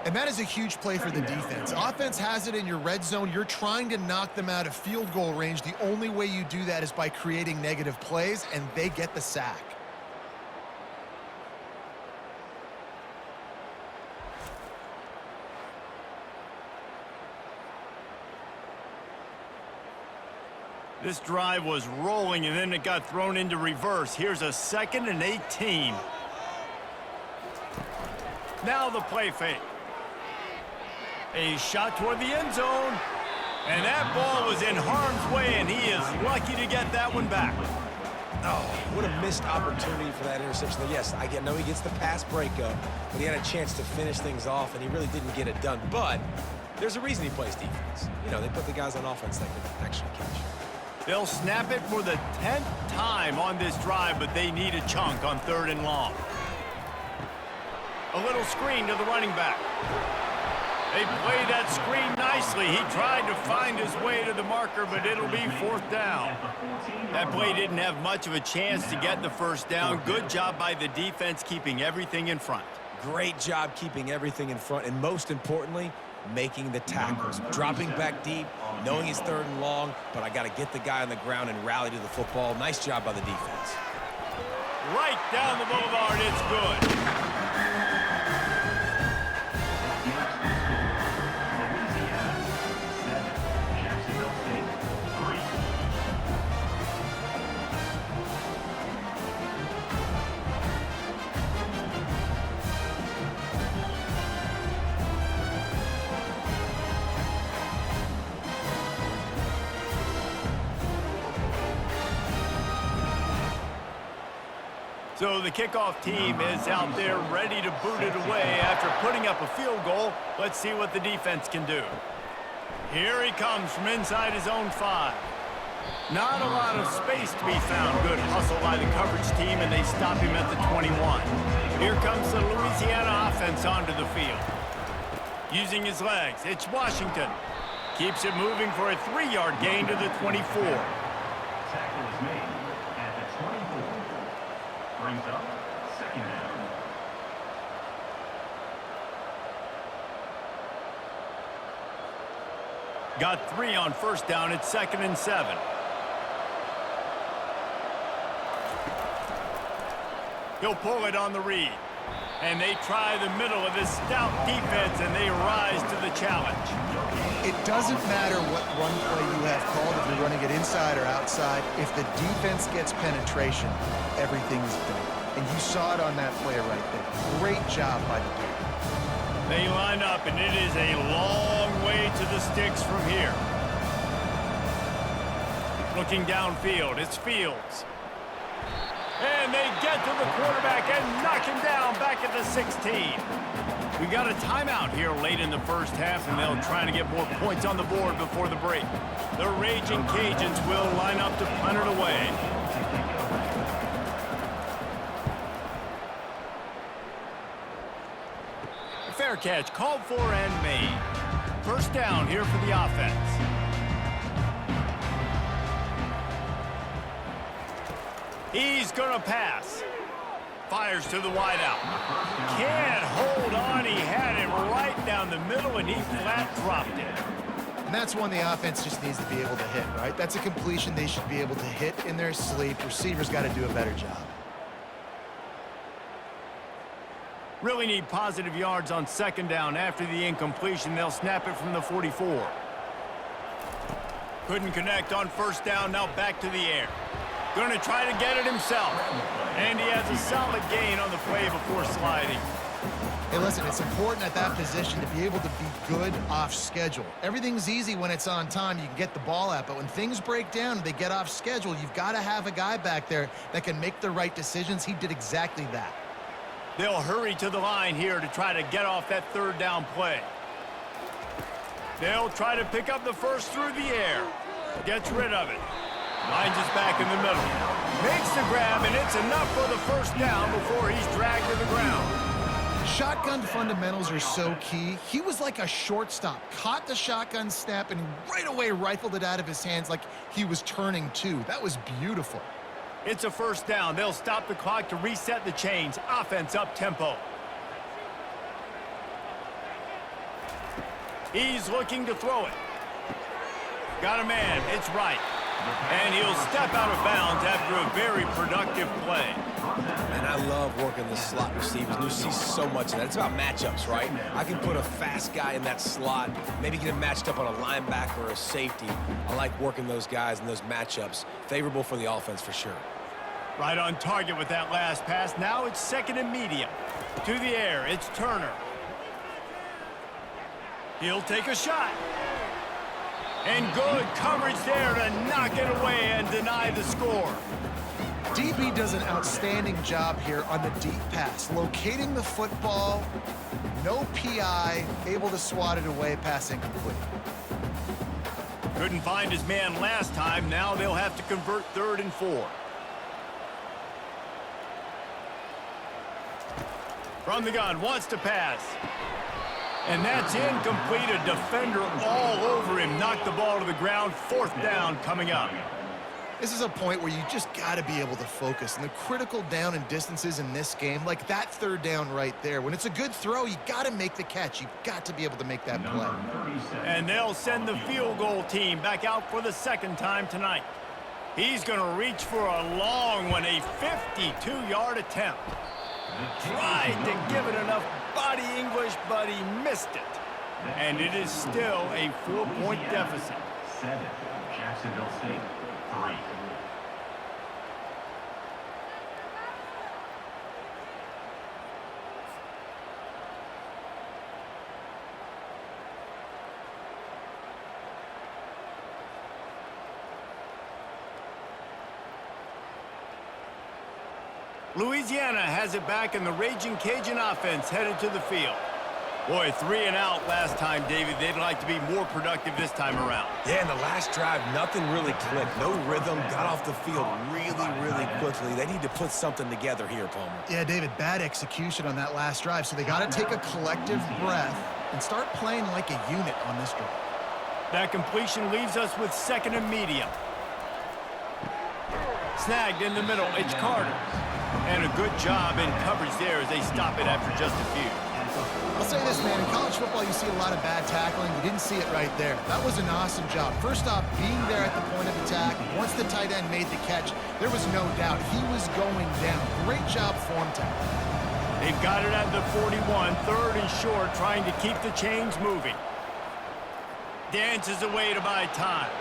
And that is a huge play for the defense. Offense has it in your red zone. You're trying to knock them out of field goal range. The only way you do that is by creating negative plays, and they get the sack. This drive was rolling, and then it got thrown into reverse. Here's a 2nd and 18. Now the play fake. A shot toward the end zone. And that ball was in harm's way, and he is lucky to get that one back. Oh, what a missed opportunity for that interception. Yes, I know he gets the pass breakup, but he had a chance to finish things off, and he really didn't get it done. But there's a reason he plays defense. You know, they put the guys on offense that can actually catch. They'll snap it for the 10th time on this drive, but they need a chunk on 3rd and long. A little screen to the running back. They played that screen nicely. He tried to find his way to the marker, but it'll be 4th down. That play didn't have much of a chance to get the 1st down. Good job by the defense keeping everything in front. Great job keeping everything in front, and most importantly, making the tackles. Dropping back deep, knowing it's 3rd and long, but I got to get the guy on the ground and rally to the football. Nice job by the defense. Right down the boulevard, it's good. So the kickoff team is out there ready to boot it away after putting up a field goal. Let's see what the defense can do. Here he comes from inside his own 5. Not a lot of space to be found. Good hustle by the coverage team, and they stop him at the 21. Here comes the Louisiana offense onto the field. Using his legs, it's Washington. Keeps it moving for a 3-yard gain to the 24. Tackle is made at the 24. Brings up 2nd down. Got 3 on 1st down. It's 2nd and 7. He'll pull it on the read. And they try the middle of this stout defense, and they rise to the challenge. It doesn't matter what run play you have called, if you're running it inside or outside. If the defense gets penetration, everything's done. And you saw it on that play right there. Great job by the defense. They line up, and it is a long way to the sticks from here. Looking downfield, it's Fields. And they get to the quarterback and knock him down back at the 16. We got a timeout here late in the 1st half, and they'll try to get more points on the board before the break. The Raging Cajuns will line up to punt it away. Fair catch called for and made. 1st down here for the offense. He's going to pass. Fires to the wideout. Can't hold on. He had it right down the middle, and he flat dropped it. And that's one the offense just needs to be able to hit, right? That's a completion they should be able to hit in their sleep. Receivers got to do a better job. Really need positive yards on 2nd down. After the incompletion, they'll snap it from the 44. Couldn't connect on 1st down. Now back to the air. Going to try to get it himself. And he has a solid gain on the play before sliding. Hey, listen, it's important at that position to be able to be good off schedule. Everything's easy when it's on time. You can get the ball out. But when things break down and they get off schedule, you've got to have a guy back there that can make the right decisions. He did exactly that. They'll hurry to the line here to try to get off that 3rd down play. They'll try to pick up the 1st through the air. Gets rid of it. Lines us back in the middle. Makes the grab, and it's enough for the 1st down before he's dragged to the ground. Shotgun fundamentals are so key. He was like a shortstop. Caught the shotgun snap and right away rifled it out of his hands like he was turning 2. That was beautiful. It's a 1st down. They'll stop the clock to reset the chains. Offense up tempo. He's looking to throw it. Got a man. It's right. And he'll step out of bounds after a very productive play. And I love working the slot receivers. You see so much of that. It's about matchups, right? I can put a fast guy in that slot, maybe get him matched up on a linebacker or a safety. I like working those guys in those matchups. Favorable for the offense for sure. Right on target with that last pass. Now it's 2nd and medium. To the air, it's Turner. He'll take a shot. And good coverage there to knock it away and deny the score. DB does an outstanding job here on the deep pass, locating the football, no PI, able to swat it away, pass incomplete. Couldn't find his man last time. Now they'll have to convert 3rd and 4. From the gun, wants to pass. And that's incomplete. A defender all over him. Knocked the ball to the ground. 4th down coming up. This is a point where you just got to be able to focus. And the critical down and distances in this game, like that 3rd down right there, when it's a good throw, you got to make the catch. You've got to be able to make that play. And they'll send the field goal team back out for the 2nd time tonight. He's going to reach for a long one, a 52-yard attempt. Tried to give it enough body English, but he missed it. And it is still a 4-point deficit. 7, Jacksonville State, 3. Louisiana has it back, and the Raging Cajun offense headed to the field. Boy, 3 and out last time, David. They'd like to be more productive this time around. Yeah, in the last drive, nothing really clicked. No rhythm, got off the field really quickly. They need to put something together here, Palmer. Yeah, David, bad execution on that last drive, so they got to take a collective breath and start playing like a unit on this drive. That completion leaves us with 2nd and medium. Snagged in the middle, it's Carter. And a good job in coverage there as they stop it after just a few. I'll say this, man. In college football, you see a lot of bad tackling. You didn't see it right there. That was an awesome job. First off, being there at the point of attack. Once the tight end made the catch, there was no doubt he was going down. Great job form tackle. They've got it at the 41, 3rd and short, trying to keep the chains moving. Dances away to buy time.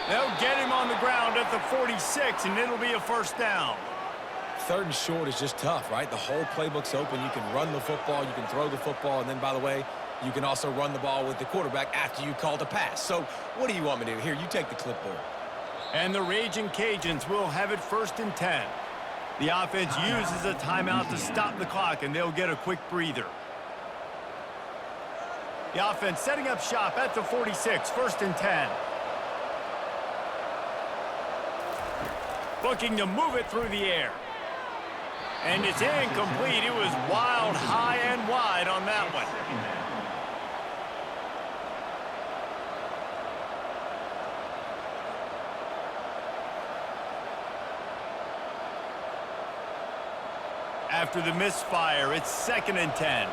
They'll get him on the ground at the 46, and it'll be a 1st down. 3rd and short is just tough, right? The whole playbook's open. You can run the football, you can throw the football, and then, by the way, you can also run the ball with the quarterback after you called a pass. So what do you want me to do? Here, you take the clipboard. And the Raging Cajuns will have it 1st and 10. The offense uses a timeout to stop the clock, and they'll get a quick breather. The offense setting up shop at the 46, 1st and 10. Looking to move it through the air. And it's incomplete. It was wild, high, and wide on that one. After the misfire, it's 2nd and 10.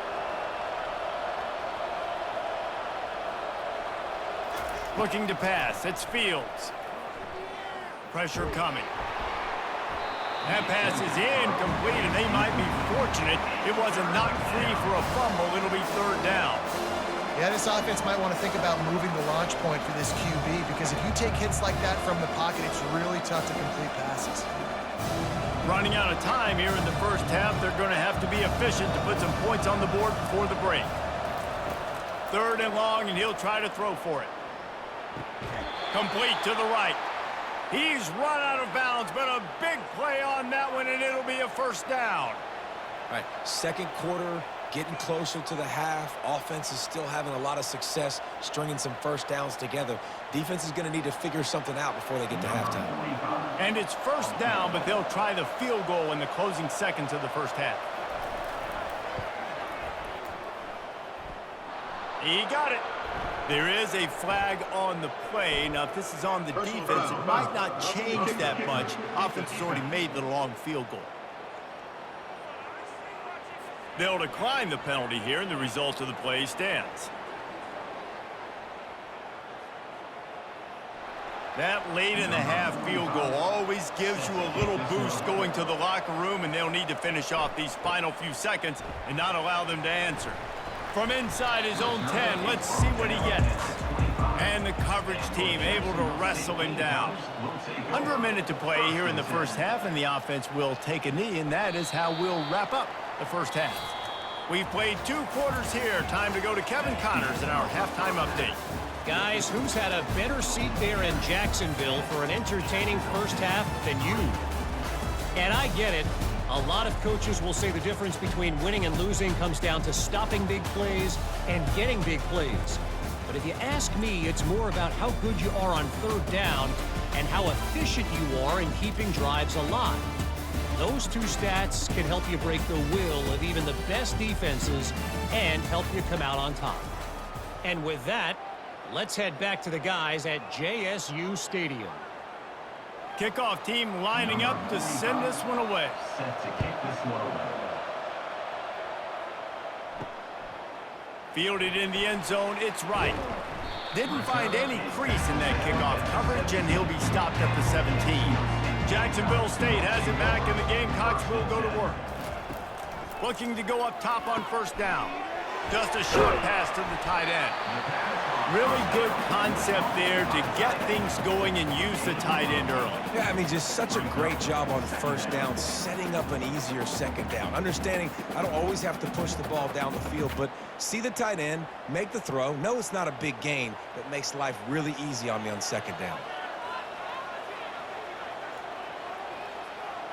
Looking to pass. It's Fields. Pressure coming. That pass is incomplete, and they might be fortunate it wasn't knocked free for a fumble. It'll be 3rd down. Yeah, this offense might want to think about moving the launch point for this QB, because if you take hits like that from the pocket, it's really tough to complete passes. Running out of time here in the 1st half. They're going to have to be efficient to put some points on the board before the break. 3rd and long, and he'll try to throw for it. Complete to the right. He's run out of bounds, but a big play on that one, and it'll be a 1st down. All right, 2nd quarter, getting closer to the half. Offense is still having a lot of success stringing some 1st downs together. Defense is going to need to figure something out before they get to halftime. And it's 1st down, but they'll try the field goal in the closing seconds of the 1st half. He got it. There is a flag on the play. Now, if this is on the defense, it might not change that much. Offense has already made the long field goal. They'll decline the penalty here, and the result of the play stands. That late in the half field goal always gives you a little boost going to the locker room, and they'll need to finish off these final few seconds and not allow them to answer. From inside his own 10, let's see what he gets. And the coverage team able to wrestle him down. Under a minute to play here in the 1st half, and the offense will take a knee, and that is how we'll wrap up the 1st half. We've played 2 quarters here. Time to go to Kevin Connors in our halftime update. Guys, who's had a better seat there in Jacksonville for an entertaining 1st half than you? And I get it. A lot of coaches will say the difference between winning and losing comes down to stopping big plays and getting big plays. But if you ask me, it's more about how good you are on third down and how efficient you are in keeping drives alive. Those two stats can help you break the will of even the best defenses and help you come out on top. And with that, let's head back to the guys at JSU Stadium. Kickoff team lining up to send this one away. Set to kick this one away. Fielded in the end zone, it's right. Didn't find any crease in that kickoff coverage, and he'll be stopped at the 17. Jacksonville State has it back, and the Gamecocks will go to work. Looking to go up top on first down. Just a short pass to the tight end. Really good concept there to get things going and use the tight end early. Yeah, I mean, just such a great job on first down, setting up an easier second down. Understanding I don't always have to push the ball down the field, but see the tight end, make the throw. No, it's not a big gain, but makes life really easy on me on second down.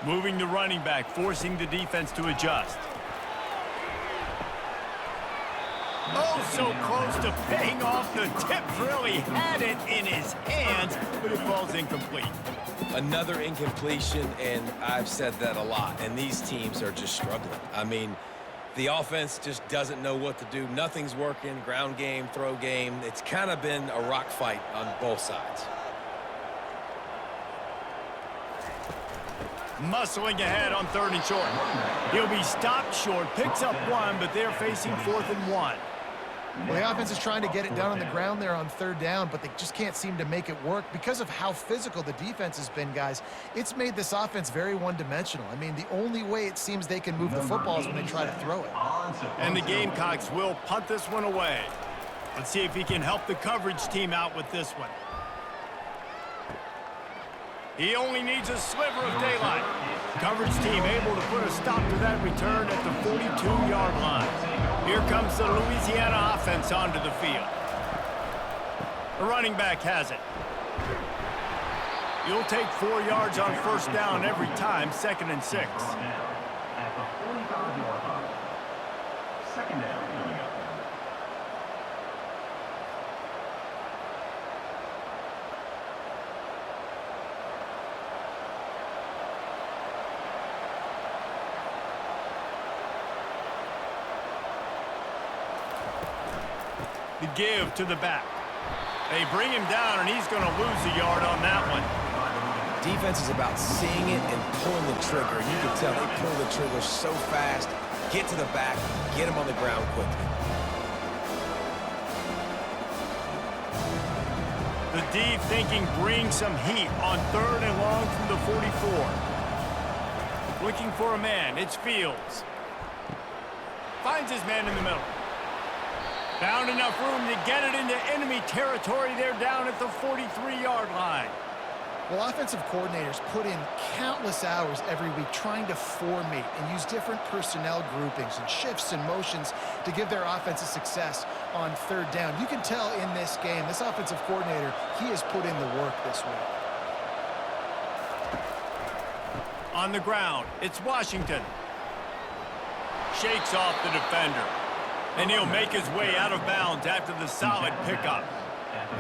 Moving the running back, forcing the defense to adjust. Oh, so close to paying off. The tip really had it in his hands, but it falls incomplete. Another incompletion, and I've said that a lot, and these teams are just struggling. I mean, the offense just doesn't know what to do. Nothing's working, ground game, throw game. It's kind of been a rock fight on both sides. Muscling ahead on 3rd and short. He'll be stopped short, picks up one, but they're facing 4th and 1. Well, the offense is trying to get it done on the ground there on 3rd down, but they just can't seem to make it work because of how physical the defense has been, guys. It's made this offense very one-dimensional. I mean, the only way it seems they can move the football is when they try to throw it. And the Gamecocks will punt this one away. Let's see if he can help the coverage team out with this one. He only needs a sliver of daylight. Coverage team able to put a stop to that return at the 42-yard line. Here comes the Louisiana offense onto the field. The running back has it. You'll take 4 yards on first down every time, 2nd and 6. At the 45-yard line. 2nd down. The give to the back. They bring him down, and he's going to lose a yard on that one. Defense is about seeing it and pulling the trigger. You can tell they pull the trigger so fast, get to the back, get him on the ground quickly. The D thinking bring some heat on 3rd and long from the 44. Looking for a man. It's Fields. Finds his man in the middle. Found enough room to get it into enemy territory. They're down at the 43-yard line. Well, offensive coordinators put in countless hours every week trying to formate and use different personnel groupings and shifts and motions to give their offense a success on 3rd down. You can tell in this game, this offensive coordinator, he has put in the work this week. On the ground, it's Washington. Shakes off the defender. And he'll make his way out of bounds after the solid pickup.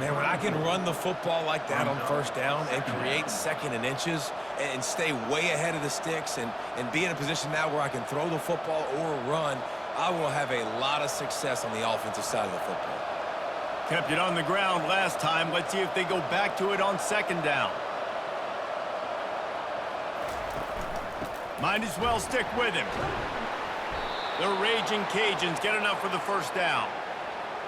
Man, when I can run the football like that on first down and create 2nd and inches and stay way ahead of the sticks and be in a position now where I can throw the football or run, I will have a lot of success on the offensive side of the football. Kept it on the ground last time. Let's see if they go back to it on 2nd down. Might as well stick with him. The Raging Cajuns get enough for the first down.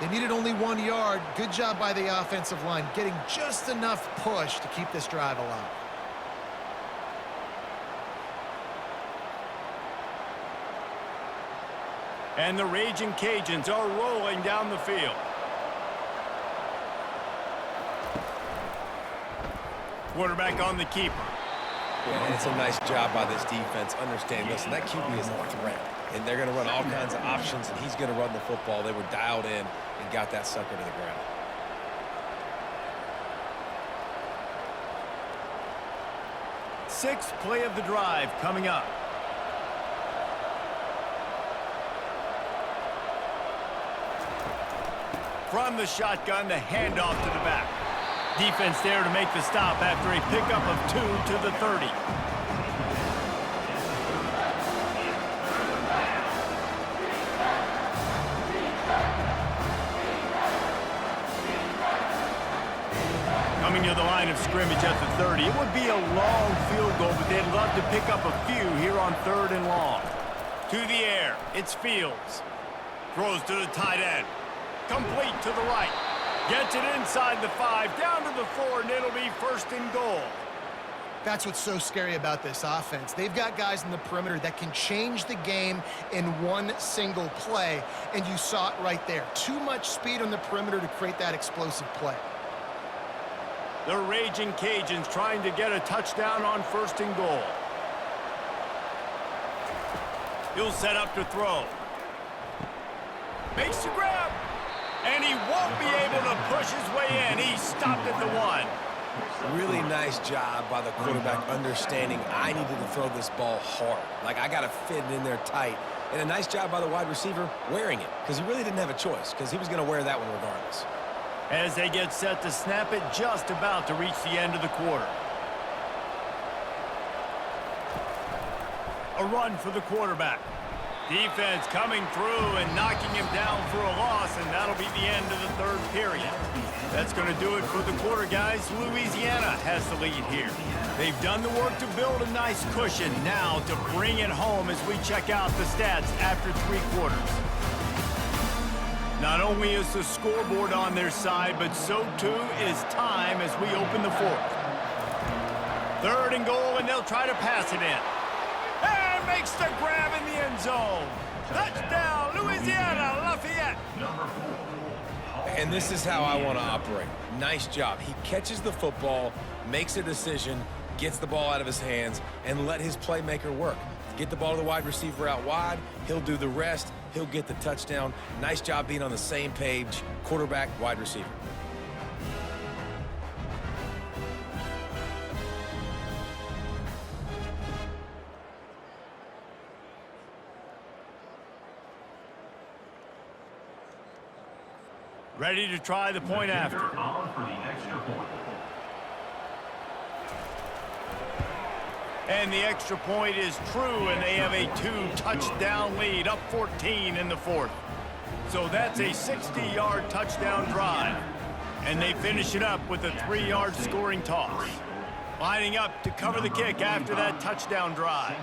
They needed only 1 yard. Good job by the offensive line, getting just enough push to keep this drive alive. And the Raging Cajuns are rolling down the field. Quarterback on the keeper. Yeah, it's a nice job by this defense. Understand, listen, that QB is a threat. And they're going to run all kinds of options, and he's going to run the football. They were dialed in and got that sucker to the ground. sixth play of the drive coming up. From the shotgun, the handoff to the back. Defense there to make the stop after a pickup of 2 to the 30. Coming to the line of scrimmage at the 30. It would be a long field goal, but they'd love to pick up a few here on 3rd and long. To the air, it's Fields. Throws to the tight end. Complete to the right. Gets it inside the 5, down to the 4, and it'll be 1st and goal. That's what's so scary about this offense. They've got guys in the perimeter that can change the game in one single play, and you saw it right there. Too much speed on the perimeter to create that explosive play. The Raging Cajuns trying to get a touchdown on 1st and goal. He'll set up to throw. Makes the grab. And he won't be able to push his way in. He stopped at the 1. Really nice job by the quarterback understanding I needed to throw this ball hard. Like, I got to fit it in there tight. And a nice job by the wide receiver wearing it, because he really didn't have a choice, because he was going to wear that one regardless. As they get set to snap it, just about to reach the end of the quarter. A run for the quarterback. Defense coming through and knocking him down for a loss, and that'll be the end of the 3rd period. That's going to do it for the quarter, guys. Louisiana has the lead here. They've done the work to build a nice cushion. Now to bring it home as we check out the stats after 3 quarters. Not only is the scoreboard on their side, but so too is time as we open the 4th. 3rd and goal, and they'll try to pass it in. And makes the grab in the end zone. Touchdown, Louisiana Lafayette. And this is how I want to operate. Nice job. He catches the football, makes a decision, gets the ball out of his hands, and let his playmaker work. Get the ball to the wide receiver out wide. He'll do the rest. He'll get the touchdown. Nice job being on the same page, quarterback, wide receiver. Ready to try the point after. On for the extra point. And the extra point is true, and they have a 2-touchdown lead, up 14 in the 4th. So that's a 60-yard touchdown drive. And they finish it up with a 3-yard scoring toss. Lining up to cover the kick after that touchdown drive.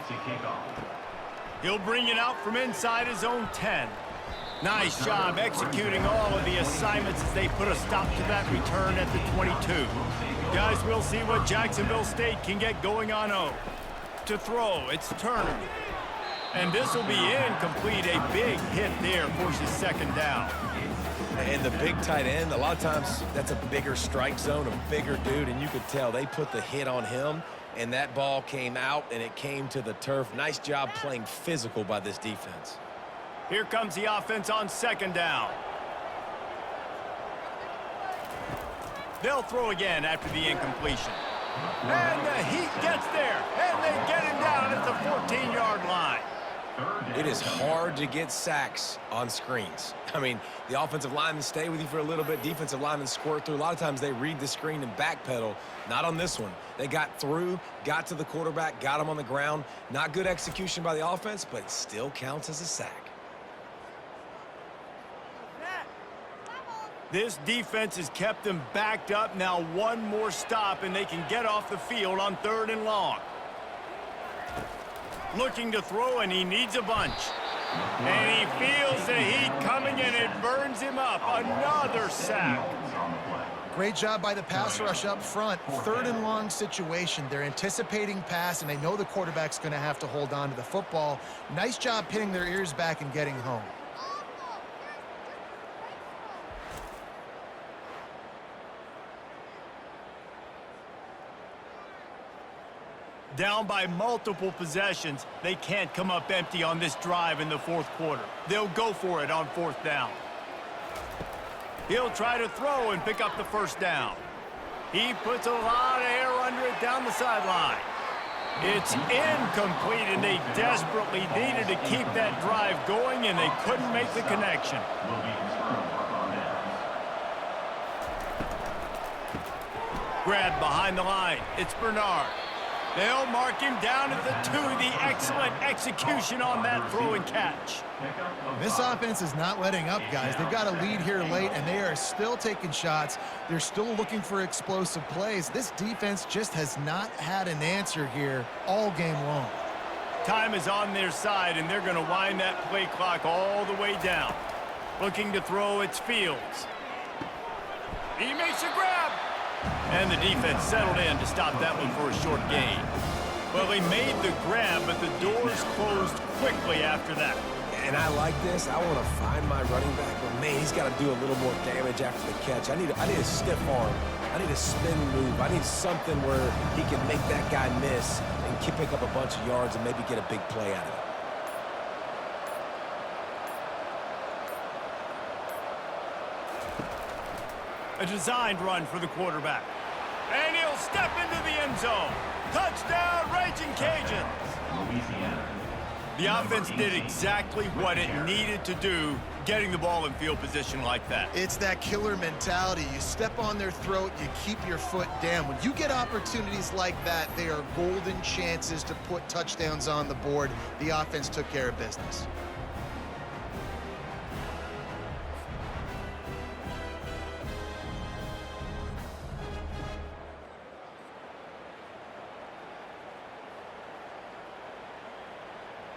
He'll bring it out from inside his own 10. Nice job executing all of the assignments as they put a stop to that return at the 22. Guys, we'll see what Jacksonville State can get going on 0. To throw, it's Turner. And this will be incomplete. A big hit there forces 2nd down. And the big tight end, a lot of times that's a bigger strike zone, a bigger dude, and you could tell they put the hit on him, and that ball came out, and it came to the turf. Nice job playing physical by this defense. Here comes the offense on 2nd down. They'll throw again after the incompletion. And the Heat gets there, and they get him down at the 14-yard line. It is hard to get sacks on screens. I mean, the offensive linemen stay with you for a little bit. Defensive linemen squirt through. A lot of times they read the screen and backpedal. Not on this one. They got through, got to the quarterback, got him on the ground. Not good execution by the offense, but it still counts as a sack. This defense has kept them backed up. Now 1 more stop, and they can get off the field on 3rd and long. Looking to throw, and he needs a bunch. And he feels the heat coming, and it burns him up. Another sack. Great job by the pass rush up front. 3rd and long situation. They're anticipating pass, and they know the quarterback's going to have to hold on to the football. Nice job pinning their ears back and getting home. Down by multiple possessions, they can't come up empty on this drive in the 4th quarter. They'll go for it on 4th down. He'll try to throw and pick up the 1st down. He puts a lot of air under it down the sideline. It's incomplete, and they desperately needed to keep that drive going, and they couldn't make the connection. Grab behind the line. It's Bernard. They'll mark him down at the 2. The excellent execution on that throw and catch. This offense is not letting up, guys. They've got a lead here late, and they are still taking shots. They're still looking for explosive plays. This defense just has not had an answer here all game long. Time is on their side, and they're going to wind that play clock all the way down. Looking to throw, it's Fields. He makes a grab. And the defense settled in to stop that one for a short gain. Well, they made the grab, but the doors closed quickly after that. And I like this. I want to find my running back, but man, he's got to do a little more damage after the catch. I need a stiff arm. I need a spin move. I need something where he can make that guy miss and pick up a bunch of yards and maybe get a big play out of it. A designed run for the quarterback. And he'll step into the end zone. Touchdown, Raging Cajuns. The offense did exactly what it needed to do, getting the ball in field position like that. It's that killer mentality. You step on their throat, you keep your foot down. When you get opportunities like that, they are golden chances to put touchdowns on the board. The offense took care of business.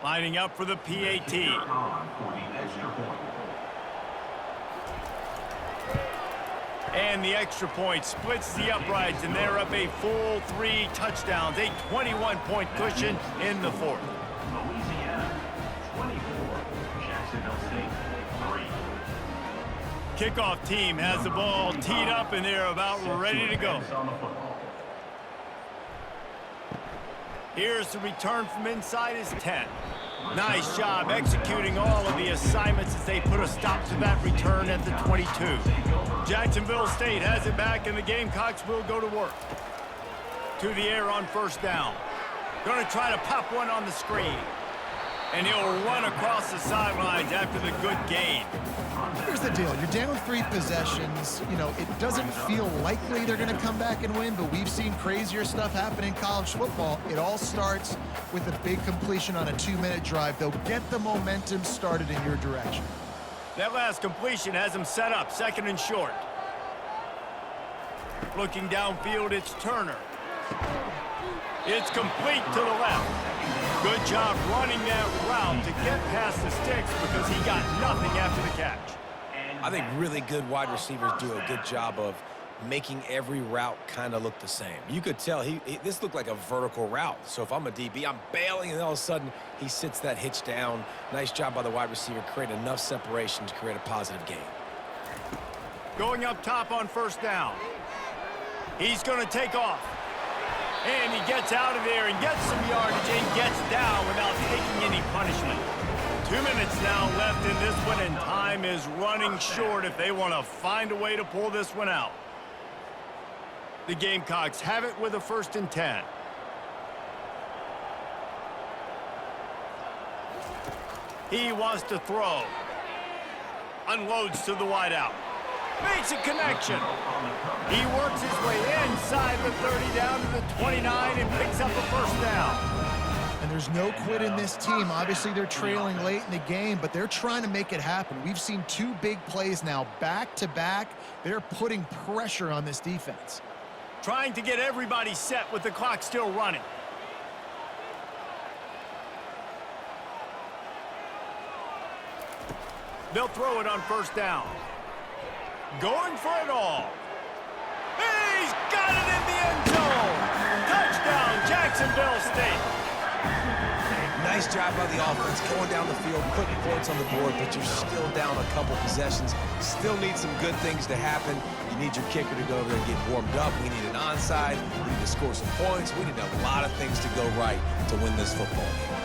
Lining up for the PAT. And the extra point splits the uprights, and they're up a full 3 touchdowns, a 21-point cushion in the fourth. Louisiana, 24. Jacksonville State, 3. Kickoff team has the ball teed up, and they're about ready to go. Here's the return from inside his 10. Nice job executing all of the assignments as they put a stop to that return at the 22. Jacksonville State has it back, and the Gamecocks will go to work. To the air on first down. Going to try to pop one on the screen. And he'll run across the sidelines after the good gain. Here's the deal. You're down 3 possessions. You know, it doesn't feel likely they're going to come back and win, but we've seen crazier stuff happen in college football. It all starts with a big completion on a 2-minute drive. They'll get the momentum started in your direction. That last completion has him set up, 2nd and short. Looking downfield, it's Turner. It's complete to the left. Good job running that route to get past the sticks because he got nothing after the catch. I think really good wide receivers do a good job of making every route kind of look the same. You could tell this looked like a vertical route. So if I'm a DB, I'm bailing, and all of a sudden he sits that hitch down. Nice job by the wide receiver, create enough separation to create a positive gain. Going up top on first down. He's going to take off. And he gets out of there and gets some yardage and gets down without taking any punishment. 2 minutes now left in this one, and time is running short if they want to find a way to pull this one out. The Gamecocks have it with a 1st and 10. He wants to throw. Unloads to the wideout. Makes a connection. He works his way inside the 30 down to the 29 and picks up a 1st down. And there's no quit in this team. Obviously, they're trailing late in the game, but they're trying to make it happen. We've seen 2 big plays now, back-to-back. They're putting pressure on this defense. Trying to get everybody set with the clock still running. They'll throw it on first down. Going for it all. He's got it in the end zone. Touchdown, Jacksonville State. Nice job by the offense going down the field, putting points on the board, but you're still down a couple possessions. Still need some good things to happen. You need your kicker to go over there and get warmed up. We need an onside. We need to score some points. We need a lot of things to go right to win this football game.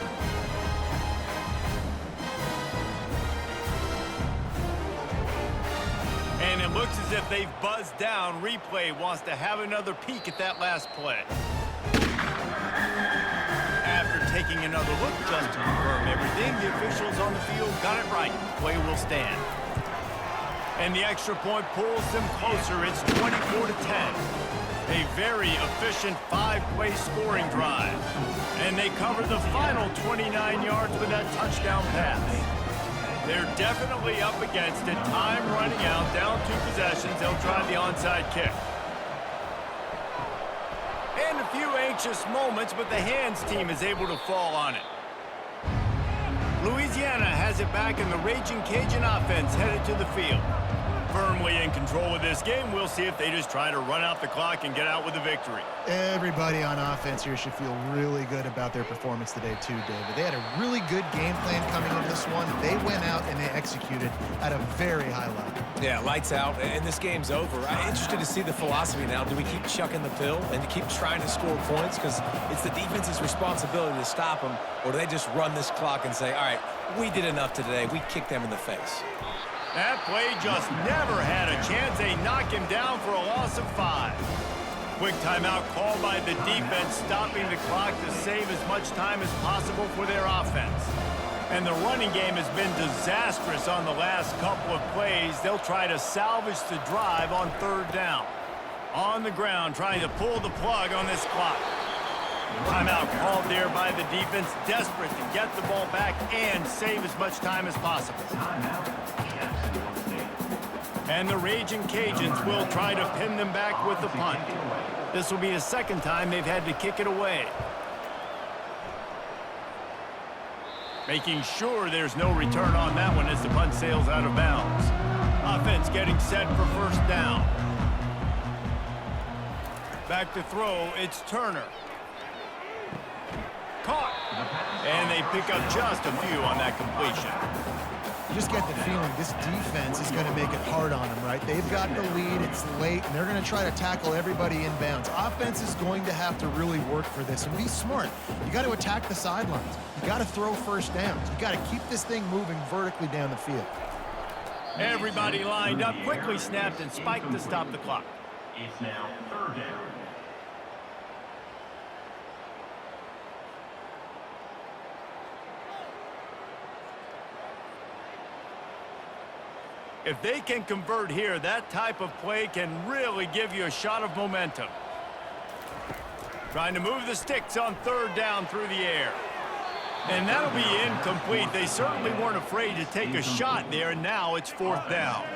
And it looks as if they've buzzed down. Replay wants to have another peek at that last play. Taking another look just to confirm everything, the officials on the field got it right. Play will stand. And the extra point pulls them closer. It's 24-10. A very efficient 5-play scoring drive. And they cover the final 29 yards with that touchdown pass. They're definitely up against it. Time running out, down 2 possessions. They'll try the onside kick. And a few anxious moments, but the hands team is able to fall on it. Louisiana has it back, and the Raging Cajun offense headed to the field. Firmly in control of this game. We'll see if they just try to run out the clock and get out with a victory. Everybody on offense here should feel really good about their performance today too, David. They had a really good game plan coming into this one. They went out and they executed at a very high level. Yeah, lights out, and this game's over. I'm interested to see the philosophy now. Do we keep chucking the pill and keep trying to score points? Because it's the defense's responsibility to stop them, or do they just run this clock and say, all right, we did enough today. We kicked them in the face. That play just never had a chance. They knock him down for a loss of 5. Quick timeout called by the defense, stopping the clock to save as much time as possible for their offense. And the running game has been disastrous on the last couple of plays. They'll try to salvage the drive on 3rd down. On the ground, trying to pull the plug on this clock. Timeout called there by the defense, desperate to get the ball back and save as much time as possible. And the Raging Cajuns will try to pin them back with the punt. This will be the 2nd time they've had to kick it away. Making sure there's no return on that one as the punt sails out of bounds. Offense getting set for 1st down. Back to throw, it's Turner. Caught. And they pick up just a few on that completion. You just get the feeling this defense is going to make it hard on them, right? They've got the lead, it's late, and they're going to try to tackle everybody inbounds. Offense is going to have to really work for this and be smart. You got to attack the sidelines. You got to throw 1st downs. You got to keep this thing moving vertically down the field. Everybody lined up, quickly snapped and spiked to stop the clock. It's now 3rd down. If they can convert here, that type of play can really give you a shot of momentum. Trying to move the sticks on 3rd down through the air. And that'll be incomplete. They certainly weren't afraid to take a shot there, and now it's 4th down.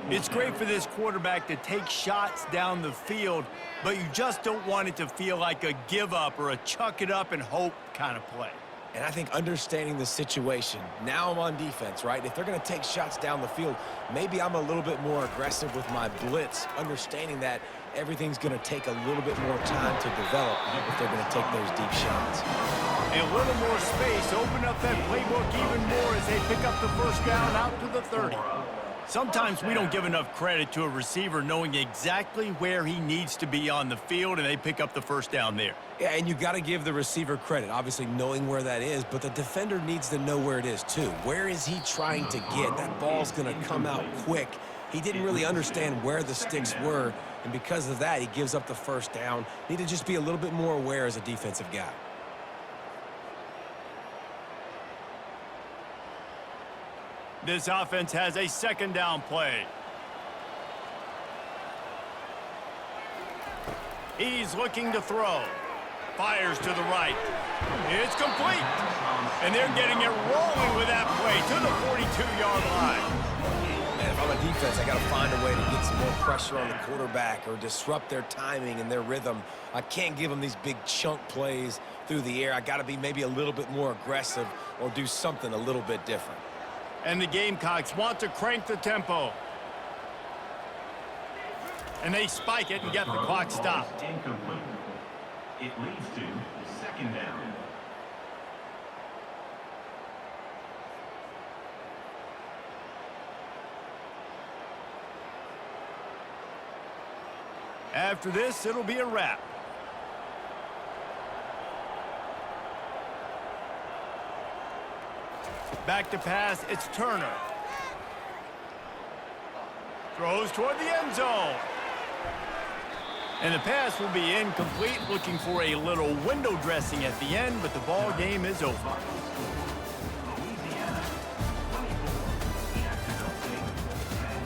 It's great for this quarterback to take shots down the field, but you just don't want it to feel like a give up or a chuck it up and hope kind of play. And I think understanding the situation, now I'm on defense, right? If they're going to take shots down the field, maybe I'm a little bit more aggressive with my blitz, understanding that everything's going to take a little bit more time to develop if they're going to take those deep shots. A little more space, open up that playbook even more as they pick up the 1st down out to the 30. Sometimes we don't give enough credit to a receiver knowing exactly where he needs to be on the field, and they pick up the 1st down there. Yeah, and you got to give the receiver credit, obviously knowing where that is, but the defender needs to know where it is too. Where is he trying to get? That ball's going to come out quick. He didn't really understand where the sticks were, and because of that, he gives up the 1st down. Need to just be a little bit more aware as a defensive guy. This offense has a 2nd down play. He's looking to throw. Fires to the right. It's complete. And they're getting it rolling with that play to the 42-yard line. Man, if I'm a defense, I got to find a way to get some more pressure on the quarterback or disrupt their timing and their rhythm. I can't give them these big chunk plays through the air. I got to be maybe a little bit more aggressive or do something a little bit different. And the Gamecocks want to crank the tempo. And they spike it and get the clock stopped. Incomplete. It leads to 2nd down. After this, it'll be a wrap. Back to pass, it's Turner. Throws toward the end zone. And the pass will be incomplete, looking for a little window dressing at the end, but the ball game is over. Louisiana, 24. Jacksonville State, 10.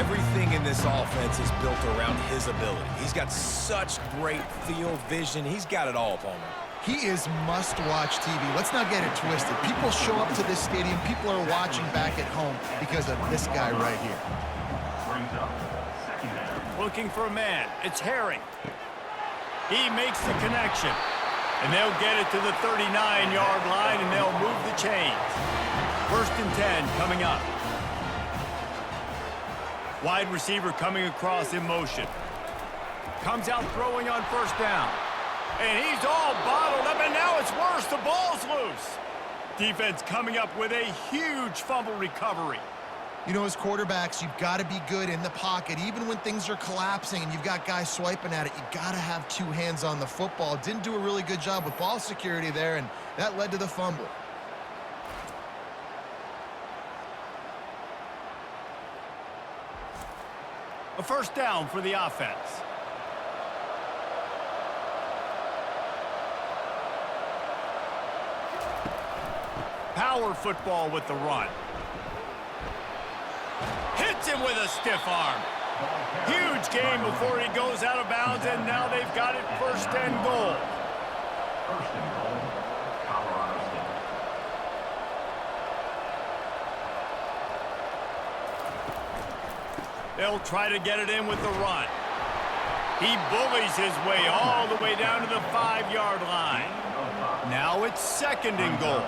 Everything in this offense is built around his ability. He's got such great field vision. He's got it all, Palmer. He is must-watch TV. Let's not get it twisted. People show up to this stadium. People are watching back at home because of this guy right here. Brings up second down. Looking for a man. It's Herring. He makes the connection. And they'll get it to the 39-yard line, and they'll move the chains. 1st and 10 coming up. Wide receiver coming across in motion. Comes out throwing on 1st down. And he's all bottled up, and now it's worse. The ball's loose. Defense coming up with a huge fumble recovery. You know, as quarterbacks, you've got to be good in the pocket. Even when things are collapsing and you've got guys swiping at it, you've got to have 2 hands on the football. Didn't do a really good job with ball security there, and that led to the fumble. A 1st down for the offense. Power football with the run. Hits him with a stiff arm. Huge game before he goes out of bounds, and now they've got it 1st and goal. 1st and goal, Colorado State. They'll try to get it in with the run. He bullies his way all the way down to the 5-yard line. Now it's 2nd and goal.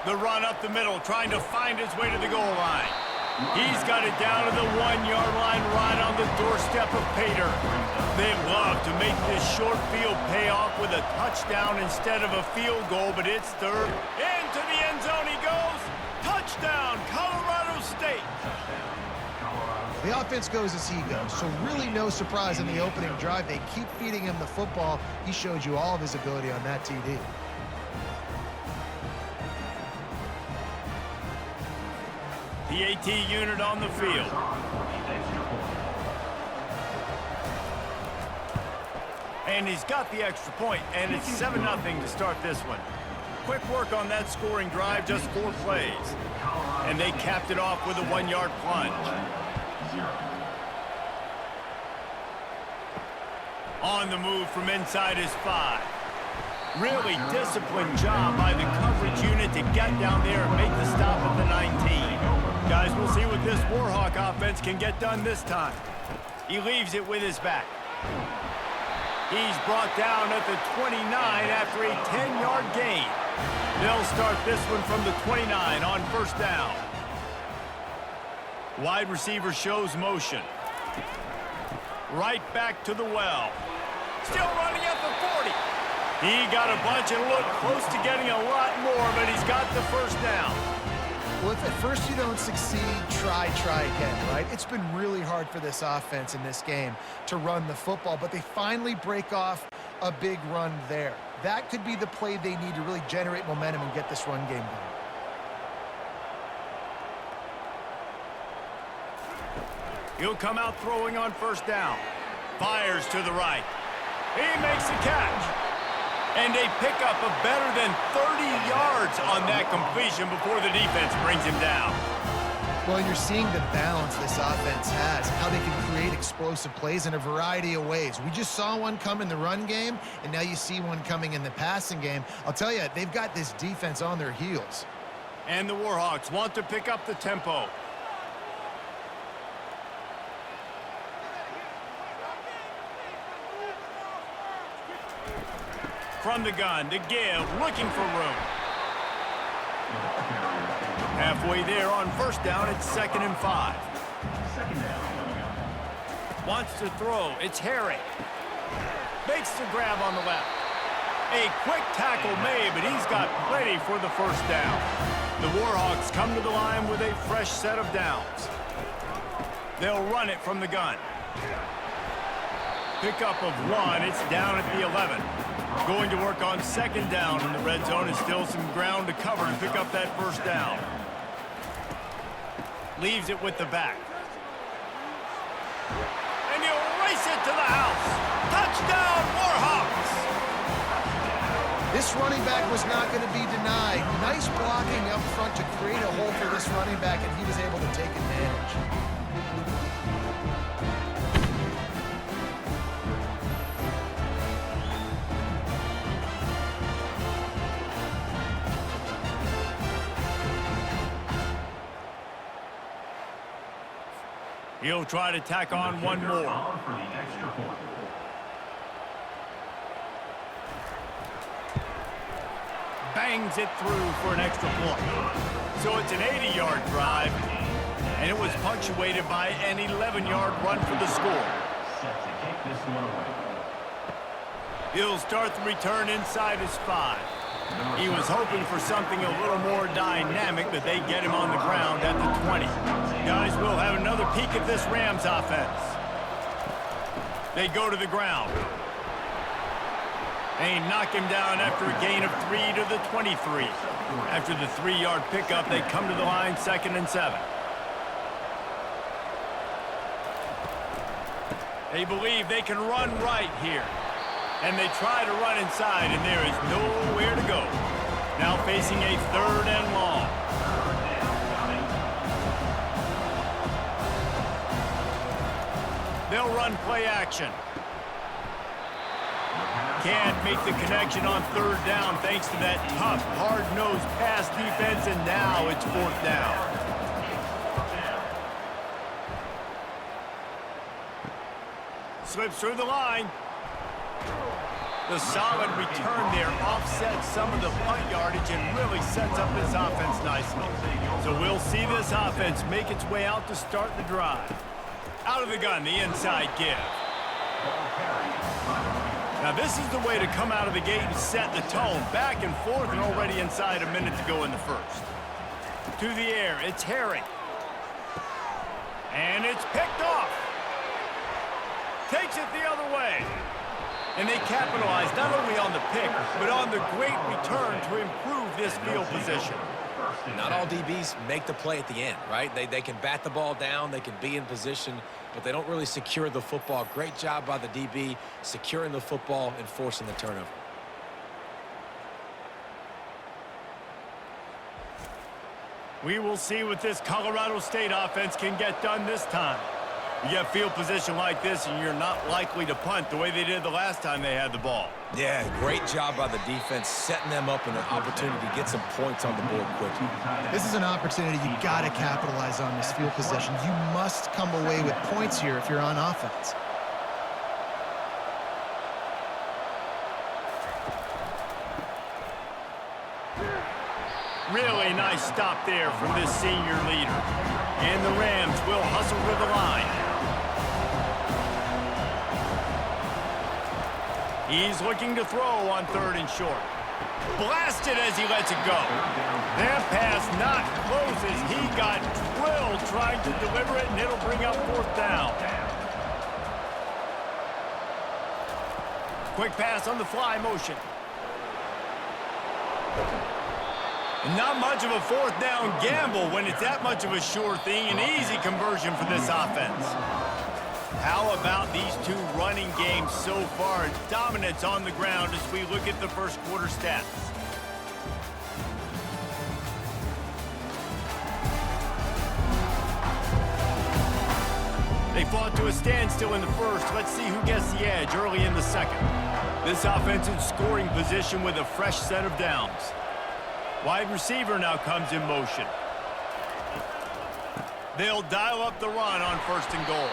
The run up the middle, trying to find his way to the goal line. He's got it down to the 1-yard line right on the doorstep of Pater. They love to make this short field pay off with a touchdown instead of a field goal, but it's 3rd. Into the end zone he goes. Touchdown, Colorado State. The offense goes as he goes, so really no surprise in the opening drive. They keep feeding him the football. He showed you all of his ability on that TD. The AT unit on the field. And he's got the extra point, and it's 7-0 to start this one. Quick work on that scoring drive, just 4 plays. And they capped it off with a 1-yard plunge. On the move from inside his 5. Really disciplined job by the coverage unit to get down there and make the stop at the 19. Guys, we'll see what this Warhawk offense can get done this time. He leaves it with his back. He's brought down at the 29 after a 10-yard gain. They'll start this one from the 29 on 1st down. Wide receiver shows motion. Right back to the well. Still running at the 40. He got a bunch and looked close to getting a lot more, but he's got the 1st down. Well, if at first you don't succeed, try again, right? It's been really hard for this offense in this game to run the football, but they finally break off a big run there. That could be the play they need to really generate momentum and get this run game going. He'll come out throwing on 1st down. Fires to the right. He makes the catch. And a pickup of better than 30 yards on that completion before the defense brings him down. Well, and you're seeing the balance this offense has, how they can create explosive plays in a variety of ways. We just saw one come in the run game, and now you see one coming in the passing game. I'll tell you, they've got this defense on their heels. And the Warhawks want to pick up the tempo. From the gun to give, looking for room. Halfway there on 1st down, it's 2nd and 5. Wants to throw, it's Herring. Makes the grab on the left. A quick tackle made, but he's got plenty for the 1st down. The Warhawks come to the line with a fresh set of downs. They'll run it from the gun. Pickup of 1, it's down at the 11. Going to work on 2nd down in the red zone, and still some ground to cover to pick up that 1st down. Leaves it with the back. And he'll race it to the house. Touchdown, Warhawks! This running back was not going to be denied. Nice blocking up front to create a hole for this running back, and he was able to take advantage. He'll try to tack on one more. For the extra point. Bangs it through for an extra point. So it's an 80-yard drive, and it was punctuated by an 11-yard run for the score. Set to kick this one away. He'll start the return inside his 5. He was hoping for something a little more dynamic, but they get him on the ground at the 20. Guys, we'll have another peek at this Rams offense. They go to the ground. They knock him down after a gain of 3 to the 23. After the 3-yard pickup, they come to the line 2nd and 7. They believe they can run right here. And they try to run inside, and there is nowhere to go. Now facing a 3rd and long. They'll run play action. Can't make the connection on 3rd down thanks to that tough, hard-nosed pass defense, and now it's 4th down. Slips through the line. The solid return there offsets some of the punt yardage and really sets up this offense nicely. So we'll see this offense make its way out to start the drive. Out of the gun, the inside give. Now this is the way to come out of the gate and set the tone. Back and forth and already inside a minute to go in the first. To the air, it's Herring. And it's picked off. Takes it the other way. And they capitalize not only on the pick, but on the great return to improve this field position. Not all DBs make the play at the end, right? They can bat the ball down, they can be in position, but they don't really secure the football. Great job by the DB securing the football and forcing the turnover. We will see what this Colorado State offense can get done this time. You get field position like this, and you're not likely to punt the way they did the last time they had the ball. Yeah, great job by the defense, setting them up in an opportunity to get some points on the board quickly. This is an opportunity you got to capitalize on this field possession. You must come away with points here if you're on offense. Really nice stop there from this senior leader. And the Rams will hustle to the line. He's looking to throw on 3rd and short. Blasted as he lets it go. That pass not closes. He got drilled trying to deliver it, and it'll bring up 4th down. Quick pass on the fly motion. Not much of a 4th down gamble when it's that much of a sure thing. An easy conversion for this offense. How about these two running games so far? Dominance on the ground as we look at the first quarter stats. They fought to a standstill in the first. Let's see who gets the edge early in the second. This offense in scoring position with a fresh set of downs. Wide receiver now comes in motion. They'll dial up the run on 1st and goal.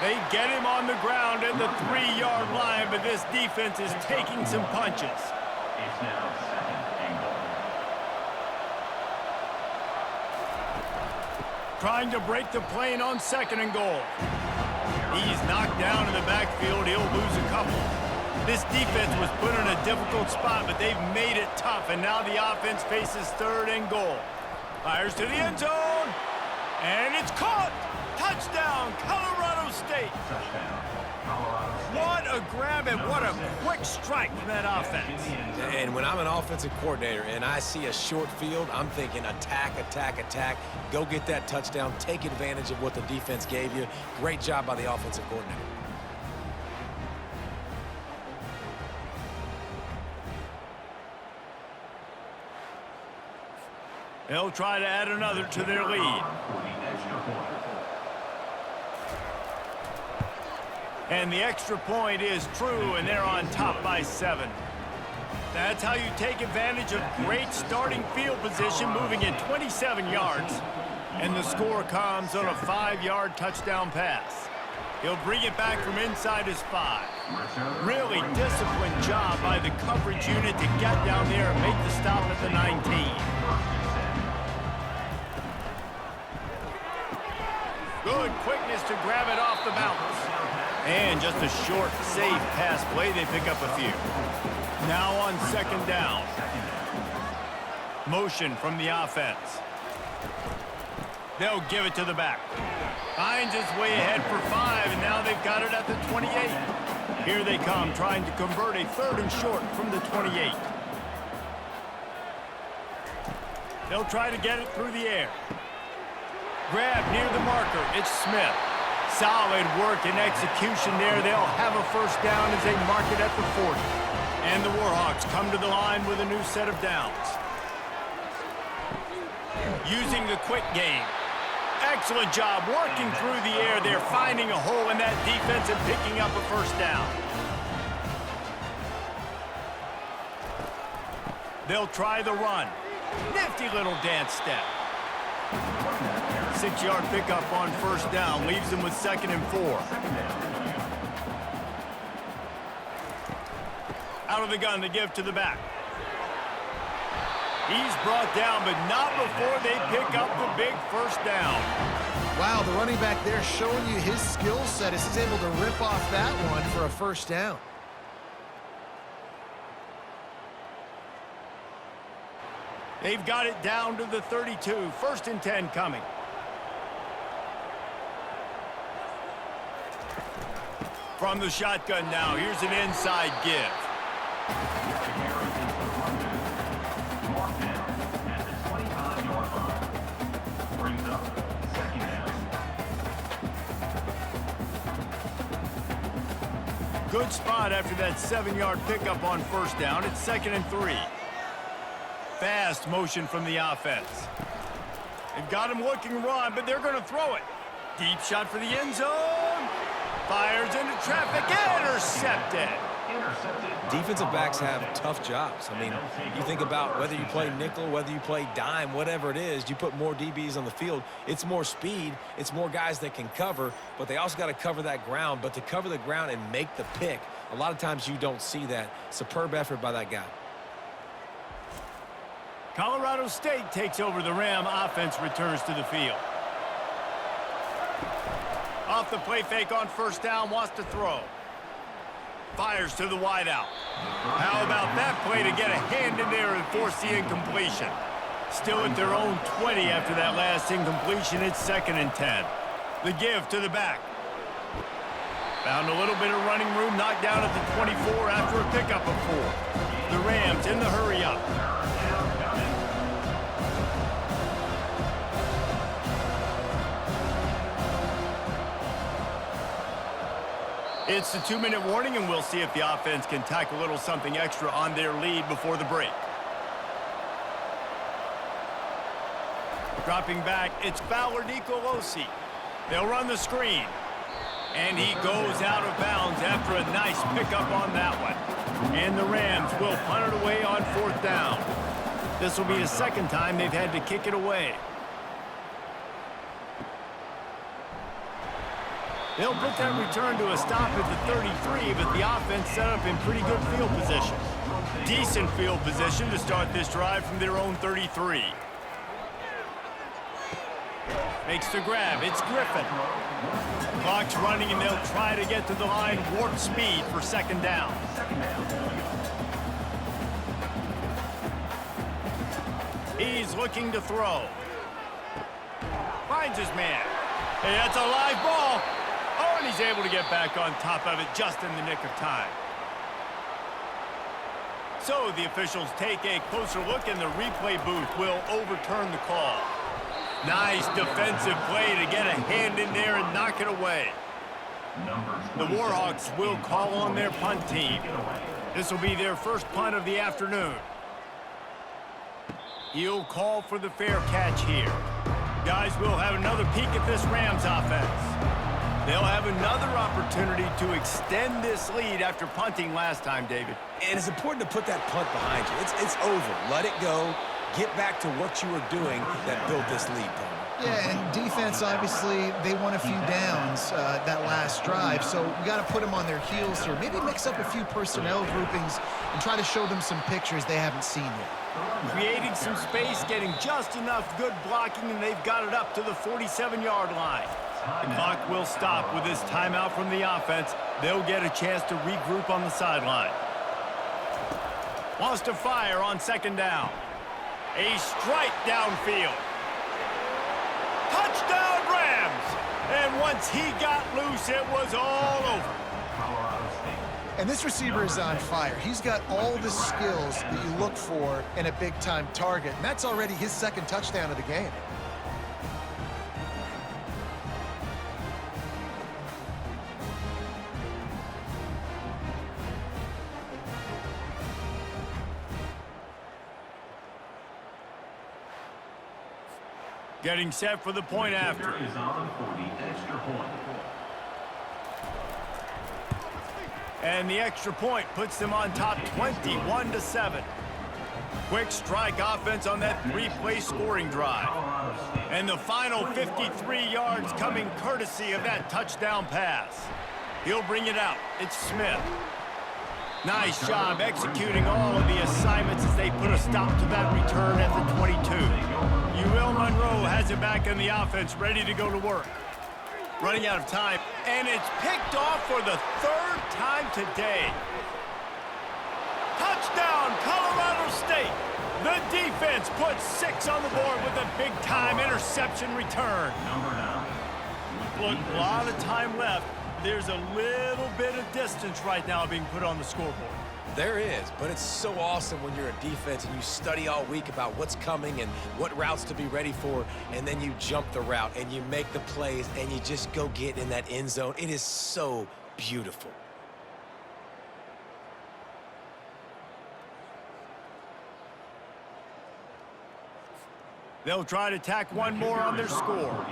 They get him on the ground at the 3-yard line, but this defense is taking some punches. It's now 2nd and goal. Trying to break the plane on 2nd and goal. He's knocked down in the backfield. He'll lose a couple. This defense was put in a difficult spot, but they've made it tough, and now the offense faces 3rd and goal. Fires to the end zone, and it's caught! Touchdown, Colorado State! Touchdown, Colorado State. What a grab and what a quick strike from that offense. And when I'm an offensive coordinator and I see a short field, I'm thinking attack, attack, attack. Go get that touchdown. Take advantage of what the defense gave you. Great job by the offensive coordinator. They'll try to add another to their lead. And the extra point is true, and they're on top by 7. That's how you take advantage of great starting field position, moving in 27 yards. And the score comes on a 5-yard touchdown pass. He'll bring it back from inside his 5. Really disciplined job by the coverage unit to get down there and make the stop at the 19. Good quickness to grab it off the bounce. And just a short, safe pass play. They pick up a few. Now on 2nd down. Motion from the offense. They'll give it to the back. Finds his way ahead for 5, and now they've got it at the 28. Here they come, trying to convert a 3rd and short from the 28. They'll try to get it through the air. Grab near the marker. It's Smith. Solid work and execution there. They'll have a 1st down as they mark it at the 40. And the Warhawks come to the line with a new set of downs. Using the quick game. Excellent job working through the air. They're finding a hole in that defense and picking up a 1st down. They'll try the run. Nifty little dance step. 6-yard pickup on 1st down. Leaves them with 2nd and 4. Out of the gun, the give to the back. He's brought down, but not before they pick up the big 1st down. Wow, the running back there showing you his skill set as he's able to rip off that one for a 1st down. They've got it down to the 32. 1st and 10 coming. From the shotgun now, here's an inside give. Good spot after that 7-yard pickup on 1st down. It's 2nd and 3. Fast motion from the offense. They've got him looking run, but they're going to throw it. Deep shot for the end zone. Fires into traffic. Intercepted. Defensive backs have tough jobs. I mean, you think about whether you play nickel, whether you play dime, whatever it is, you put more DBs on the field. It's more speed. It's more guys that can cover, but they also got to cover that ground. But to cover the ground and make the pick, a lot of times you don't see that. Superb effort by that guy. Colorado State takes over the Ram. Offense returns to the field. Off the play fake on 1st down, wants to throw. Fires to the wideout. How about that play to get a hand in there and force the incompletion? Still at their own 20 after that last incompletion. It's 2nd and 10. The give to the back. Found a little bit of running room, knocked down at the 24 after a pickup of 4. The Rams in the hurry up. It's the 2-minute warning, and we'll see if the offense can tack a little something extra on their lead before the break. Dropping back, it's Fowler Nicolosi. They'll run the screen. And he goes out of bounds after a nice pickup on that one. And the Rams will punt it away on 4th down. This will be the 2nd time they've had to kick it away. They'll put that return to a stop at the 33, but the offense set up in pretty good field position. Decent field position to start this drive from their own 33. Makes the grab. It's Griffin. Clock's running, and they'll try to get to the line warp speed for 2nd down. He's looking to throw. Finds his man. Hey, that's a live ball. Oh, and he's able to get back on top of it just in the nick of time. So the officials take a closer look, and the replay booth will overturn the call. Nice defensive play to get a hand in there and knock it away. The Warhawks will call on their punt team. This will be their first punt of the afternoon. He'll call for the fair catch here. Guys, we'll have another peek at this Rams offense. They'll have another opportunity to extend this lead after punting last time, David. And it's important to put that punt behind you. It's over. Let it go. Get back to what you were doing that built this lead, Palmer. Yeah, and defense, obviously, they won a few downs that last drive, so we got to put them on their heels here. Maybe mix up a few personnel groupings and try to show them some pictures they haven't seen yet. Creating some space, getting just enough good blocking, and they've got it up to the 47-yard line. The clock will stop with this timeout from the offense. They'll get a chance to regroup on the sideline. Wants to fire on second down. A strike downfield. Touchdown, Rams! And once he got loose, it was all over. And this receiver is on fire. He's got all the skills that you look for in a big-time target, and that's already his second touchdown of the game. Getting set for the point after. Is on for the extra point. And the extra point puts them on top 21-7. Quick strike offense on that three-play scoring drive. And the final 53 yards coming courtesy of that touchdown pass. He'll bring it out. It's Smith. Nice job executing all of the assignments as they put a stop to that return at the 22. Will Monroe has it back in the offense, ready to go to work. Running out of time, and it's picked off for the third time today. Touchdown, Colorado State. The defense puts 6 on the board with a big-time interception return. Look, a lot of time left. There's a little bit of distance right now being put on the scoreboard. There is, but it's so awesome when you're a defense and you study all week about what's coming and what routes to be ready for, and then you jump the route and you make the plays and you just go get in that end zone. It is so beautiful. They'll try to tack one more on their score.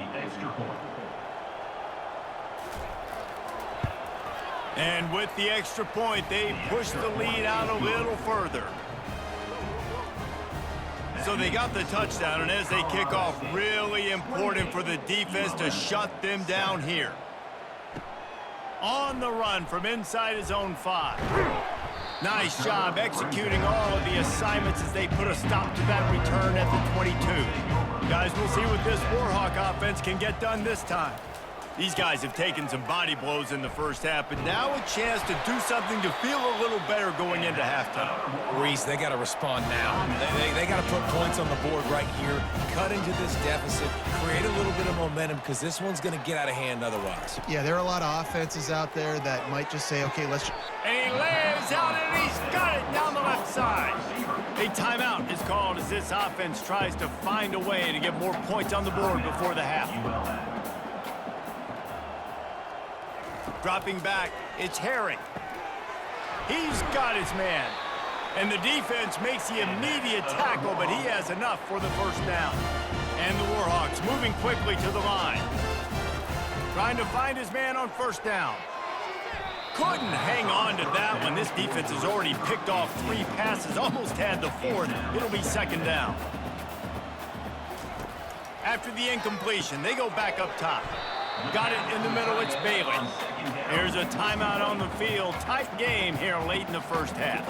And with the extra point, they push the lead out a little further. So they got the touchdown, and as they kick off, really important for the defense to shut them down here. On the run from inside his own 5. Nice job executing all of the assignments as they put a stop to that return at the 22. Guys, we'll see what this Warhawk offense can get done this time. These guys have taken some body blows in the first half, but now a chance to do something to feel a little better going into halftime. Reese, they got to respond now. They got to put points on the board right here, cut into this deficit, create a little bit of momentum, because this one's going to get out of hand otherwise. Yeah, there are a lot of offenses out there that might just say, okay, let's... And he lays out, and he's got it down the left side. A timeout is called as this offense tries to find a way to get more points on the board before the half. Dropping back, it's Herring. He's got his man. And the defense makes the immediate tackle, but he has enough for the first down. And the Warhawks moving quickly to the line. Trying to find his man on first down. Couldn't hang on to that one. This defense has already picked off 3 passes, almost had the 4th. It'll be second down. After the incompletion, they go back up top. Got it in the middle, it's Bailey. Here's a timeout on the field. Tight game here late in the first half.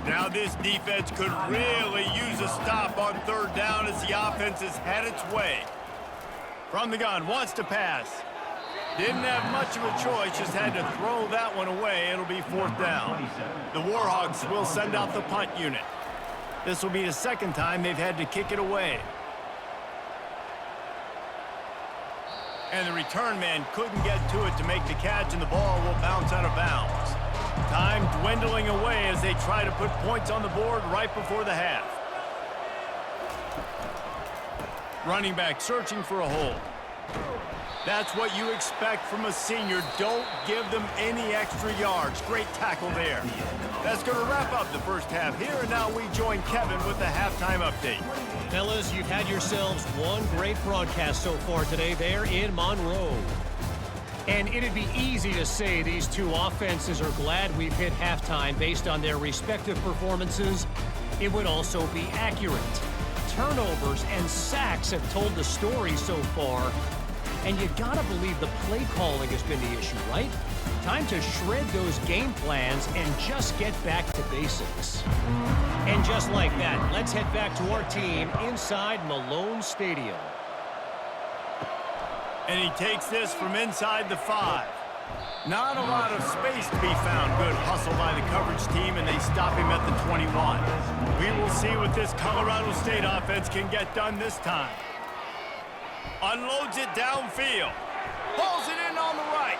Now this defense could really use a stop on third down as the offense has had its way. From the gun, wants to pass. Didn't have much of a choice, just had to throw that one away. It'll be 4th down. The Warhawks will send out the punt unit. This will be the second time they've had to kick it away. And the return man couldn't get to it to make the catch, and the ball will bounce out of bounds. Time dwindling away as they try to put points on the board right before the half. Running back searching for a hole. That's what you expect from a senior. Don't give them any extra yards. Great tackle there. That's going to wrap up the first half here, and now we join Kevin with the halftime update. Fellas, you've had yourselves one great broadcast so far today there in Monroe. And it'd be easy to say these two offenses are glad we've hit halftime based on their respective performances. It would also be accurate. Turnovers and sacks have told the story so far. And you gotta believe the play calling has been the issue, right? Time to shred those game plans and just get back to basics. And just like that, let's head back to our team inside Malone Stadium. And he takes this from inside the 5. Not a lot of space to be found. Good hustle by the coverage team, and they stop him at the 21. We will see what this Colorado State offense can get done this time. Unloads it downfield. Pulls it in on the right.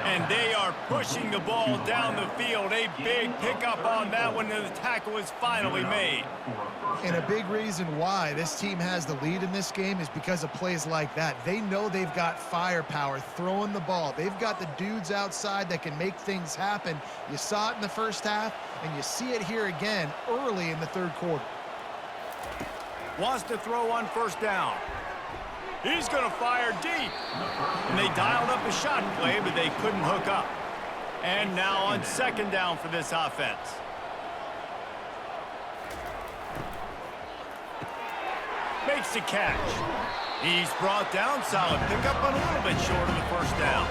And they are pushing the ball down the field. A big pickup on that one, and the tackle is finally made. And a big reason why this team has the lead in this game is because of plays like that. They know they've got firepower throwing the ball. They've got the dudes outside that can make things happen. You saw it in the first half, and you see it here again early in the third quarter. Wants to throw on first down. He's going to fire deep. And they dialed up a shot play, but they couldn't hook up. And now on second down for this offense. Makes the catch. He's brought down. Solid pickup, but a little bit short of the first down.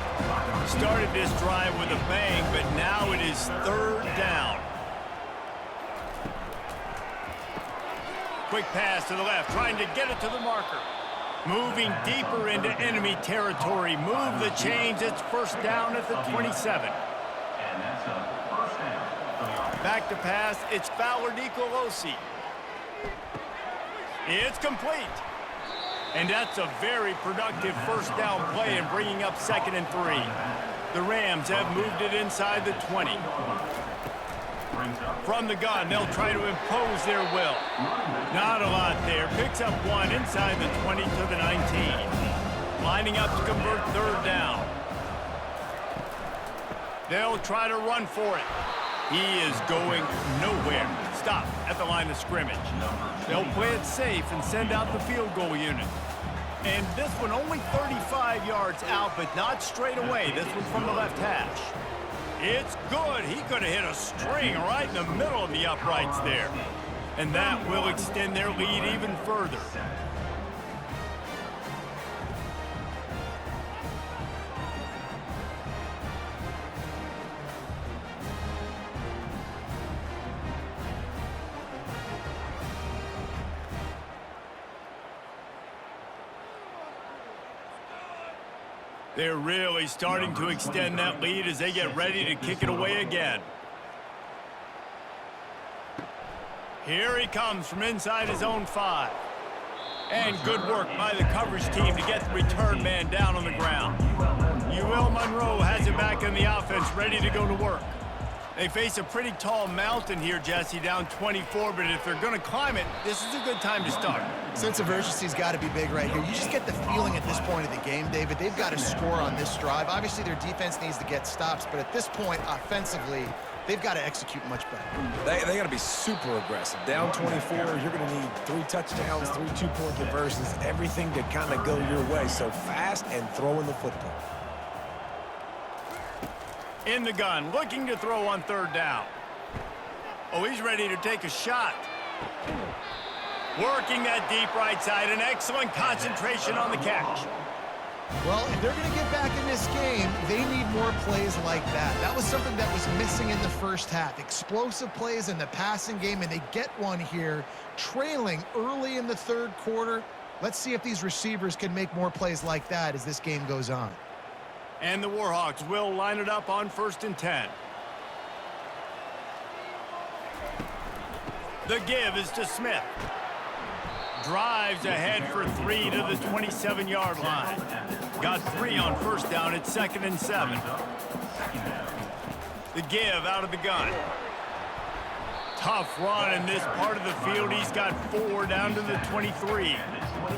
Started this drive with a bang, but now it is third down. Quick pass to the left, trying to get it to the marker. Moving deeper into enemy territory. Move the chains. It's first down at the 27. And that's a first down. Back to pass. It's Fowler Nicolosi. It's complete. And that's a very productive first down play and bringing up 2nd and 3. The Rams have moved it inside the 20. From the gun, they'll try to impose their will. Not a lot there. Picks up one inside the 20 to the 19. Lining up to convert third down. They'll try to run for it. He is going nowhere. Stop at the line of scrimmage. They'll play it safe and send out the field goal unit. And this one only 35 yards out, but not straight away. This one from the left hash. It's good. He could have hit a string right in the middle of the uprights there. And that will extend their lead even further. They're really starting to extend that lead as they get ready to kick it away again. Here he comes from inside his own 5. And good work by the coverage team to get the return man down on the ground. UL Monroe has it back in the offense, ready to go to work. They face a pretty tall mountain here, Jesse, down 24, but if they're going to climb it, this is a good time to start. Sense of urgency's got to be big right here. You just get the feeling at this point of the game, David, they've got to score on this drive. Obviously, their defense needs to get stops, but at this point, offensively, they've got to execute much better. They got to be super aggressive. Down 24, you're going to need 3 touchdowns, 3 two-point conversions, everything to kind of go your way. So fast and throwing the football. In the gun, looking to throw on third down. Oh, he's ready to take a shot. Working that deep right side, an excellent concentration on the catch. Well, if they're going to get back in this game, they need more plays like that. That was something that was missing in the first half. Explosive plays in the passing game, and they get one here, trailing early in the third quarter. Let's see if these receivers can make more plays like that as this game goes on. And the Warhawks will line it up on 1st and 10. The give is to Smith. Drives ahead for 3 to the 27-yard line. Got 3 on first down at 2nd and 7. The give out of the gun. Tough run in this part of the field. He's got 4 down to the 23.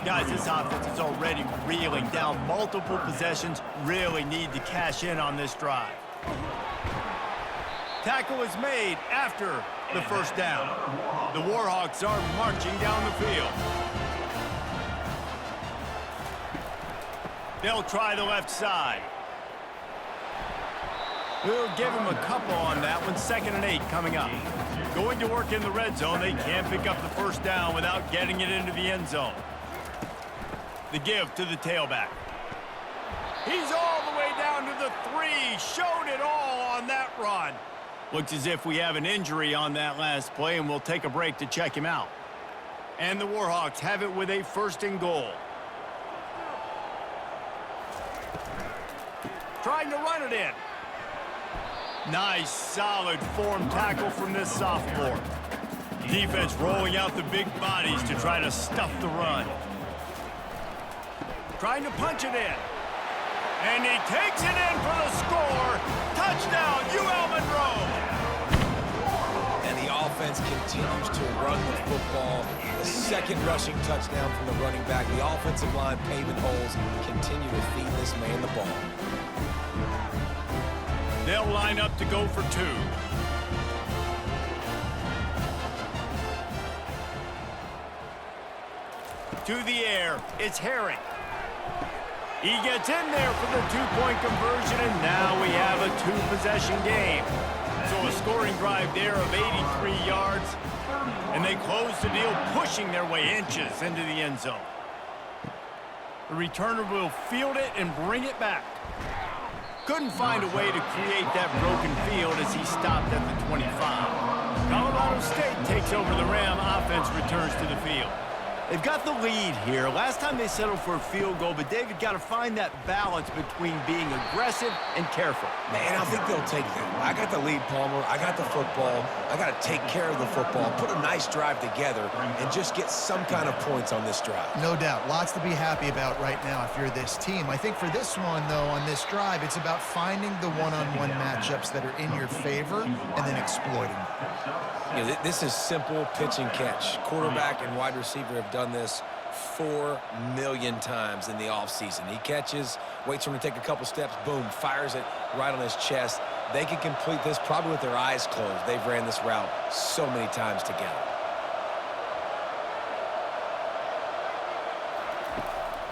Guys, this offense is already reeling down multiple possessions. Really need to cash in on this drive. Tackle is made after the first down. The Warhawks are marching down the field. They'll try the left side. We'll give him a couple on that one. 2nd and 8 coming up. Going to work in the red zone. They can't pick up the first down without getting it into the end zone. The give to the tailback. He's all the way down to the 3. Showed it all on that run. Looks as if we have an injury on that last play, and we'll take a break to check him out. And the Warhawks have it with a 1st and goal. Trying to run it in. Nice, solid form tackle from this sophomore. Defense rolling out the big bodies to try to stuff the run. Trying to punch it in. And he takes it in for the score. Touchdown, UL Monroe. And the offense continues to run the football. The 2nd rushing touchdown from the running back. The offensive line paving holes continue to feed this man the ball. They'll line up to go for 2. To the air, it's Herring. He gets in there for the 2-point conversion, and now we have a 2-possession game. So a scoring drive there of 83 yards, and they close the deal, pushing their way inches into the end zone. The returner will field it and bring it back. Couldn't find a way to create that broken field as he stopped at the 25. Colorado State takes over the Ram. Offense returns to the field. They've got the lead here. Last time they settled for a field goal, but David got to find that balance between being aggressive and careful. Man, I think they'll take that. I got the lead, Palmer. I got the football. I got to take care of the football, put a nice drive together, and just get some kind of points on this drive. No doubt. Lots to be happy about right now if you're this team. I think for this one, though, on this drive, it's about finding the one-on-one matchups that are in your favor and then exploiting them. You know, this is simple pitch and catch. Quarterback and wide receiver have done this 4 million times in the offseason. He catches, waits for him to take a couple steps, boom, fires it right on his chest. They can complete this probably with their eyes closed. They've ran this route so many times together.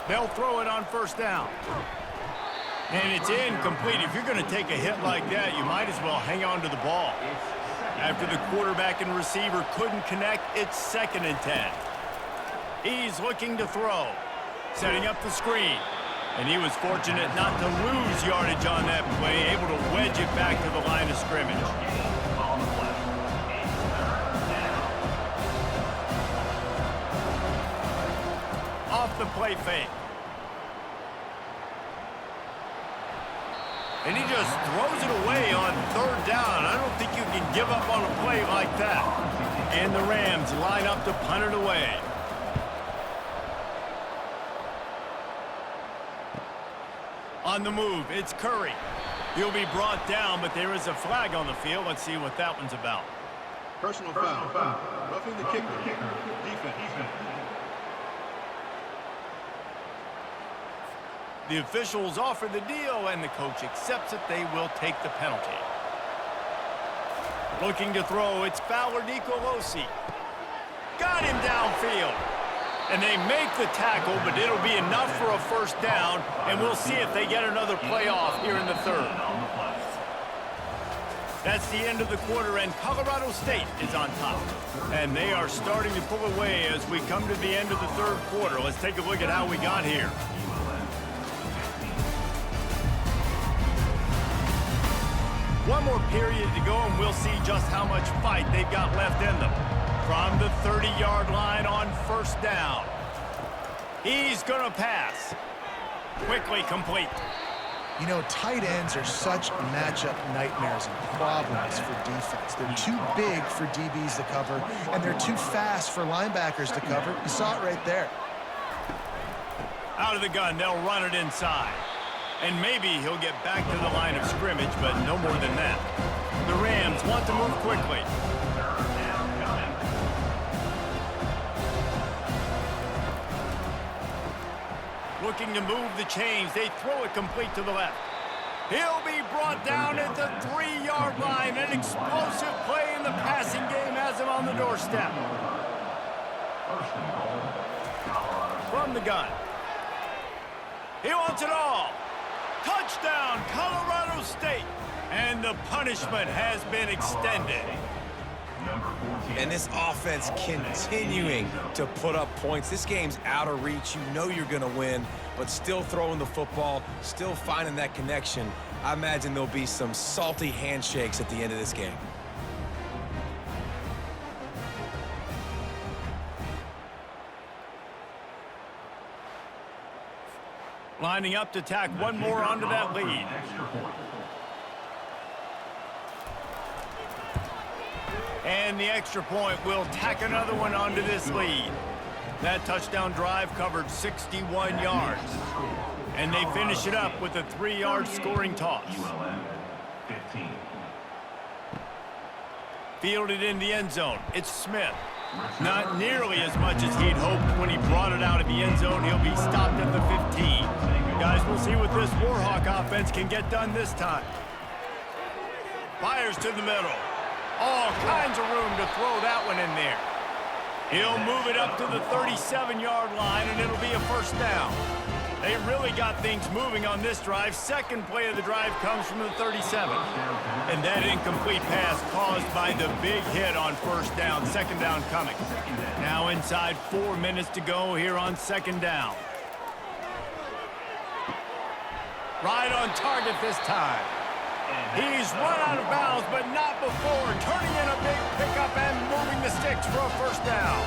They'll throw it on 1st down. And it's incomplete. If you're going to take a hit like that, you might as well hang on to the ball. After the quarterback and receiver couldn't connect, it's 2nd and 10. He's looking to throw, setting up the screen. And he was fortunate not to lose yardage on that play, able to wedge it back to the line of scrimmage. Off the play fake. And he just throws it away on 3rd down. I don't think you can give up on a play like that. And the Rams line up to punt it away. On the move, it's Curry. He'll be brought down, but there is a flag on the field. Let's see what that one's about. Personal foul. Roughing the kicker. Defense. The officials offer the deal, and the coach accepts it. They will take the penalty. Looking to throw, it's Fowler Nicolosi. Got him downfield. And they make the tackle, but it'll be enough for a 1st down, and we'll see if they get another play off here in the 3rd. That's the end of the quarter, and Colorado State is on top. And they are starting to pull away as we come to the end of the 3rd quarter. Let's take a look at how we got here. One more period to go, and we'll see just how much fight they've got left in them. From the 30-yard line on 1st down. He's going to pass. Quickly complete. You know, tight ends are such matchup nightmares and problems for defense. They're too big for DBs to cover, and they're too fast for linebackers to cover. You saw it right there. Out of the gun, they'll run it inside. And maybe he'll get back to the line of scrimmage, but no more than that. The Rams want to move quickly. looking to move the chains. They throw it complete to the left. He'll be brought down at the 3-yard line. An explosive play in the passing game has him on the doorstep. From the gun. He wants it all. Touchdown, Colorado State. And the punishment has been extended. And this offense continuing to put up points. This game's out of reach. You know you're going to win, but still throwing the football, still finding that connection. I imagine there'll be some salty handshakes at the end of this game. Lining up to tack one more onto that lead. And the extra point will tack another one onto this lead. That touchdown drive covered 61 yards. And they finish it up with a 3-yard scoring toss. Fielded in the end zone. It's Smith. Not nearly as much as he'd hoped when he brought it out of the end zone. He'll be stopped at the 15. Guys, we'll see what this Warhawk offense can get done this time. Fires to the middle. All kinds of room to throw that one in there. He'll move it up to the 37-yard line, and it'll be a first down. They really got things moving on this drive. Second play of the drive comes from the 37. And that incomplete pass caused by the big hit on first down. Second down coming. Now inside 4 minutes to go here on second down. Right on target this time. He's run out of bounds, but not before. Turning in a big pickup and moving the sticks for a first down.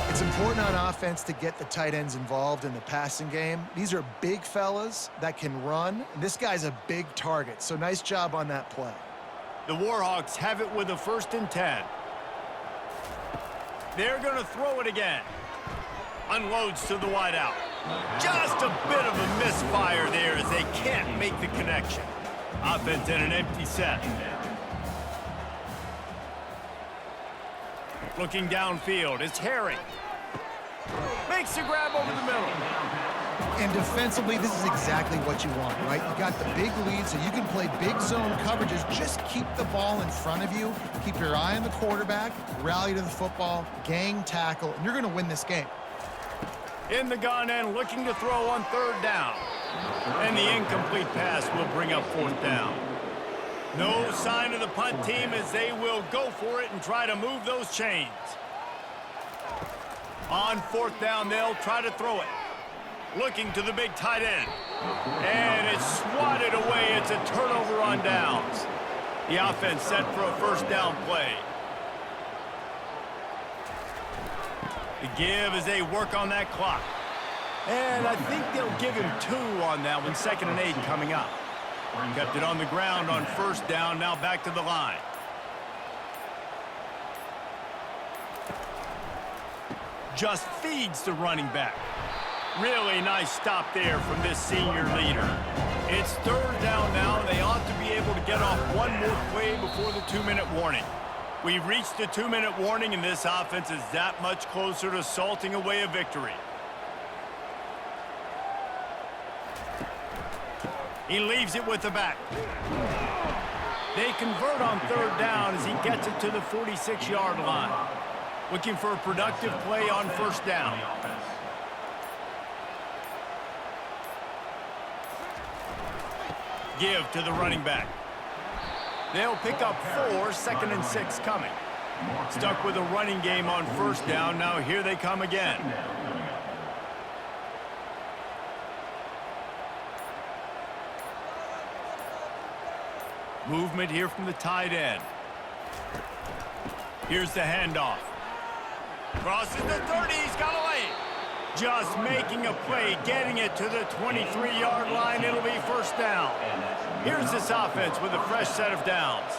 It's important on offense to get the tight ends involved in the passing game. These are big fellas that can run. This guy's a big target, so nice job on that play. The Warhawks have it with a 1st and 10. They're going to throw it again. Unloads to the wideout. Just a bit of a misfire there as they can't make the connection. Offense in an empty set. Looking downfield, it's Herring. Makes a grab over the middle. And defensively, this is exactly what you want, right? You got the big lead, so you can play big zone coverages. Just keep the ball in front of you. Keep your eye on the quarterback. Rally to the football. Gang tackle. And you're going to win this game. In the gun and looking to throw on 3rd down. And the incomplete pass will bring up 4th down. No sign of the punt team as they will go for it and try to move those chains. On 4th down, they'll try to throw it. Looking to the big tight end. And it's swatted away. It's a turnover on downs. The offense set for a first down play. The give as they work on that clock. And I think they'll give him 2 on that one. 2nd and 8 coming up. Kept it on the ground on first down. Now back to the line. Just feeds the running back. Really nice stop there from this senior leader. It's 3rd down now. They ought to be able to get off one more play before the 2-minute warning. We've reached the 2-minute warning, and this offense is that much closer to salting away a victory. He leaves it with the back. They convert on 3rd down as he gets it to the 46-yard line. Looking for a productive play on first down. Give to the running back. They'll pick up 4, 2nd and 6 coming. Stuck with a running game on first down. Now here they come again. Movement here from the tight end. Here's the handoff. Crosses the 30, he's got a lane. Just making a play, getting it to the 23-yard line. It'll be first down. Here's this offense with a fresh set of downs.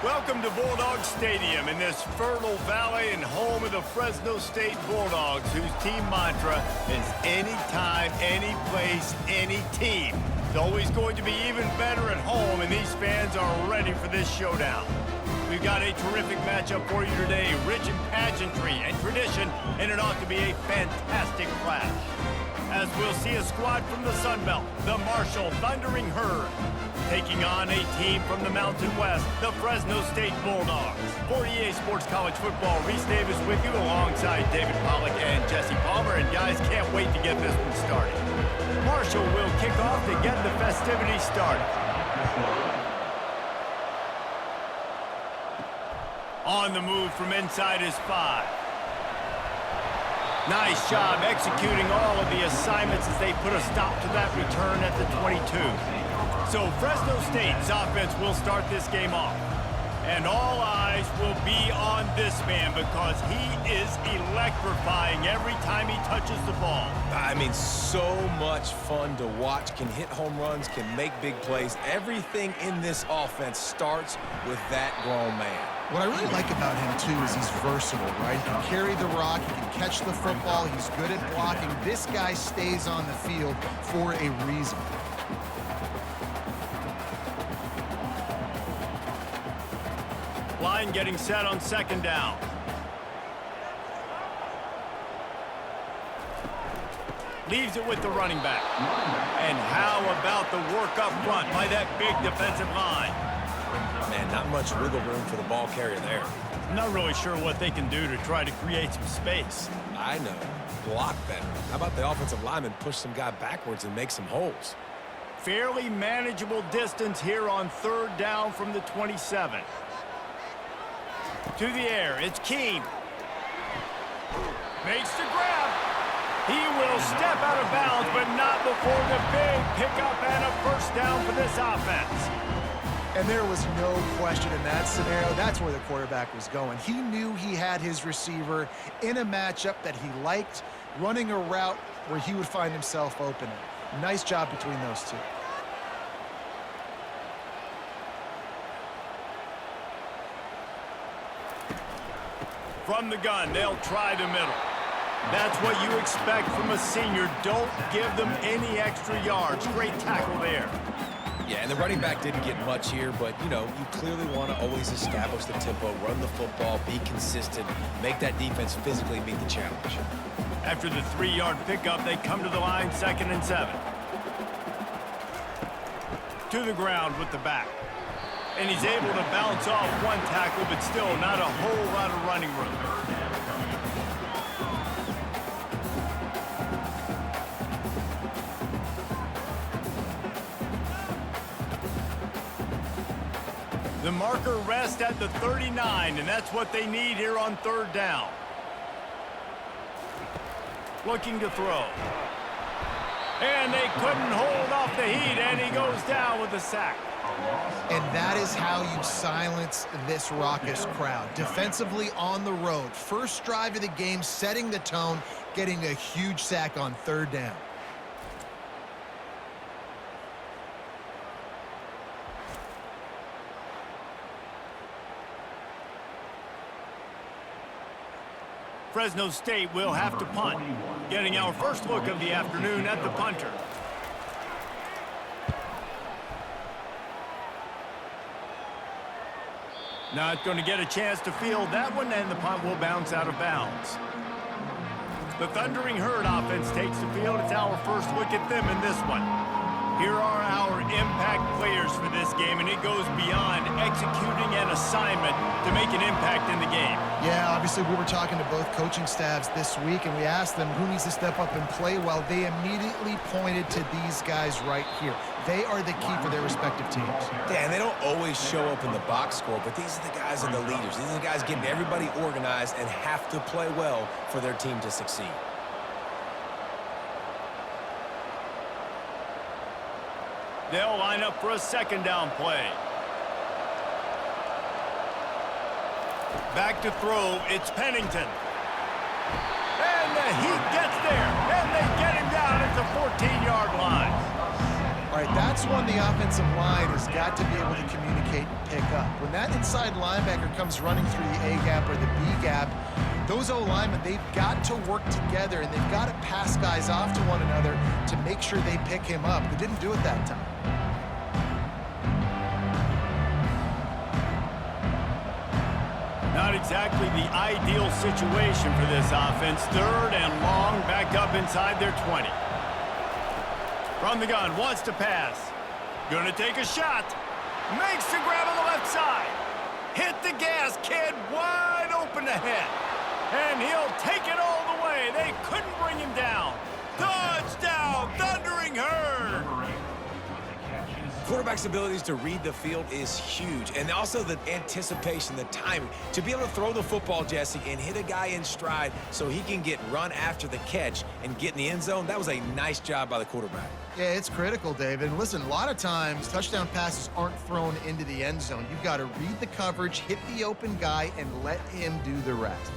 Welcome to Bulldog Stadium in this fertile valley and home of the Fresno State Bulldogs, whose team mantra is anytime, any place, any team. It's always going to be even better at home, and these fans are ready for this showdown. We've got a terrific matchup for you today, rich in pageantry and tradition, and it ought to be a fantastic clash. As we'll see a squad from the Sun Belt, the Marshall Thundering Herd, taking on a team from the Mountain West, the Fresno State Bulldogs. For EA Sports College Football, Reese Davis with you alongside David Pollack and Jesse Palmer. And guys, can't wait to get this one started. Marshall will kick off to get the festivities started. On the move from inside his 5. Nice job executing all of the assignments as they put a stop to that return at the 22. So Fresno State's offense will start this game off. And all eyes will be on this man because he is electrifying every time he touches the ball. I mean, so much fun to watch. Can hit home runs, can make big plays. Everything in this offense starts with that grown man. What I really like about him, too, is he's versatile, right? He can carry the rock, he can catch the football, he's good at blocking. This guy stays on the field for a reason. Line getting set on second down. Leaves it with the running back. And how about the work up front by that big defensive line? Man, not much wiggle room for the ball carrier there. I'm not really sure what they can do to try to create some space. I know. Block better. How about the offensive lineman push some guy backwards and make some holes? Fairly manageable distance here on third down from the 27. To the air, it's Keene. Makes the grab. He will step out of bounds, but not before the big pickup and a first down for this offense. And there was no question in that scenario. That's where the quarterback was going. He knew he had his receiver in a matchup that he liked, running a route where he would find himself open. Nice job between those two. From the gun, they'll try the middle. That's what you expect from a senior. Don't give them any extra yards. Great tackle there. Yeah, and the running back didn't get much here, but, you know, you clearly want to always establish the tempo, run the football, be consistent, make that defense physically meet the challenge. After the 3-yard pickup, they come to the line, 2nd and 7. To the ground with the back. And he's able to bounce off one tackle, but still not a whole lot of running room. The marker rests at the 39, and that's what they need here on third down. Looking to throw. And they couldn't hold off the heat, and he goes down with a sack. And that is how you silence this raucous crowd. Defensively on the road. First drive of the game, setting the tone, getting a huge sack on third down. Fresno State will have to punt. Getting our first look of the afternoon at the punter. Not going to get a chance to field that one, and the punt will bounce out of bounds. The Thundering Herd offense takes the field. It's our first look at them in this one. Here are our impact players for this game, and it goes beyond executing an assignment to make an impact in the game. Yeah, obviously we were talking to both coaching staffs this week, and we asked them who needs to step up and play well. They immediately pointed to these guys right here. They are the key for their respective teams. Yeah, and they don't always show up in the box score, but these are the guys and the leaders. These are the guys getting everybody organized and have to play well for their team to succeed. They'll line up for a second down play. Back to throw, it's Pennington. And the heat gets there, and they get him down at the 14-yard line. All right, that's one the offensive line has got to be able to communicate and pick up. When that inside linebacker comes running through the A gap or the B gap, those O-linemen, they've got to work together, and they've got to pass guys off to one another to make sure they pick him up. They didn't do it that time. Not exactly the ideal situation for this offense. Third and long, back up inside their 20. From the gun, wants to pass. Gonna take a shot. Makes the grab on the left side. Hit the gas, kid. Wide open ahead. And he'll take it all the way. They couldn't bring him down. Touchdown, Thundering Herd. Quarterback's abilities to read the field is huge, and also the anticipation, the timing. To be able to throw the football, Jesse, and hit a guy in stride so he can get run after the catch and get in the end zone, that was a nice job by the quarterback. Yeah, it's critical, David. And listen, a lot of times touchdown passes aren't thrown into the end zone. You've got to read the coverage, hit the open guy, and let him do the rest.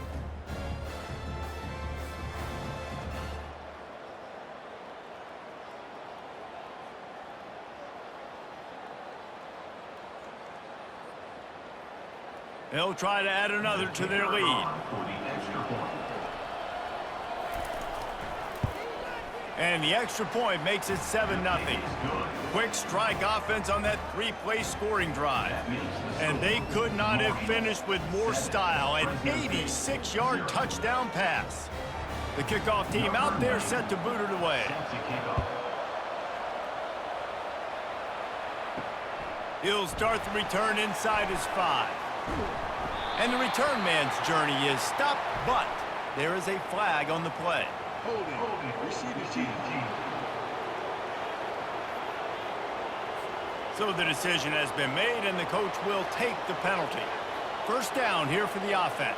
They'll try to add another to their lead. And the extra point makes it 7-0. Quick strike offense on that three-play scoring drive. And they could not have finished with more style. An 86-yard touchdown pass. The kickoff team out there set to boot it away. He'll start the return inside his 5. And the return man's journey is stopped, but there is a flag on the play. Holding. Receive. So the decision has been made, and the coach will take the penalty. First down here for the offense.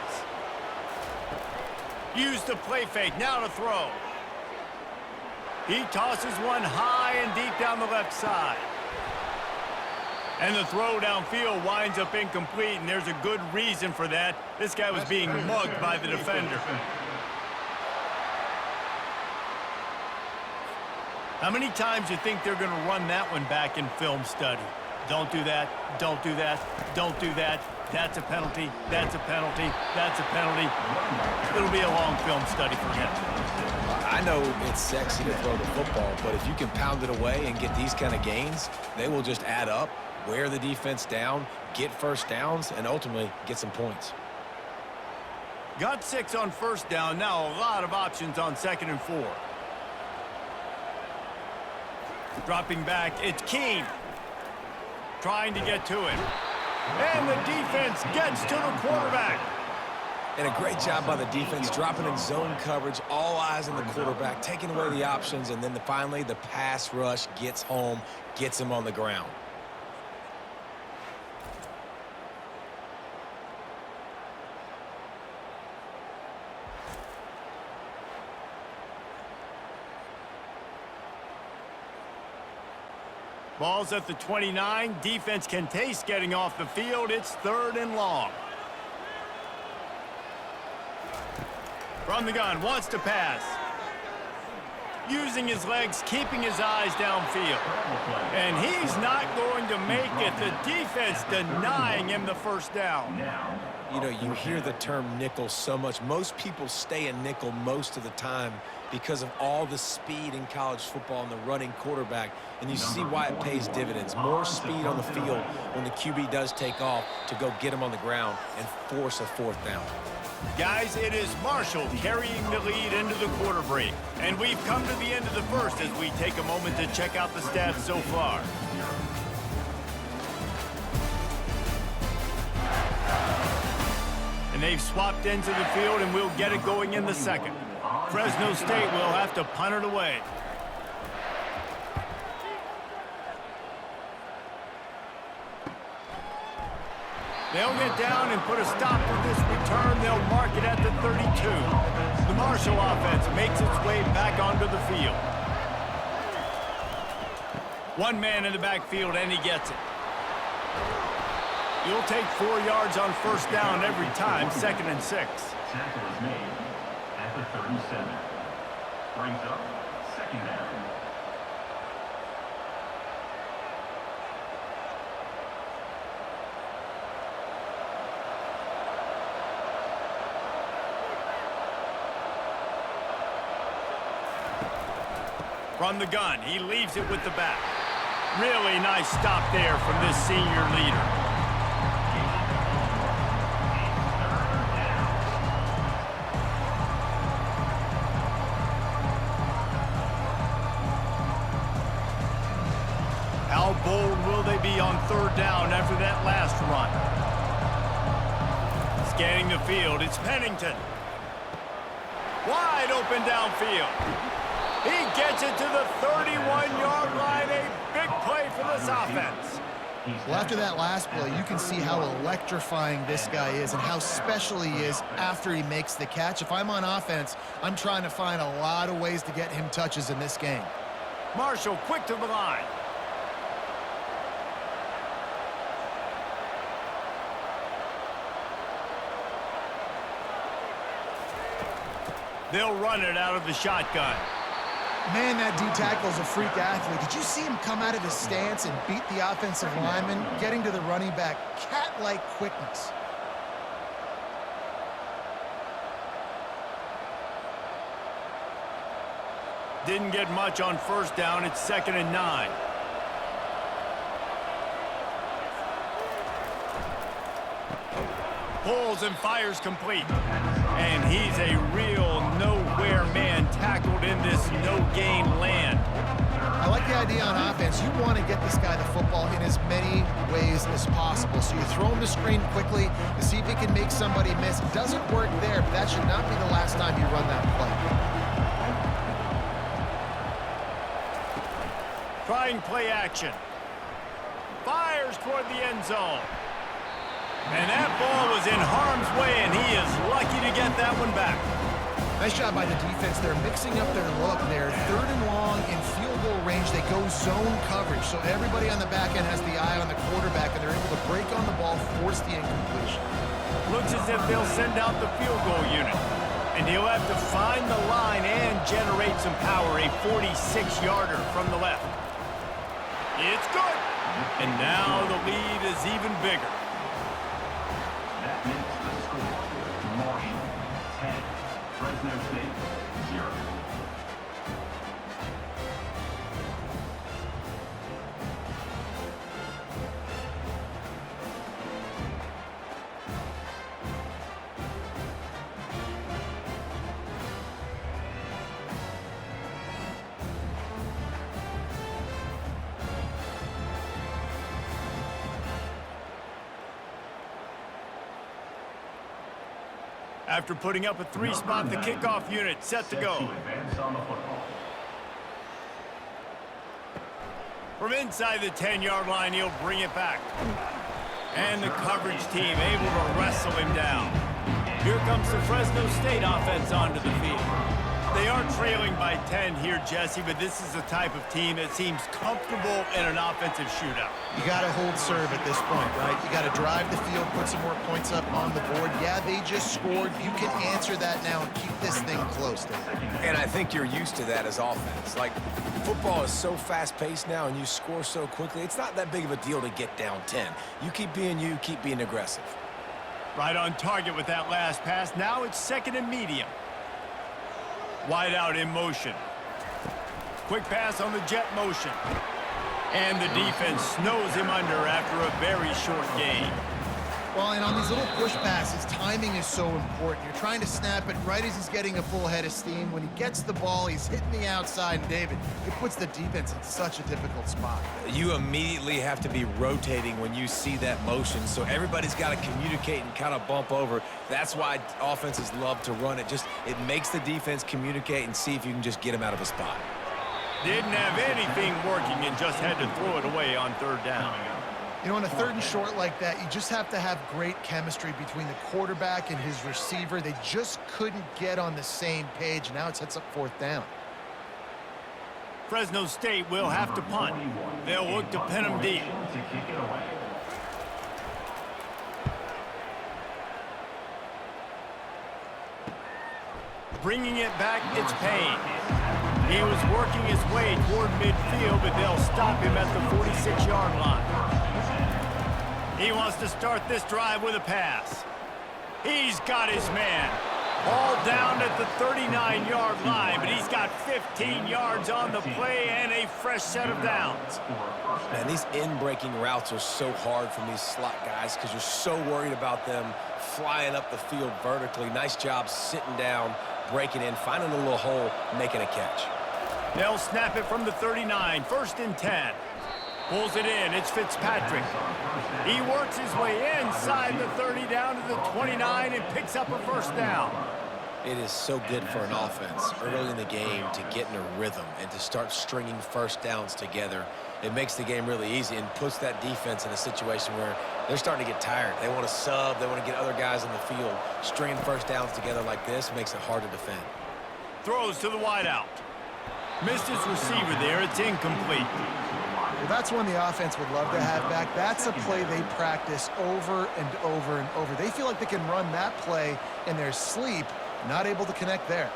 Use the play fake, now to throw. He tosses one high and deep down the left side. And the throw downfield winds up incomplete, and there's a good reason for that. This guy was being mugged by the defender. How many times do you think they're going to run that one back in film study? Don't do that, don't do that, don't do that. That's a penalty, that's a penalty, that's a penalty. It'll be a long film study for him. I know it's sexy to throw the football, but if you can pound it away and get these kind of gains, they will just add up, wear the defense down, get first downs, and ultimately get some points. Got 6 on first down, now a lot of options on 2nd and 4. Dropping back, it's Keene. Trying to get to it. And the defense gets to the quarterback. And a great job by the defense, dropping in zone coverage, all eyes on the quarterback, taking away the options, and then finally the pass rush gets home, gets him on the ground. Ball's at the 29. Defense can taste getting off the field. It's 3rd and long. From the gun, wants to pass. Using his legs, keeping his eyes downfield. And he's not going to make it. The defense denying him the first down. You know, you hear the term nickel so much. Most people stay in nickel most of the time because of all the speed in college football and the running quarterback. And you see why it pays dividends. More speed on the field when the QB does take off to go get him on the ground and force a 4th down. Guys, it is Marshall carrying the lead into the quarter break. And we've come to the end of the first as we take a moment to check out the stats so far. And they've swapped ends of the field, and we'll get it going in the 2nd. Fresno State will have to punt it away. They'll get down and put a stop with this return. They'll mark it at the 32. The Marshall offense makes its way back onto the field. One man in the backfield, and he gets it. You'll take 4 yards on first down every time, 2nd and 6. Tackle is made at the 37. Brings up 2nd down. From the gun, he leaves it with the back. Really nice stop there from this senior leader. How bold will they be on third down after that last run? Scanning the field, it's Pennington. Wide open downfield. He gets it to the 31-yard line. A big play for this offense. Well, after that last play, you can see how electrifying this guy is and how special he is after he makes the catch. If I'm on offense, I'm trying to find a lot of ways to get him touches in this game. Marshall quick to the line. They'll run it out of the shotgun. Man, that D-tackle's a freak athlete. Did you see him come out of his stance and beat the offensive lineman, getting to the running back? Cat-like quickness. Didn't get much on first down. It's 2nd and 9. Pulls and fires complete. And he's a real nowhere man tackled in this no-gain land. I like the idea on offense. You want to get this guy the football in as many ways as possible. So you throw him the screen quickly to see if he can make somebody miss. It doesn't work there, but that should not be the last time you run that play. Trying play action. Fires toward the end zone. And that ball was in harm's way, and he is lucky to get that one back. Nice job by the defense. They're mixing up their look there. 3rd and long in field goal range. They go zone coverage. So everybody on the back end has the eye on the quarterback, and they're able to break on the ball, force the incompletion. Looks as if they'll send out the field goal unit. And he'll have to find the line and generate some power. A 46-yarder from the left. It's good. And now the lead is even bigger. That makes the score. Marshall, 10. Fresno State, 0. After putting up a 3-spot, the kickoff unit set to go. From inside the 10-yard line, he'll bring it back. And the coverage team able to wrestle him down. Here comes the Fresno State offense onto the field. They are trailing by 10 here, Jesse, but this is the type of team that seems comfortable in an offensive shootout. You got to hold serve at this point, right? You got to drive the field, put some more points up on the board. Yeah, they just scored. You can answer that now and keep this thing close, Dave. And I think you're used to that as offense. Like, football is so fast-paced now and you score so quickly, it's not that big of a deal to get down 10. You keep being you, keep being aggressive. Right on target with that last pass. Now it's 2nd and medium. Wide out in motion. Quick pass on the jet motion. And the defense snows him under after a very short gain. Well, and on these little push passes, timing is so important. You're trying to snap it right as he's getting a full head of steam. When he gets the ball, he's hitting the outside, and David, it puts the defense in such a difficult spot. You immediately have to be rotating when you see that motion, so everybody's got to communicate and kind of bump over. That's why offenses love to run it. It makes the defense communicate and see if you can just get him out of a spot. Didn't have anything working and just had to throw it away on 3rd down. You know, on a 3rd and short like that, you just have to have great chemistry between the quarterback and his receiver. They just couldn't get on the same page. Now it sets up 4th down. Fresno State will have to punt. They'll look to pin him deep. Bringing it back, it's Payne. He was working his way toward midfield, but they'll stop him at the 46-yard line. He wants to start this drive with a pass. He's got his man. Ball down at the 39-yard line, but he's got 15 yards on the play and a fresh set of downs. Man, these in-breaking routes are so hard from these slot guys because you're so worried about them flying up the field vertically. Nice job sitting down, breaking in, finding a little hole, making a catch. They'll snap it from the 39, 1st and 10. Pulls it in, it's Fitzpatrick. He works his way inside the 30 down to the 29 and picks up a 1st down. It is so good for an offense early in the game to get in a rhythm and to start stringing 1st downs together. It makes the game really easy and puts that defense in a situation where they're starting to get tired. They want to sub, they want to get other guys on the field. Stringing 1st downs together like this makes it hard to defend. Throws to the wideout. Missed his receiver there, it's incomplete. Well, that's one the offense would love to have back. That's a play they practice over and over and over. They feel like they can run that play in their sleep, not able to connect there.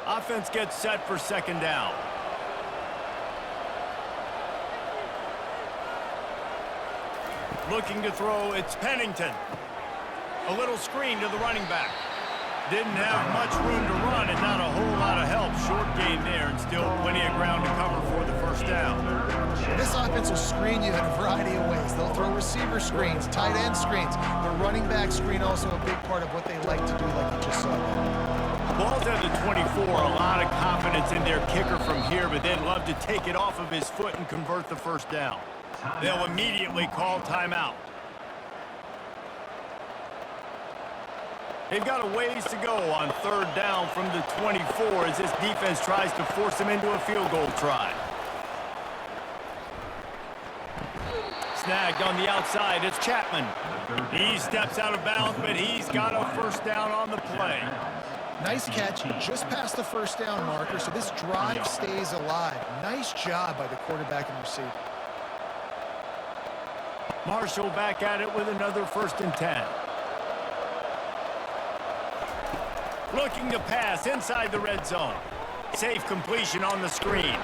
Offense gets set for 2nd down. Looking to throw, it's Pennington. A little screen to the running back. Didn't have much room to run and not a whole lot of help. Short gain there and still plenty of ground to cover for the 1st down. This offense will screen you in a variety of ways. They'll throw receiver screens, tight end screens. The running back screen also a big part of what they like to do, like you just saw. Ball's at the 24. A lot of confidence in their kicker from here, but they'd love to take it off of his foot and convert the 1st down. They'll immediately call timeout. They've got a ways to go on 3rd down from the 24 as this defense tries to force them into a field goal try. Snagged on the outside, it's Chapman. He steps out of bounds, but he's got a 1st down on the play. Nice catch, just past the 1st down marker, so this drive stays alive. Nice job by the quarterback and receiver. Marshall back at it with another 1st and 10. Looking to pass inside the red zone. Safe completion on the screen.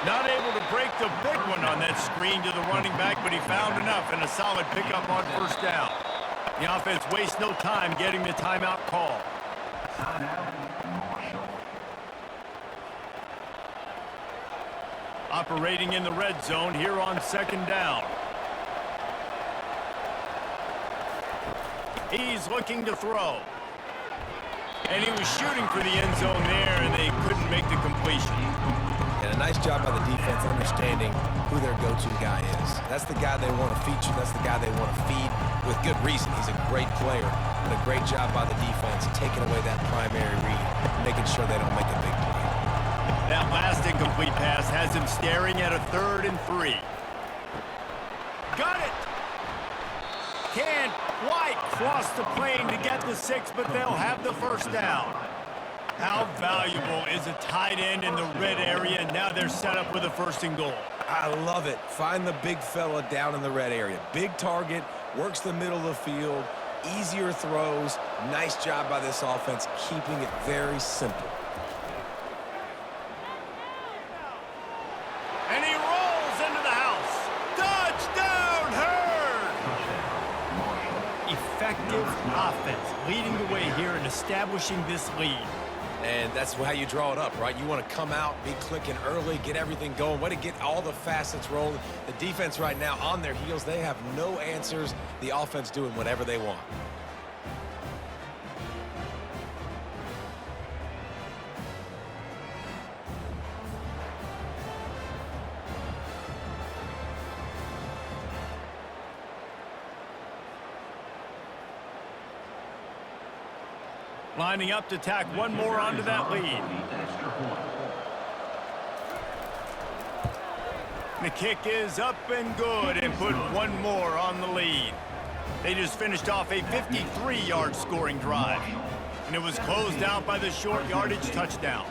Not able to break the big one on that screen to the running back, but he found enough and a solid pickup on 1st down. The offense wastes no time getting the timeout call. Operating in the red zone here on 2nd down. He's looking to throw. And he was shooting for the end zone there, and they couldn't make the completion. And a nice job by the defense understanding who their go-to guy is. That's the guy they want to feature. That's the guy they want to feed with good reason. He's a great player, but a great job by the defense taking away that primary read, making sure they don't make a big play. That last incomplete pass has him staring at a 3rd and 3. Got it! Can't quite cross the plane to get the 6, but they'll have the 1st down. How valuable is a tight end in the red area? Now they're set up with a 1st and goal. I love it. Find the big fella down in the red area. Big target, works the middle of the field, easier throws. Nice job by this offense, keeping it very simple. And he rolls into the house. Touchdown, Herd! Effective offense, leading the way here and establishing this lead. And that's how you draw it up, right? You want to come out, be clicking early, get everything going, way to get all the facets rolling. The defense right now on their heels, they have no answers. The offense doing whatever they want. Lining up to tack one more onto that lead. The kick is up and good and put one more on the lead. They just finished off a 53-yard scoring drive, and it was closed out by the short yardage touchdown.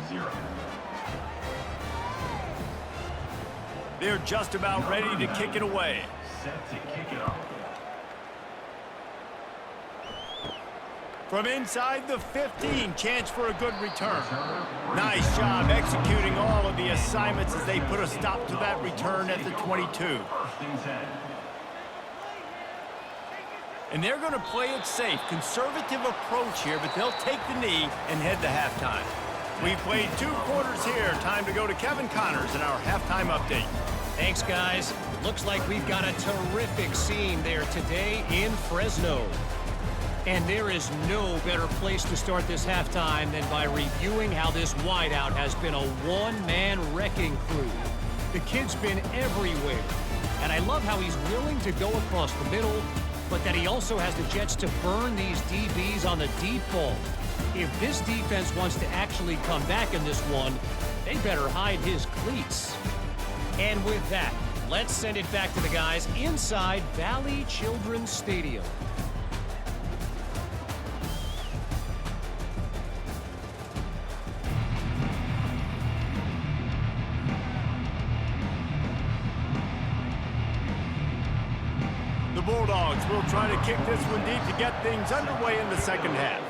They're just about ready to kick it away. Set to kick it off. From inside the 15, chance for a good return. Nice job executing all of the assignments as they put a stop to that return at the 22. And they're going to play it safe. Conservative approach here, but they'll take the knee and head to halftime. We've played 2 quarters here. Time to go to Kevin Connors in our halftime update. Thanks, guys. Looks like we've got a terrific scene there today in Fresno. And there is no better place to start this halftime than by reviewing how this wideout has been a one-man wrecking crew. The kid's been everywhere. And I love how he's willing to go across the middle, but that he also has the jets to burn these DBs on the deep ball. If this defense wants to actually come back in this one, they better hide his cleats. And with that, let's send it back to the guys inside Valley Children's Stadium. The Bulldogs will try to kick this one deep to get things underway in the second half.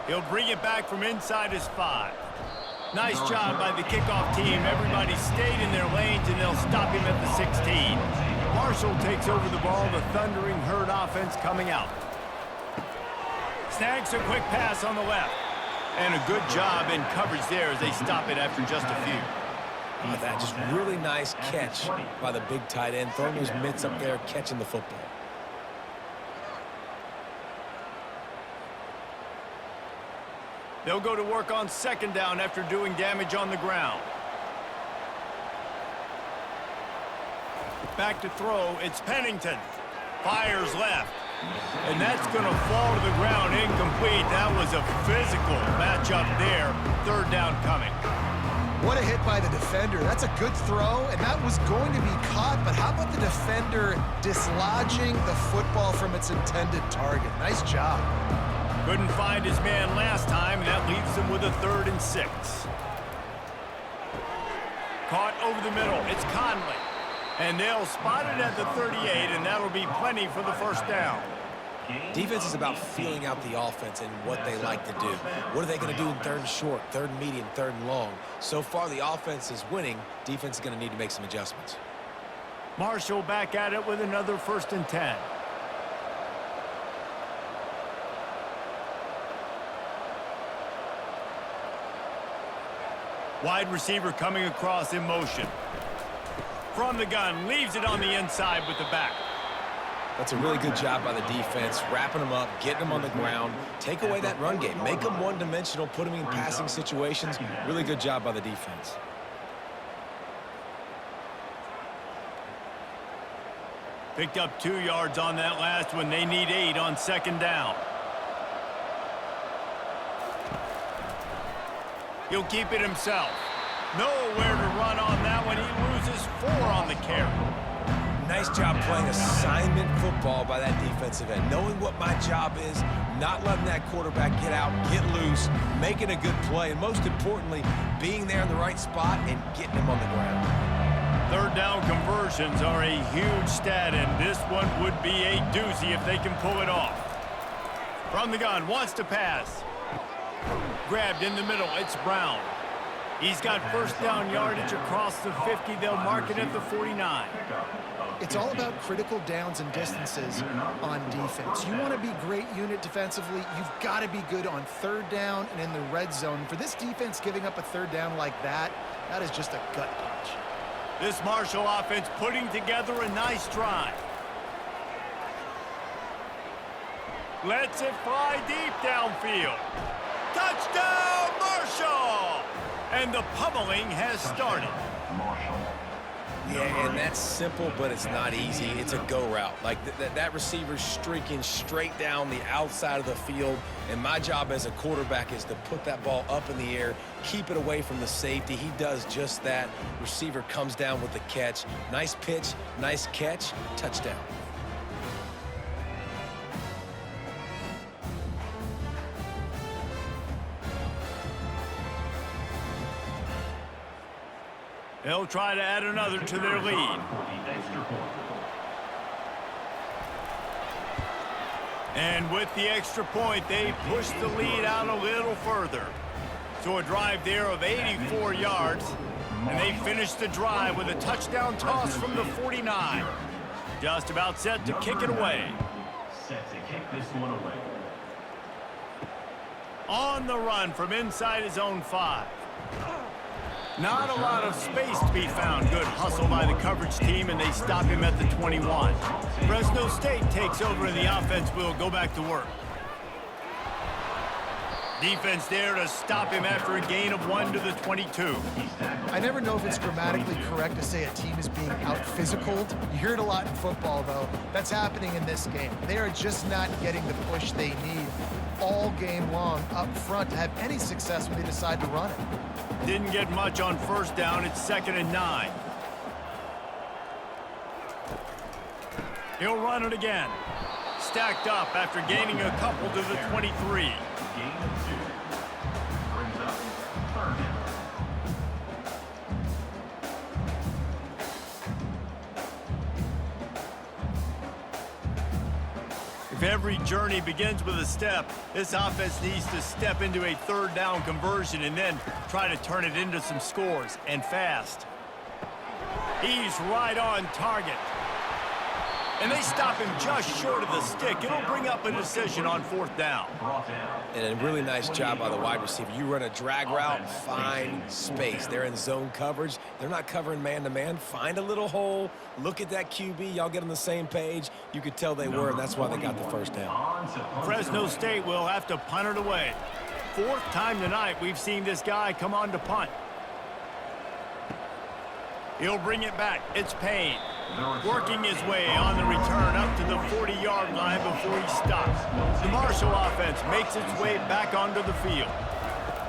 He'll bring it back from inside his 5. Nice job by the kickoff team. Everybody stayed in their lanes, and they'll stop him at the 16. Marshall takes over the ball. The Thundering Herd offense coming out. Snags a quick pass on the left. And a good job in coverage there as they stop it after just a few. Oh, that just really nice catch by the big tight end, throwing his mitts up there, catching the football. They'll go to work on second down after doing damage on the ground. Back to throw, it's Pennington. Fires left. And that's going to fall to the ground incomplete. That was a physical matchup there. Third down coming. What a hit by the defender. That's a good throw, and that was going to be caught, but how about the defender dislodging the football from its intended target? Nice job. Couldn't find his man last time, and that leaves him with a 3rd and 6. Caught over the middle. It's Conley. And they'll spot it at the 38, and that'll be plenty for the first down. Defense is about feeling out the offense and what they like to do. What are they going to do in 3rd and short, 3rd and medium, 3rd and long? So far, the offense is winning. Defense is going to need to make some adjustments. Marshall back at it with another 1st and 10. Wide receiver coming across in motion. From the gun, leaves it on the inside with the back. That's a really good job by the defense, wrapping them up, getting them on the ground. Take away that run game. Make them one-dimensional, put them in passing situations. Really good job by the defense. Picked up 2 yards on that last one. They need 8 on second down. He'll keep it himself. Nowhere to run on that one. He loses 4 on the carry. Nice job playing assignment football by that defensive end. Knowing what my job is, not letting that quarterback get out, get loose, making a good play, and most importantly, being there in the right spot and getting him on the ground. 3rd down conversions are a huge stat, and this one would be a doozy if they can pull it off. From the gun, wants to pass. Grabbed in the middle, it's Brown. He's got first down yardage across the 50. They'll mark it at the 49. It's all about critical downs and distances on defense. You want to be great unit defensively, you've got to be good on 3rd down and in the red zone. For this defense giving up a 3rd down like that, that is just a gut punch. This Marshall offense putting together a nice drive. Lets it fly deep downfield. Touchdown, Marshall! And the pummeling has started. Yeah, and that's simple, but it's not easy. It's a go route. Like that receiver's streaking straight down the outside of the field, and my job as a quarterback is to put that ball up in the air, keep it away from the safety. He does just that. Receiver comes down with the catch. Nice pitch, nice catch, touchdown. They'll try to add another to their lead. And with the extra point, they push the lead out a little further. So a drive there of 84 yards. And they finish the drive with a touchdown toss from the 49. Just about set to kick it away. Set to kick this one away. On the run from inside his own 5. Not a lot of space to be found. Good hustle by the coverage team, and they stop him at the 21. Fresno State takes over, and the offense will go back to work. Defense there to stop him after a gain of 1 to the 22. I never know if it's grammatically correct to say a team is being out-physicaled. You hear it a lot in football, though. That's happening in this game. They are just not getting the push they need all game long up front to have any success when they decide to run it. Didn't get much on first down. It's 2nd and 9. He'll run it again. Stacked up after gaining a couple to the 23. Gain of 2. Brings up 3rd down. If every journey begins with a step, this offense needs to step into a 3rd down conversion and then try to turn it into some scores, and fast. He's right on target. And they stop him just short of the stick. It'll bring up a decision on 4th down. And a really nice job by the wide receiver. You run a drag route, find space. They're in zone coverage. They're not covering man-to-man. Find a little hole. Look at that QB. Y'all get on the same page. You could tell they were, and that's why they got the 1st down. Fresno State will have to punt it away. 4th time tonight we've seen this guy come on to punt. He'll bring it back. It's Payne. Working his way on the return up to the 40-yard line before he stops. The Marshall offense makes its way back onto the field.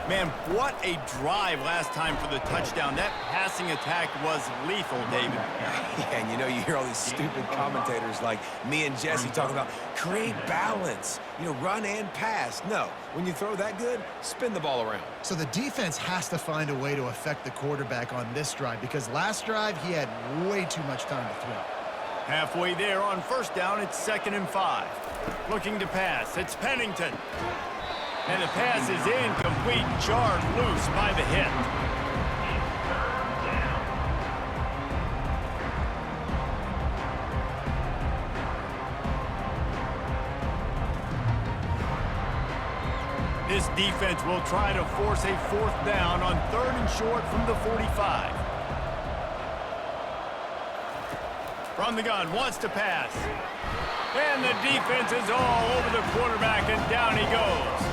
Man, what a drive last time for the touchdown. That passing attack was lethal, David. Yeah, and you know, you hear all these stupid commentators like me and Jesse talking about create balance, you know, run and pass. No, when you throw that good, spin the ball around. So the defense has to find a way to affect the quarterback on this drive, because last drive he had way too much time to throw. Halfway there on 1st down, it's 2nd and 5. Looking to pass, it's Pennington. And the pass is incomplete, jarred loose by the hit. This defense will try to force a 4th down on 3rd and short from the 45. From the gun, wants to pass. And the defense is all over the quarterback, and down he goes.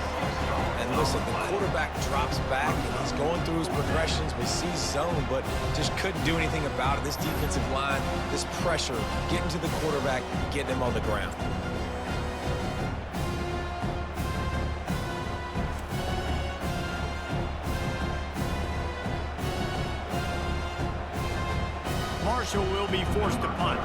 And listen, the quarterback drops back, and he's going through his progressions. We see zone, but just couldn't do anything about it. This defensive line, this pressure, getting to the quarterback, getting him on the ground. Marshall will be forced to punt.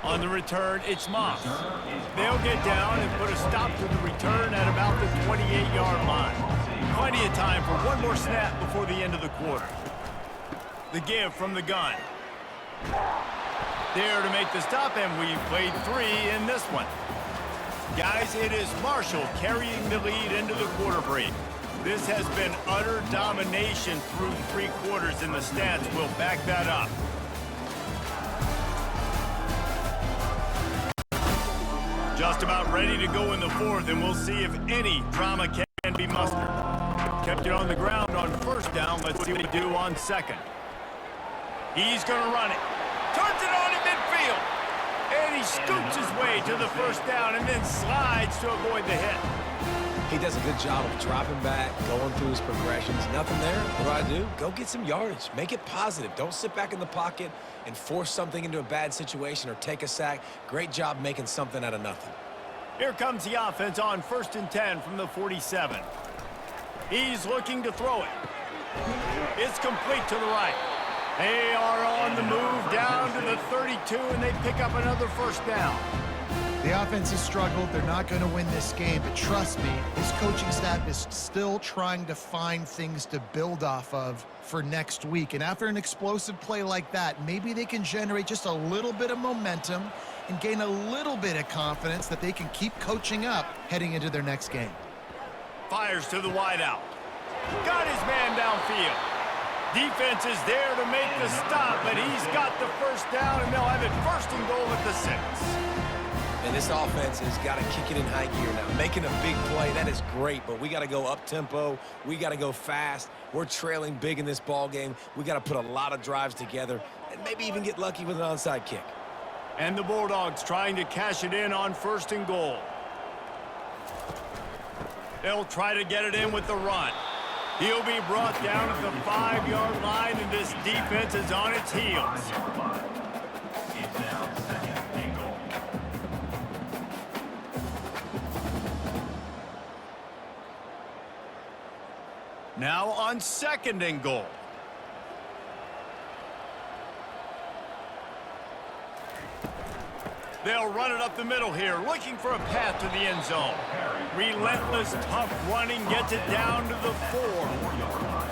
On the return, it's Moss. They'll get down and put a stop to the return at about the 28-yard line. Plenty of time for one more snap before the end of the quarter. The give from the gun. There to make the stop, and we've played 3 in this one. Guys, it is Marshall carrying the lead into the quarter break. This has been utter domination through 3 quarters, and the stats will back that up. Just about ready to go in the 4th, and we'll see if any drama can be mustered. Kept it on the ground on 1st down. Let's see what they do on 2nd. He's going to run it. Turns it on in midfield. And he scoots his way to the 1st down and then slides to avoid the hit. He does a good job of dropping back, going through his progressions. Nothing there. What do? Go get some yardage. Make it positive. Don't sit back in the pocket and force something into a bad situation or take a sack. Great job making something out of nothing. Here comes the offense on 1st and 10 from the 47. He's looking to throw it. It's complete to the right. They are on the move down to the 32, and they pick up another 1st down. The offense has struggled. They're not going to win this game, but trust me, this coaching staff is still trying to find things to build off of for next week. And after an explosive play like that, maybe they can generate just a little bit of momentum and gain a little bit of confidence that they can keep coaching up heading into their next game. Fires to the wideout. Got his man downfield. Defense is there to make the stop, but he's got the first down, and they'll have it 1st and goal at the 6. And this offense has got to kick it in high gear now. Making a big play, that is great, but we got to go up-tempo. We got to go fast. We're trailing big in this ball game. We got to put a lot of drives together and maybe even get lucky with an onside kick. And the Bulldogs trying to cash it in on 1st and goal. They'll try to get it in with the run. He'll be brought down at the 5-yard line, and this defense is on its heels. It's now 2nd and goal. Now on 2nd and goal. They'll run it up the middle here, looking for a path to the end zone. Relentless, tough running gets it down to the 4.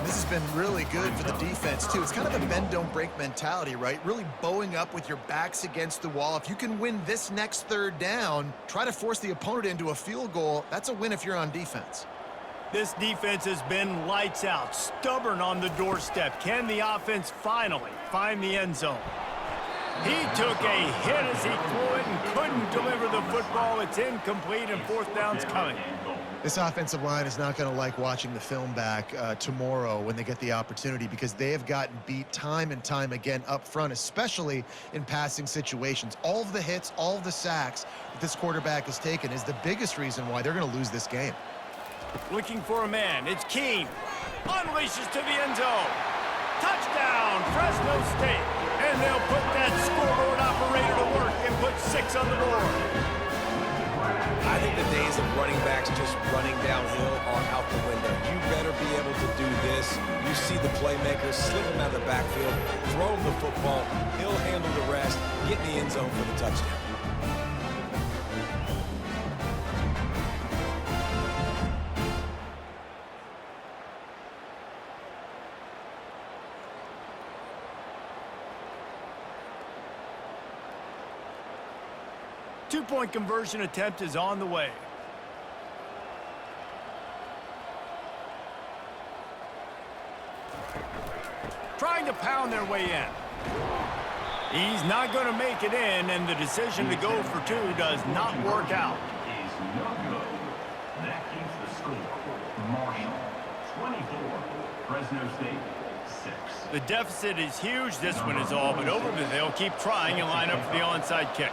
This has been really good for the defense, too. It's kind of a bend-don't-break mentality, right? Really bowing up with your backs against the wall. If you can win this next 3rd down, try to force the opponent into a field goal. That's a win if you're on defense. This defense has been lights out, stubborn on the doorstep. Can the offense finally find the end zone? He took a hit as he threw it and couldn't deliver the football. It's incomplete, and 4th down's coming. This offensive line is not going to like watching the film back tomorrow when they get the opportunity, because they have gotten beat time and time again up front, especially in passing situations. All of the hits, all of the sacks that this quarterback has taken is the biggest reason why they're going to lose this game. Looking for a man. It's Keene. Unleashes to the end zone. Touchdown, Fresno State. And they'll put that scoreboard operator to work and put 6 on the board. I think the days of running backs just running downhill are out the window. You better be able to do this. You see the playmaker, slip him out of the backfield, throw him the football, he'll handle the rest, get in the end zone for the touchdown. Two-point conversion attempt is on the way. Trying to pound their way in. He's not going to make it in, and the decision to go for 2 does not work out. Is no good. That keeps the score. Marshall, 24. Fresno State, 6. The deficit is huge. This one is all but over, but they'll keep trying and line up for the onside kick.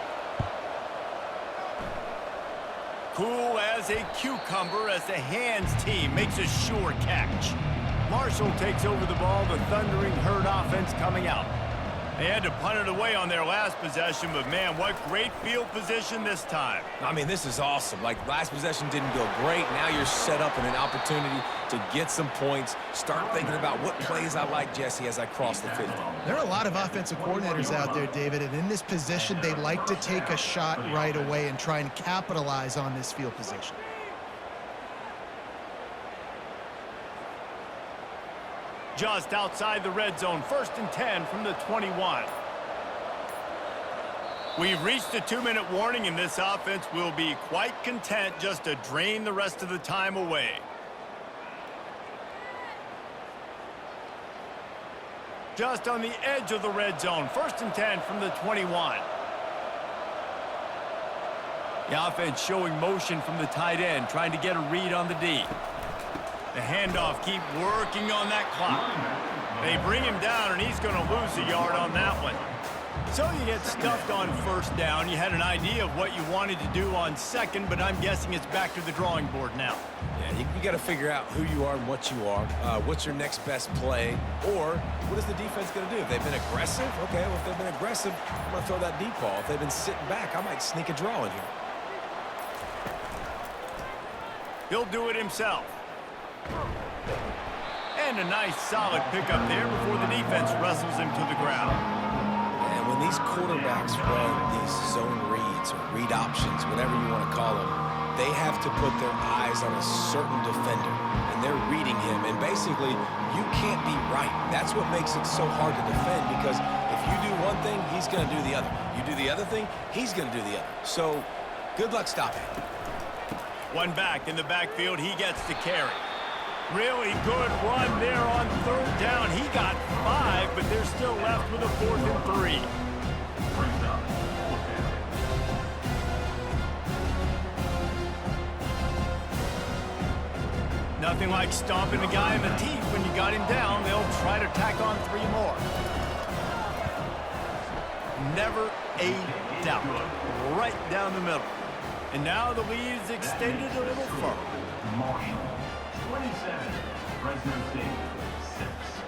Cool as a cucumber as the hands team makes a sure catch. Marshall takes over the ball, the thundering herd offense coming out. They had to punt it away on their last possession, but man, what great field position this time. I mean, this is awesome. Like, last possession didn't go great. Now you're set up in an opportunity to get some points. Start thinking about what plays I like, Jesse, as I cross the 50. There are a lot of offensive coordinators out there, David, and in this position, they like to take a shot right away and try and capitalize on this field position. Just outside the red zone, 1st and 10 from the 21. We've reached a 2-minute warning, and this offense will be quite content just to drain the rest of the time away. Just on the edge of the red zone, 1st and 10 from the 21. The offense showing motion from the tight end, trying to get a read on the D. The handoff, keep working on that clock. They bring him down, and he's going to lose a yard on that one. So you get stuffed on 1st down. You had an idea of what you wanted to do on 2nd, but I'm guessing it's back to the drawing board now. Yeah, you got to figure out who you are and what you are. What's your next best play? Or what is the defense going to do? If they've been aggressive, okay, well, if they've been aggressive, I'm going to throw that deep ball. If they've been sitting back, I might sneak a draw in here. He'll do it himself. And a nice solid pickup there before the defense wrestles him to the ground. And when these quarterbacks run these zone reads or read options, whatever you want to call them, they have to put their eyes on a certain defender, and they're reading him. And basically, you can't be right. That's what makes it so hard to defend, because if you do one thing, he's going to do the other. You do the other thing, he's going to do the other. So, good luck stopping. One back in the backfield, he gets to carry. Really good run there on third down. He got 5, but they're still left with a 4th and 3. Brings up 4th down. Nothing like stomping a guy in the teeth when you got him down. They'll try to tack on 3 more. Never a doubt. Right down the middle. And now the lead is extended a little further. Marshall, 27. Fresno State, 6.